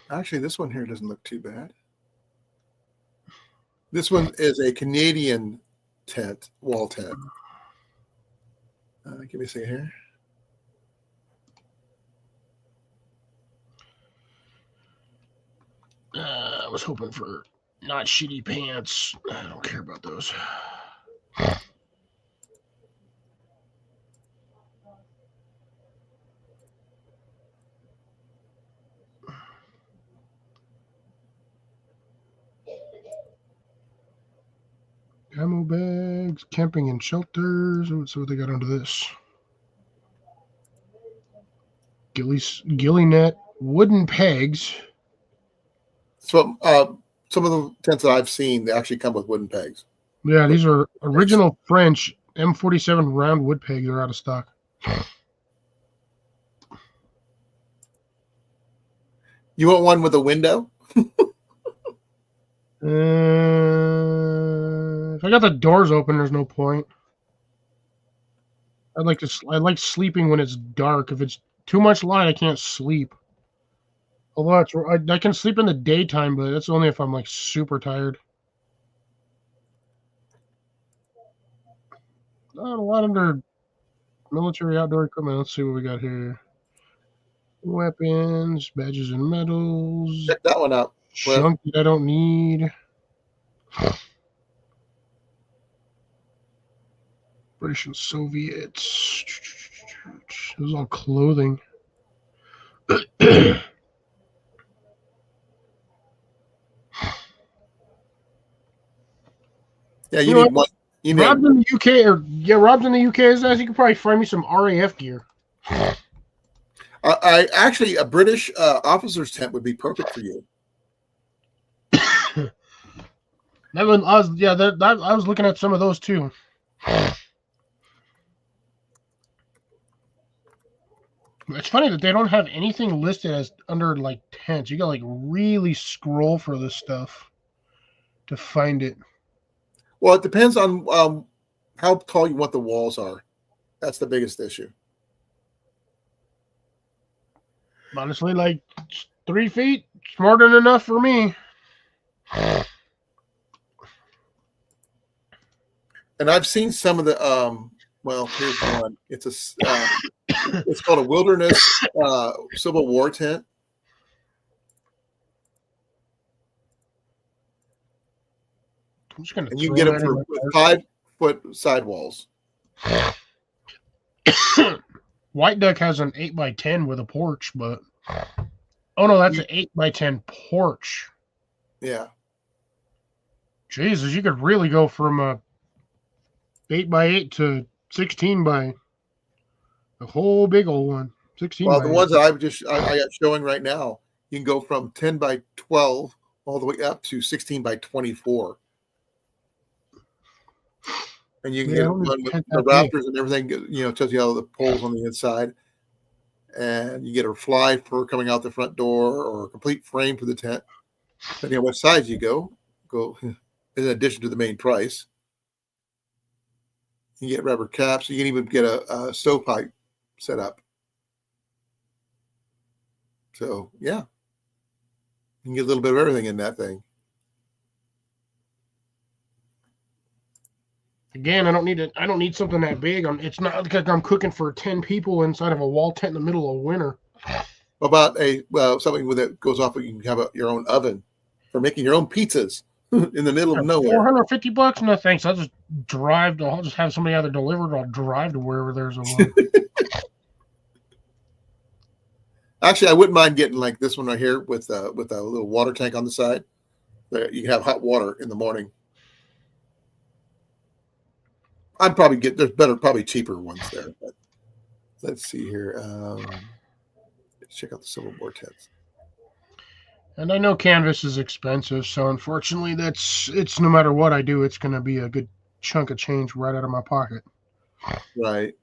Actually, this one here doesn't look too bad. This one is a Canadian tent, wall tent. Give me a second here. I was hoping for not shitty pants. I don't care about those. Ammo bags, camping and shelters. Let's see what they got under this. ghillie net, wooden pegs. So some of the tents that I've seen, they actually come with wooden pegs. Yeah, these are original French M47 round wood pegs. They're out of stock. You want one with a window? If I got the doors open, there's no point. I like sleeping when it's dark. If it's too much light, I can't sleep. Although I can sleep in the daytime, but that's only if I'm like super tired. Not a lot under military outdoor equipment. Let's see what we got here. Weapons, badges and medals. Check that one out. Junk that I don't need. British and Soviets. It was all clothing. Yeah, you need one. Rob's in the UK, Rob's in the UK. Is that you could probably find me some RAF gear. I actually a British officer's tent would be perfect for you. That one, I was looking at some of those too. It's funny that they don't have anything listed as under like tents. You got like really scroll for this stuff to find it. Well, it depends on how tall you want the walls are. That's the biggest issue. Honestly, like 3 feet, it's more than enough for me. And I've seen some of the well, here's one. It's it's called a wilderness Civil War tent. I'm just gonna and you can get them for 5-foot sidewalls. White Duck has an 8x10 with a porch, but oh no, that's an 8x10 porch. Yeah. Jesus, you could really go from a 8x8 to 16 by a whole big old one. 16. Well, the ones that I got showing right now, you can go from 10x12 all the way up to 16x24. And you can get one with the rafters and everything, tells you all the poles on the inside. And you get a fly for coming out the front door or a complete frame for the tent. Depending on what size you go in addition to the main price. You get rubber caps. You can even get a stovepipe set up. So, yeah. You can get a little bit of everything in that thing. Again, I don't need something that big. It's not like I'm cooking for 10 people inside of a wall tent in the middle of winter. What about something that goes off? You can have your own oven for making your own pizzas in the middle of nowhere. $450? No thanks. I'll just have somebody either deliver it or I'll drive to wherever there's a one. Actually, I wouldn't mind getting like this one right here with a little water tank on the side. You can have hot water in the morning. I'd probably there's probably cheaper ones there. But let's see here. Let's check out the Civil War tents. And I know canvas is expensive, so unfortunately, it's no matter what I do, it's going to be a good chunk of change right out of my pocket. Right.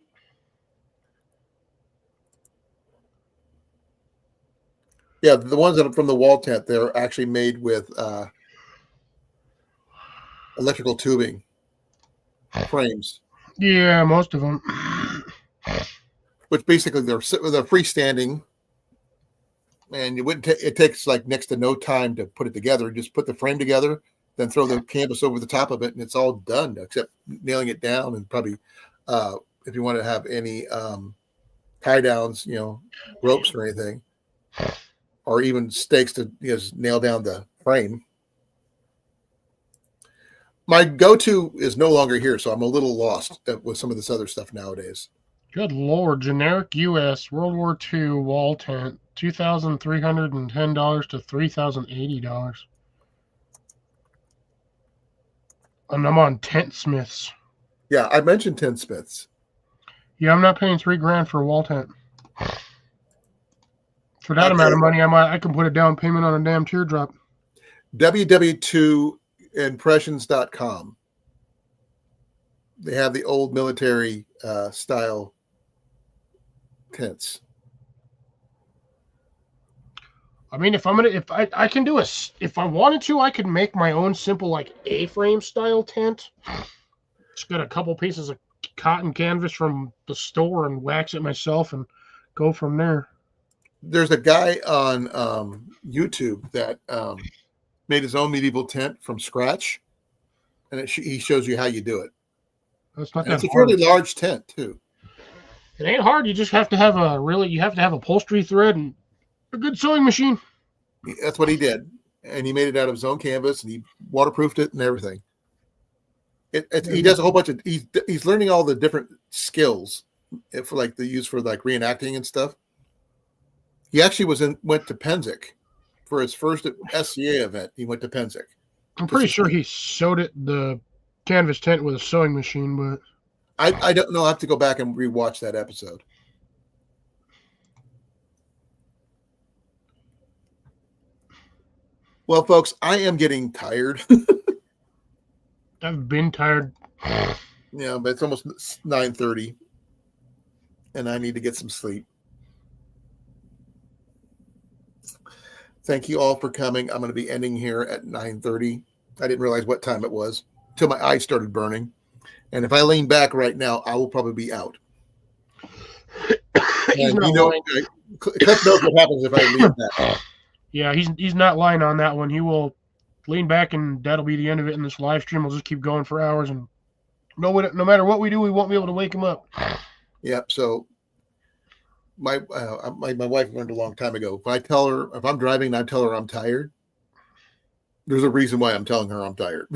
Yeah, the ones that are from the wall tent, they're actually made with electrical tubing frames. Yeah, most of them. Which basically they're freestanding, and it takes like next to no time to put it together. Just put the frame together, then throw the canvas over the top of it, and it's all done except nailing it down. And probably if you want to have any tie downs, ropes or anything, or even stakes to nail down the frame. My go-to is no longer here, so I'm a little lost with some of this other stuff nowadays. Good Lord. Generic U.S. World War II wall tent, $2,310 to $3,080. And I'm on Tent Smiths. Yeah, I mentioned Tent Smiths. Yeah, I'm not paying $3,000 for a wall tent. For that amount of money, I can put a down payment on a damn teardrop. ww2impressions.com. They have the old military style tents. I mean, if I can do if I wanted to, I could make my own simple like A-frame style tent. Just get a couple pieces of cotton canvas from the store and wax it myself and go from there. There's a guy on YouTube that made his own medieval tent from scratch, and he shows you how you do it. That's not And that it's a hard. fairly large tent too. It ain't hard. You just have to have upholstery thread and a good sewing machine. That's what he did, and he made it out of his own canvas, and he waterproofed it and everything. He does a whole bunch of. He's learning all the different skills for like the use for like reenacting and stuff. He actually went to Penzic for his first SCA event. He went to Penzic. I'm pretty sure he sewed the canvas tent with a sewing machine, but I don't know. I have to go back and rewatch that episode. Well, folks, I am getting tired. I've been tired. Yeah, but it's almost 9:30, and I need to get some sleep. Thank you all for coming. I'm going to be ending here at 9:30. I didn't realize what time it was till my eyes started burning. And if I lean back right now, I will probably be out. He's And not you know, lying. Cliff knows what happens if I lean back. Yeah, he's not lying on that one. He will lean back, and that'll be the end of it. And this live stream will just keep going for hours. And no matter what we do, we won't be able to wake him up. Yeah. So my wife learned a long time ago. If I'm driving and I tell her I'm tired, there's a reason why I'm telling her I'm tired.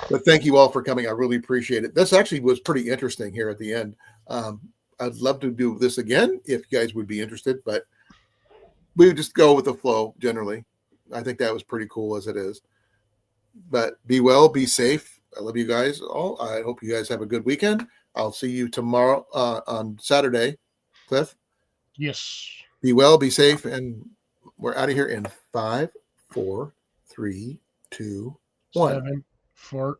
But thank you all for coming. I really appreciate it. This actually was pretty interesting here at the end. I'd love to do this again if you guys would be interested, but we would just go with the flow generally. I think that was pretty cool as it is. But be well, be safe. I love you guys all. I hope you guys have a good weekend. I'll see you tomorrow on Saturday. Cliff? Yes. Be well, be safe, and we're out of here in 5, 4, 3, 2, 1. 7, 4.